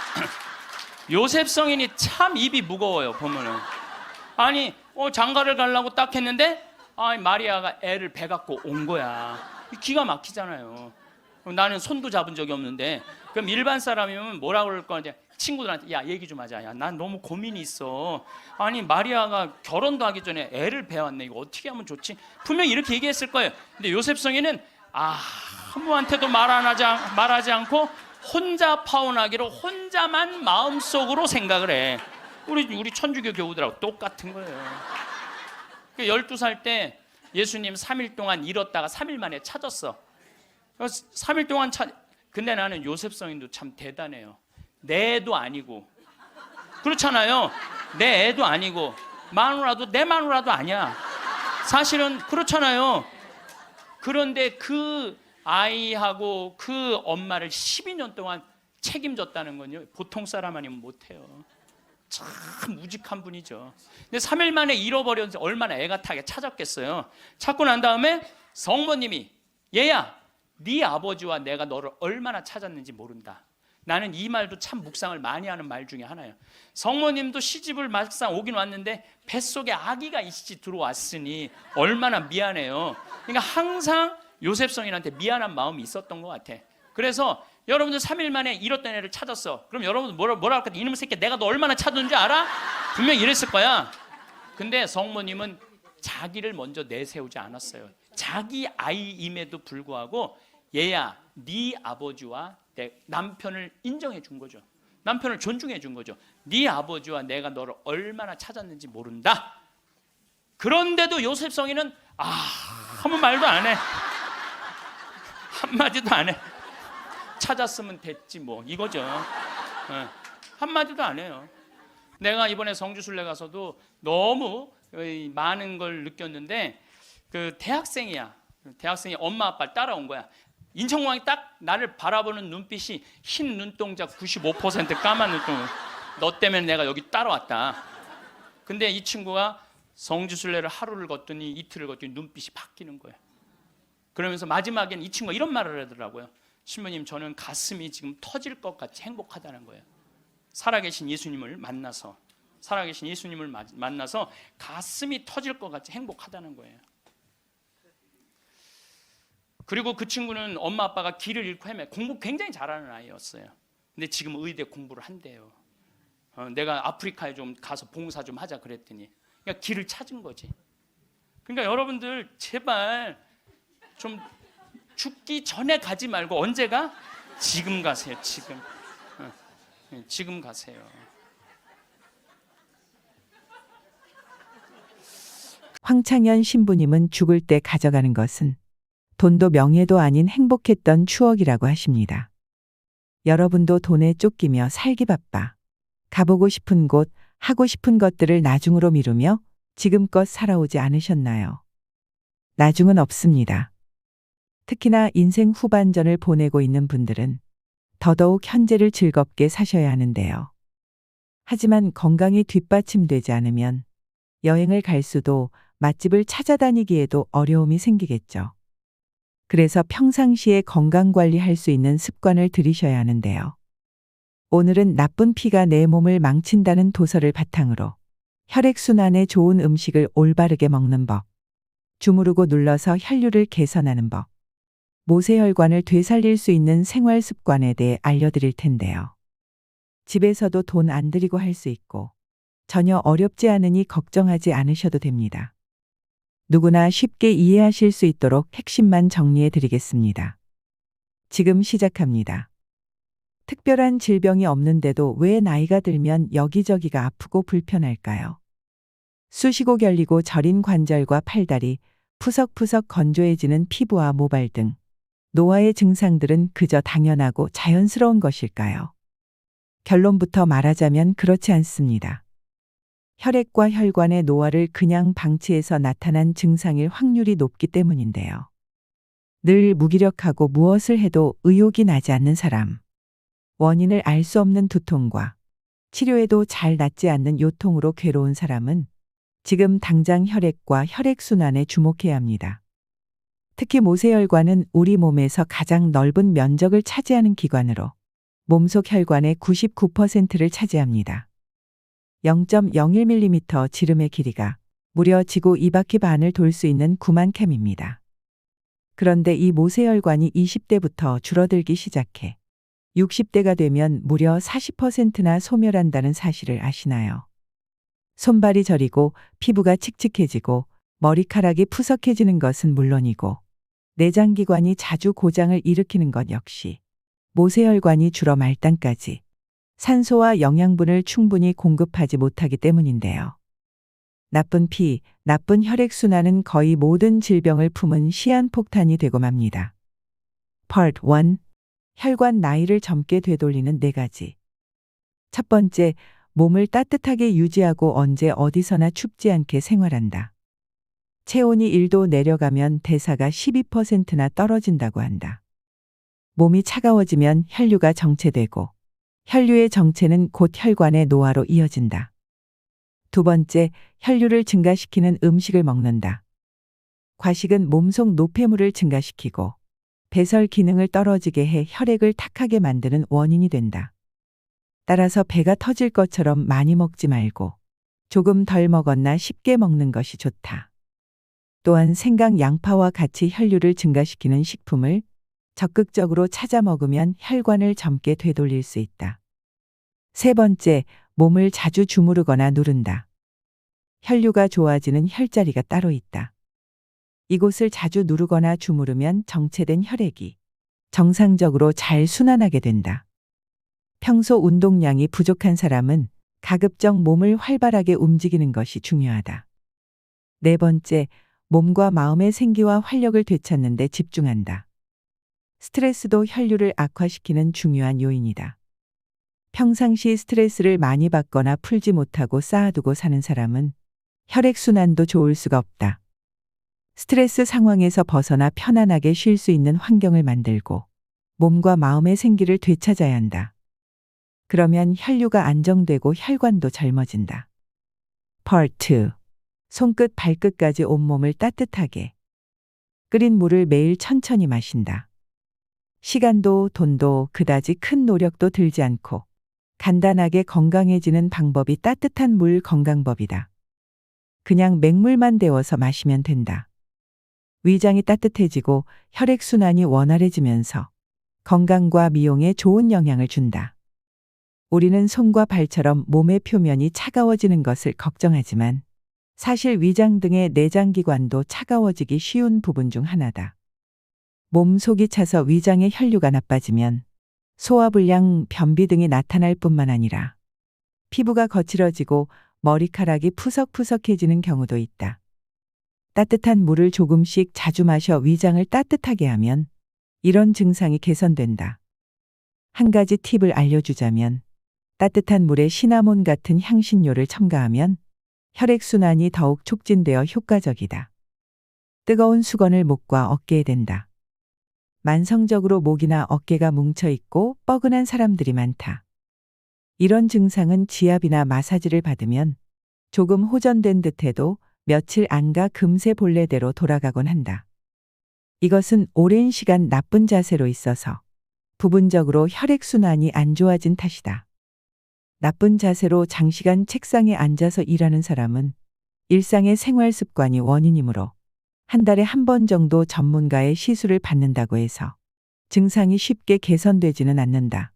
A: 요셉 성인이 참 입이 무거워요. 보면은 아니 장가를 가려고 딱 했는데 마리아가 애를 배 갖고 온 거야. 기가 막히잖아요. 나는 손도 잡은 적이 없는데 그럼 일반 사람이면 뭐라 그럴 거냐. 친구들한테 야 얘기 좀 하자. 야, 난 너무 고민이 있어. 아니 마리아가 결혼도 하기 전에 애를 배웠네. 이거 어떻게 하면 좋지? 분명히 이렇게 얘기했을 거예요. 근데 요셉 성인은 아무한테도 말하지 않고 혼자 파혼하기로 혼자만 마음속으로 생각을 해. 우리 천주교 교우들하고 똑같은 거예요. 12살 때 예수님 3일 동안 잃었다가 3일 만에 찾았어. 3일 동안 근데 나는 요셉 성인도 참 대단해요. 내 애도 아니고 그렇잖아요. 내 애도 아니고 마누라도 내 마누라도 아니야. 사실은 그렇잖아요. 그런데 그 아이하고 그 엄마를 12년 동안 책임졌다는 건요. 보통 사람 아니면 못해요. 참 무직한 분이죠. 근데 3일 만에 잃어버렸는데 얼마나 애가 타게 찾았겠어요. 찾고 난 다음에 성모님이 얘야 네 아버지와 내가 너를 얼마나 찾았는지 모른다. 나는 이 말도 참 묵상을 많이 하는 말 중에 하나예요. 성모님도 시집을 막상 오긴 왔는데 뱃속에 아기가 이씨 들어왔으니 얼마나 미안해요. 그러니까 항상 요셉 성인한테 미안한 마음이 있었던 것 같아. 그래서 여러분들 3일 만에 잃었던 애를 찾았어. 그럼 여러분들 뭐라 할까? 이놈의 새끼 내가 너 얼마나 찾았는지 알아? 분명히 이랬을 거야. 근데 성모님은 자기를 먼저 내세우지 않았어요. 자기 아이임에도 불구하고 얘야 네 아버지와 내 남편을 인정해 준 거죠. 남편을 존중해 준 거죠. 네 아버지와 내가 너를 얼마나 찾았는지 모른다. 그런데도 요셉 성인은 아무 말도 안 해. 한마디도 안 해. 찾았으면 됐지 뭐 이거죠. 한마디도 안 해요. 내가 이번에 성주순례 가서도 너무 많은 걸 느꼈는데 그 대학생이야. 대학생이 엄마 아빠를 따라온 거야. 인천공항이 딱 나를 바라보는 눈빛이 흰 눈동자 95% 까만 눈동자. 너 때문에 내가 여기 따라왔다. 근데 이 친구가 성주순례를 하루를 걷더니 이틀을 걷더니 눈빛이 바뀌는 거예요. 그러면서 마지막엔 이 친구가 이런 말을 하더라고요. 신부님 저는 가슴이 지금 터질 것 같이 행복하다는 거예요. 살아계신 예수님을 만나서 가슴이 터질 것 같이 행복하다는 거예요. 그리고 그 친구는 엄마 아빠가 길을 잃고 공부 굉장히 잘하는 아이였어요. 근데 지금 의대 공부를 한대요. 내가 아프리카에 좀 가서 봉사 좀 하자 그랬더니 그러니까 길을 찾은 거지. 그러니까 여러분들 제발 좀 죽기 전에 가지 말고 언제 가? 지금 가세요. 지금 가세요.
B: 황창현 신부님은 죽을 때 가져가는 것은 돈도 명예도 아닌 행복했던 추억이라고 하십니다. 여러분도 돈에 쫓기며 살기 바빠 가보고 싶은 곳, 하고 싶은 것들을 나중으로 미루며 지금껏 살아오지 않으셨나요? 나중은 없습니다. 특히나 인생 후반전을 보내고 있는 분들은 더더욱 현재를 즐겁게 사셔야 하는데요. 하지만 건강이 뒷받침되지 않으면 여행을 갈 수도 맛집을 찾아다니기에도 어려움이 생기겠죠. 그래서 평상시에 건강 관리할 수 있는 습관을 들이셔야 하는데요. 오늘은 나쁜 피가 내 몸을 망친다는 도서를 바탕으로 혈액순환에 좋은 음식을 올바르게 먹는 법, 주무르고 눌러서 혈류를 개선하는 법, 모세혈관을 되살릴 수 있는 생활 습관에 대해 알려드릴 텐데요. 집에서도 돈 안 들이고 할 수 있고 전혀 어렵지 않으니 걱정하지 않으셔도 됩니다. 누구나 쉽게 이해하실 수 있도록 핵심만 정리해 드리겠습니다. 지금 시작합니다. 특별한 질병이 없는데도 왜 나이가 들면 여기저기가 아프고 불편할까요? 쑤시고 결리고 저린 관절과 팔다리, 푸석푸석 건조해지는 피부와 모발 등 노화의 증상들은 그저 당연하고 자연스러운 것일까요? 결론부터 말하자면 그렇지 않습니다. 혈액과 혈관의 노화를 그냥 방치해서 나타난 증상일 확률이 높기 때문인데요. 늘 무기력하고 무엇을 해도 의욕이 나지 않는 사람, 원인을 알 수 없는 두통과 치료해도 잘 낫지 않는 요통으로 괴로운 사람은 지금 당장 혈액과 혈액순환에 주목해야 합니다. 특히 모세혈관은 우리 몸에서 가장 넓은 면적을 차지하는 기관으로 몸속 혈관의 99%를 차지합니다. 0.01mm 지름의 길이가 무려 지구 2바퀴 반을 돌 수 있는 9만 캠입니다. 그런데 이 모세혈관이 20대부터 줄어들기 시작해 60대가 되면 무려 40%나 소멸한다는 사실을 아시나요? 손발이 저리고 피부가 칙칙해지고 머리카락이 푸석해지는 것은 물론이고 내장기관이 자주 고장을 일으키는 것 역시 모세혈관이 줄어 말단까지 산소와 영양분을 충분히 공급하지 못하기 때문인데요. 나쁜 피, 나쁜 혈액순환은 거의 모든 질병을 품은 시한폭탄이 되고 맙니다. Part 1. 혈관 나이를 젊게 되돌리는 4가지. 첫 번째, 몸을 따뜻하게 유지하고 언제 어디서나 춥지 않게 생활한다. 체온이 1도 내려가면 대사가 12%나 떨어진다고 한다. 몸이 차가워지면 혈류가 정체되고 혈류의 정체는 곧 혈관의 노화로 이어진다. 두 번째, 혈류를 증가시키는 음식을 먹는다. 과식은 몸속 노폐물을 증가시키고 배설 기능을 떨어지게 해 혈액을 탁하게 만드는 원인이 된다. 따라서 배가 터질 것처럼 많이 먹지 말고 조금 덜 먹었나 쉽게 먹는 것이 좋다. 또한 생강, 양파와 같이 혈류를 증가시키는 식품을 적극적으로 찾아 먹으면 혈관을 젊게 되돌릴 수 있다. 세 번째, 몸을 자주 주무르거나 누른다. 혈류가 좋아지는 혈자리가 따로 있다. 이곳을 자주 누르거나 주무르면 정체된 혈액이 정상적으로 잘 순환하게 된다. 평소 운동량이 부족한 사람은 가급적 몸을 활발하게 움직이는 것이 중요하다. 네 번째, 몸과 마음의 생기와 활력을 되찾는 데 집중한다. 스트레스도 혈류를 악화시키는 중요한 요인이다. 평상시 스트레스를 많이 받거나 풀지 못하고 쌓아두고 사는 사람은 혈액순환도 좋을 수가 없다. 스트레스 상황에서 벗어나 편안하게 쉴 수 있는 환경을 만들고 몸과 마음의 생기를 되찾아야 한다. 그러면 혈류가 안정되고 혈관도 젊어진다. Part 2. 손끝 발끝까지 온몸을 따뜻하게. 끓인 물을 매일 천천히 마신다. 시간도 돈도 그다지 큰 노력도 들지 않고 간단하게 건강해지는 방법이 따뜻한 물 건강법이다. 그냥 맹물만 데워서 마시면 된다. 위장이 따뜻해지고 혈액순환이 원활해지면서 건강과 미용에 좋은 영향을 준다. 우리는 손과 발처럼 몸의 표면이 차가워지는 것을 걱정하지만 사실 위장 등의 내장기관도 차가워지기 쉬운 부분 중 하나다. 몸 속이 차서 위장의 혈류가 나빠지면 소화불량, 변비 등이 나타날 뿐만 아니라 피부가 거칠어지고 머리카락이 푸석푸석해지는 경우도 있다. 따뜻한 물을 조금씩 자주 마셔 위장을 따뜻하게 하면 이런 증상이 개선된다. 한 가지 팁을 알려주자면 따뜻한 물에 시나몬 같은 향신료를 첨가하면 혈액순환이 더욱 촉진되어 효과적이다. 뜨거운 수건을 목과 어깨에 댄다. 만성적으로 목이나 어깨가 뭉쳐 있고 뻐근한 사람들이 많다. 이런 증상은 지압이나 마사지를 받으면 조금 호전된 듯해도 며칠 안가 금세 본래대로 돌아가곤 한다. 이것은 오랜 시간 나쁜 자세로 있어서 부분적으로 혈액순환이 안 좋아진 탓이다. 나쁜 자세로 장시간 책상에 앉아서 일하는 사람은 일상의 생활 습관이 원인이므로 한 달에 한 번 정도 전문가의 시술을 받는다고 해서 증상이 쉽게 개선되지는 않는다.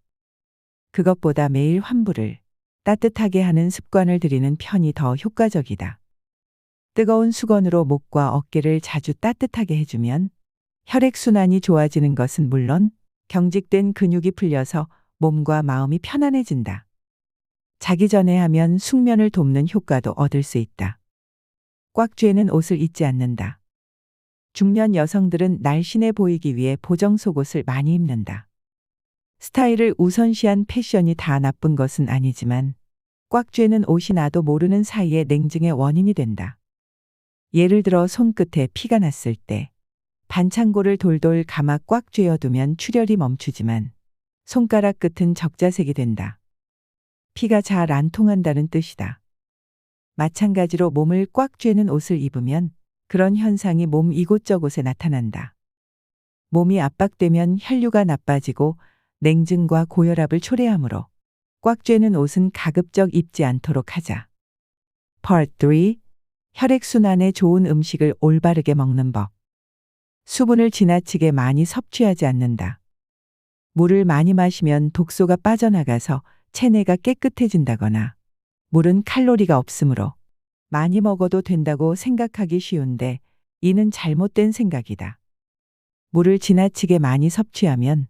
B: 그것보다 매일 환부를 따뜻하게 하는 습관을 들이는 편이 더 효과적이다. 뜨거운 수건으로 목과 어깨를 자주 따뜻하게 해주면 혈액순환이 좋아지는 것은 물론 경직된 근육이 풀려서 몸과 마음이 편안해진다. 자기 전에 하면 숙면을 돕는 효과도 얻을 수 있다. 꽉 쬐는 옷을 입지 않는다. 중년 여성들은 날씬해 보이기 위해 보정 속옷을 많이 입는다. 스타일을 우선시한 패션이 다 나쁜 것은 아니지만 꽉 쬐는 옷이 나도 모르는 사이에 냉증의 원인이 된다. 예를 들어 손끝에 피가 났을 때 반창고를 돌돌 감아 꽉 쬐어두면 출혈이 멈추지만 손가락 끝은 적자색이 된다. 피가 잘 안 통한다는 뜻이다. 마찬가지로 몸을 꽉 쬐는 옷을 입으면 그런 현상이 몸 이곳저곳에 나타난다. 몸이 압박되면 혈류가 나빠지고 냉증과 고혈압을 초래하므로 꽉 쬐는 옷은 가급적 입지 않도록 하자. Part 3. 혈액순환에 좋은 음식을 올바르게 먹는 법. 수분을 지나치게 많이 섭취하지 않는다. 물을 많이 마시면 독소가 빠져나가서 체내가 깨끗해진다거나 물은 칼로리가 없으므로 많이 먹어도 된다고 생각하기 쉬운데 이는 잘못된 생각이다. 물을 지나치게 많이 섭취하면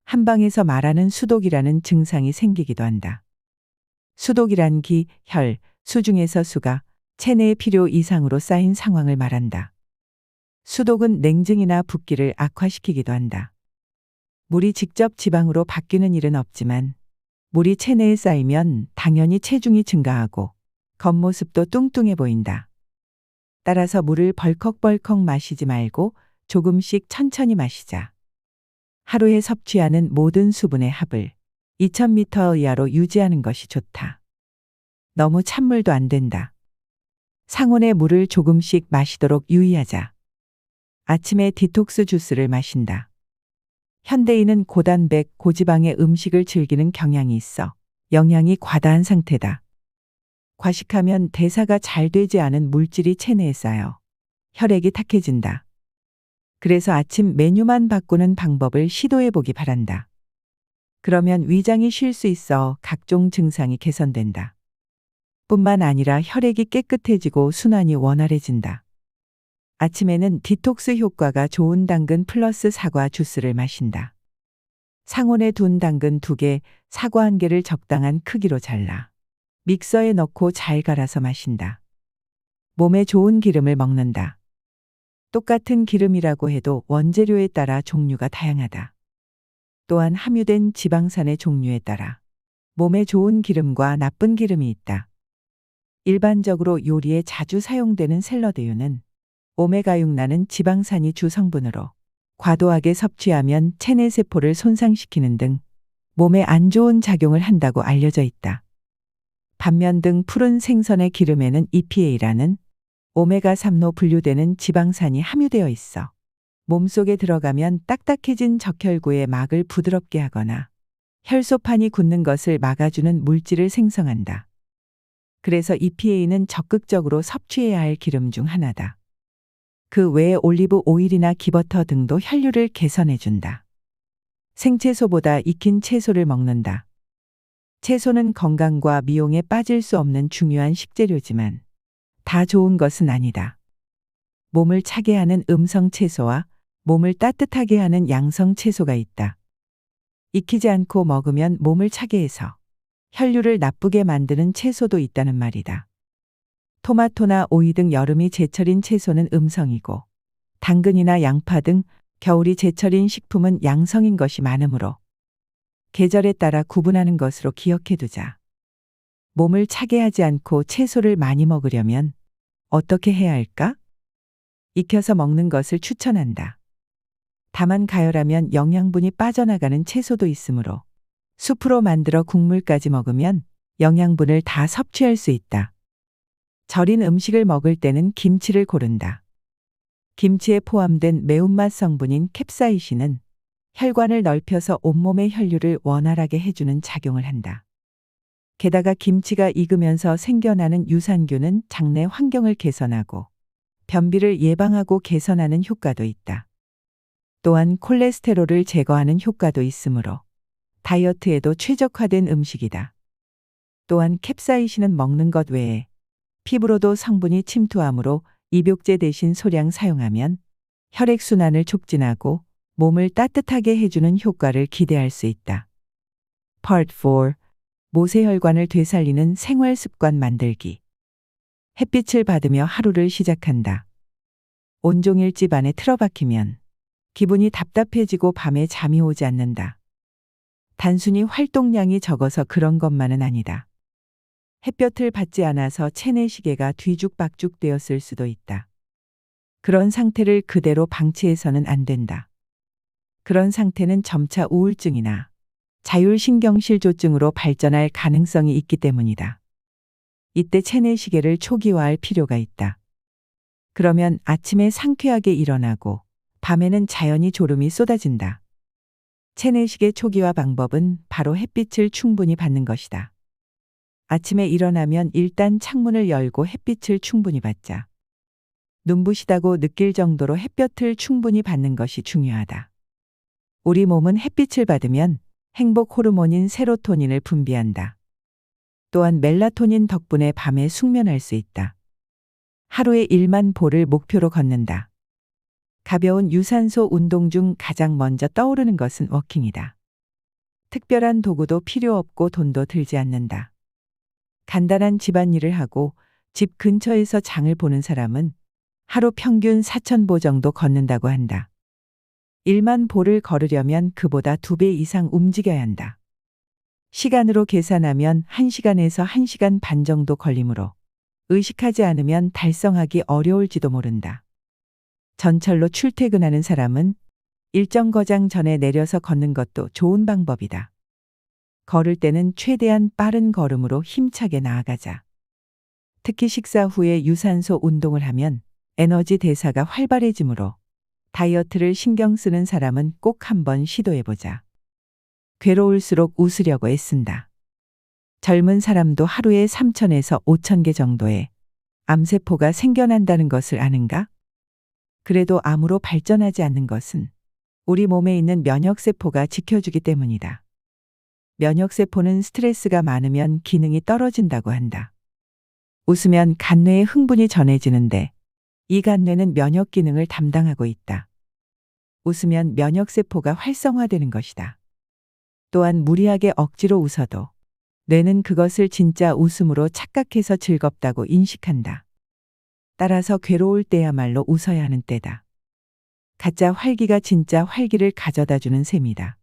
B: 한방에서 말하는 수독이라는 증상이 생기기도 한다. 수독이란 기, 혈, 수 중에서 수가 체내의 필요 이상으로 쌓인 상황을 말한다. 수독은 냉증이나 붓기를 악화시키기도 한다. 물이 직접 지방으로 바뀌는 일은 없지만 물이 체내에 쌓이면 당연히 체중이 증가하고 겉모습도 뚱뚱해 보인다. 따라서 물을 벌컥벌컥 마시지 말고 조금씩 천천히 마시자. 하루에 섭취하는 모든 수분의 합을 2000m 이하로 유지하는 것이 좋다. 너무 찬물도 안 된다. 상온의 물을 조금씩 마시도록 유의하자. 아침에 디톡스 주스를 마신다. 현대인은 고단백, 고지방의 음식을 즐기는 경향이 있어 영양이 과다한 상태다. 과식하면 대사가 잘 되지 않은 물질이 체내에 쌓여 혈액이 탁해진다. 그래서 아침 메뉴만 바꾸는 방법을 시도해 보기 바란다. 그러면 위장이 쉴 수 있어 각종 증상이 개선된다. 뿐만 아니라 혈액이 깨끗해지고 순환이 원활해진다. 아침에는 디톡스 효과가 좋은 당근 플러스 사과 주스를 마신다. 상온에 둔 당근 2개, 사과 1개를 적당한 크기로 잘라 믹서에 넣고 잘 갈아서 마신다. 몸에 좋은 기름을 먹는다. 똑같은 기름이라고 해도 원재료에 따라 종류가 다양하다. 또한 함유된 지방산의 종류에 따라 몸에 좋은 기름과 나쁜 기름이 있다. 일반적으로 요리에 자주 사용되는 샐러드유는 오메가6라는 지방산이 주 성분으로 과도하게 섭취하면 체내 세포를 손상시키는 등 몸에 안 좋은 작용을 한다고 알려져 있다. 반면 등 푸른 생선의 기름에는 EPA라는 오메가3로 분류되는 지방산이 함유되어 있어 몸속에 들어가면 딱딱해진 적혈구의 막을 부드럽게 하거나 혈소판이 굳는 것을 막아주는 물질을 생성한다. 그래서 EPA는 적극적으로 섭취해야 할 기름 중 하나다. 그 외에 올리브 오일이나 기버터 등도 혈류를 개선해준다. 생채소보다 익힌 채소를 먹는다. 채소는 건강과 미용에 빠질 수 없는 중요한 식재료지만 다 좋은 것은 아니다. 몸을 차게 하는 음성 채소와 몸을 따뜻하게 하는 양성 채소가 있다. 익히지 않고 먹으면 몸을 차게 해서 혈류를 나쁘게 만드는 채소도 있다는 말이다. 토마토나 오이 등 여름이 제철인 채소는 음성이고 당근이나 양파 등 겨울이 제철인 식품은 양성인 것이 많으므로 계절에 따라 구분하는 것으로 기억해두자. 몸을 차게 하지 않고 채소를 많이 먹으려면 어떻게 해야 할까? 익혀서 먹는 것을 추천한다. 다만 가열하면 영양분이 빠져나가는 채소도 있으므로 수프로 만들어 국물까지 먹으면 영양분을 다 섭취할 수 있다. 절인 음식을 먹을 때는 김치를 고른다. 김치에 포함된 매운맛 성분인 캡사이신은 혈관을 넓혀서 온몸의 혈류를 원활하게 해주는 작용을 한다. 게다가 김치가 익으면서 생겨나는 유산균은 장내 환경을 개선하고 변비를 예방하고 개선하는 효과도 있다. 또한 콜레스테롤을 제거하는 효과도 있으므로 다이어트에도 최적화된 음식이다. 또한 캡사이신은 먹는 것 외에 피부로도 성분이 침투하므로 입욕제 대신 소량 사용하면 혈액순환을 촉진하고 몸을 따뜻하게 해주는 효과를 기대할 수 있다. Part 4. 모세혈관을 되살리는 생활습관 만들기. 햇빛을 받으며 하루를 시작한다. 온종일 집 안에 틀어박히면 기분이 답답해지고 밤에 잠이 오지 않는다. 단순히 활동량이 적어서 그런 것만은 아니다. 햇볕을 받지 않아서 체내시계가 뒤죽박죽 되었을 수도 있다. 그런 상태를 그대로 방치해서는 안 된다. 그런 상태는 점차 우울증이나 자율신경실조증으로 발전할 가능성이 있기 때문이다. 이때 체내시계를 초기화할 필요가 있다. 그러면 아침에 상쾌하게 일어나고 밤에는 자연히 졸음이 쏟아진다. 체내시계 초기화 방법은 바로 햇빛을 충분히 받는 것이다. 아침에 일어나면 일단 창문을 열고 햇빛을 충분히 받자. 눈부시다고 느낄 정도로 햇볕을 충분히 받는 것이 중요하다. 우리 몸은 햇빛을 받으면 행복 호르몬인 세로토닌을 분비한다. 또한 멜라토닌 덕분에 밤에 숙면할 수 있다. 하루에 1만 보를 목표로 걷는다. 가벼운 유산소 운동 중 가장 먼저 떠오르는 것은 워킹이다. 특별한 도구도 필요 없고 돈도 들지 않는다. 간단한 집안일을 하고 집 근처에서 장을 보는 사람은 하루 평균 4,000보 정도 걷는다고 한다. 1만 보를 걸으려면 그보다 2배 이상 움직여야 한다. 시간으로 계산하면 1시간에서 1시간 반 정도 걸리므로 의식하지 않으면 달성하기 어려울지도 모른다. 전철로 출퇴근하는 사람은 일정 거장 전에 내려서 걷는 것도 좋은 방법이다. 걸을 때는 최대한 빠른 걸음으로 힘차게 나아가자. 특히 식사 후에 유산소 운동을 하면 에너지 대사가 활발해지므로 다이어트를 신경 쓰는 사람은 꼭 한번 시도해보자. 괴로울수록 웃으려고 애쓴다. 젊은 사람도 하루에 3,000에서 5,000개 정도의 암세포가 생겨난다는 것을 아는가? 그래도 암으로 발전하지 않는 것은 우리 몸에 있는 면역세포가 지켜주기 때문이다. 면역세포는 스트레스가 많으면 기능이 떨어진다고 한다. 웃으면 간뇌에 흥분이 전해지는데 이 간뇌는 면역 기능을 담당하고 있다. 웃으면 면역세포가 활성화되는 것이다. 또한 무리하게 억지로 웃어도 뇌는 그것을 진짜 웃음으로 착각해서 즐겁다고 인식한다. 따라서 괴로울 때야말로 웃어야 하는 때다. 가짜 활기가 진짜 활기를 가져다주는 셈이다.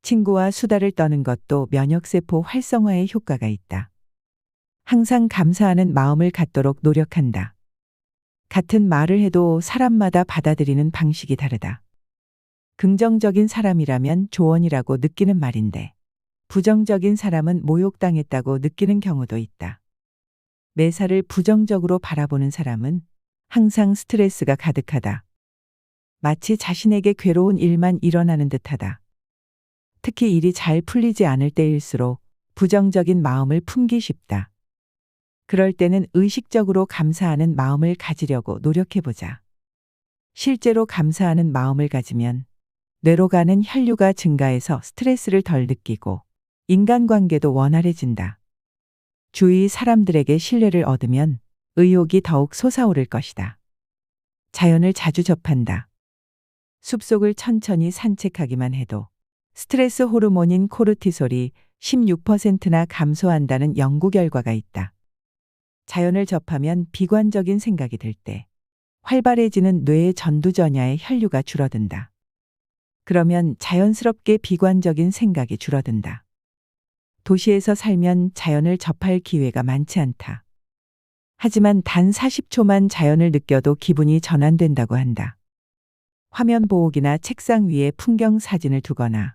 B: 친구와 수다를 떠는 것도 면역세포 활성화에 효과가 있다. 항상 감사하는 마음을 갖도록 노력한다. 같은 말을 해도 사람마다 받아들이는 방식이 다르다. 긍정적인 사람이라면 조언이라고 느끼는 말인데 부정적인 사람은 모욕당했다고 느끼는 경우도 있다. 매사를 부정적으로 바라보는 사람은 항상 스트레스가 가득하다. 마치 자신에게 괴로운 일만 일어나는 듯하다. 특히 일이 잘 풀리지 않을 때일수록 부정적인 마음을 품기 쉽다. 그럴 때는 의식적으로 감사하는 마음을 가지려고 노력해보자. 실제로 감사하는 마음을 가지면 뇌로 가는 혈류가 증가해서 스트레스를 덜 느끼고 인간관계도 원활해진다. 주위 사람들에게 신뢰를 얻으면 의욕이 더욱 솟아오를 것이다. 자연을 자주 접한다. 숲속을 천천히 산책하기만 해도 스트레스 호르몬인 코르티솔이 16%나 감소한다는 연구 결과가 있다. 자연을 접하면 비관적인 생각이 들 때 활발해지는 뇌의 전두전야의 혈류가 줄어든다. 그러면 자연스럽게 비관적인 생각이 줄어든다. 도시에서 살면 자연을 접할 기회가 많지 않다. 하지만 단 40초만 자연을 느껴도 기분이 전환된다고 한다. 화면 보호기나 책상 위에 풍경 사진을 두거나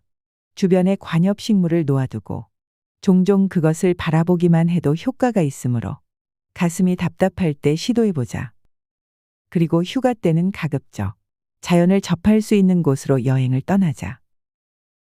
B: 주변에 관엽식물을 놓아두고 종종 그것을 바라보기만 해도 효과가 있으므로 가슴이 답답할 때 시도해보자. 그리고 휴가 때는 가급적 자연을 접할 수 있는 곳으로 여행을 떠나자.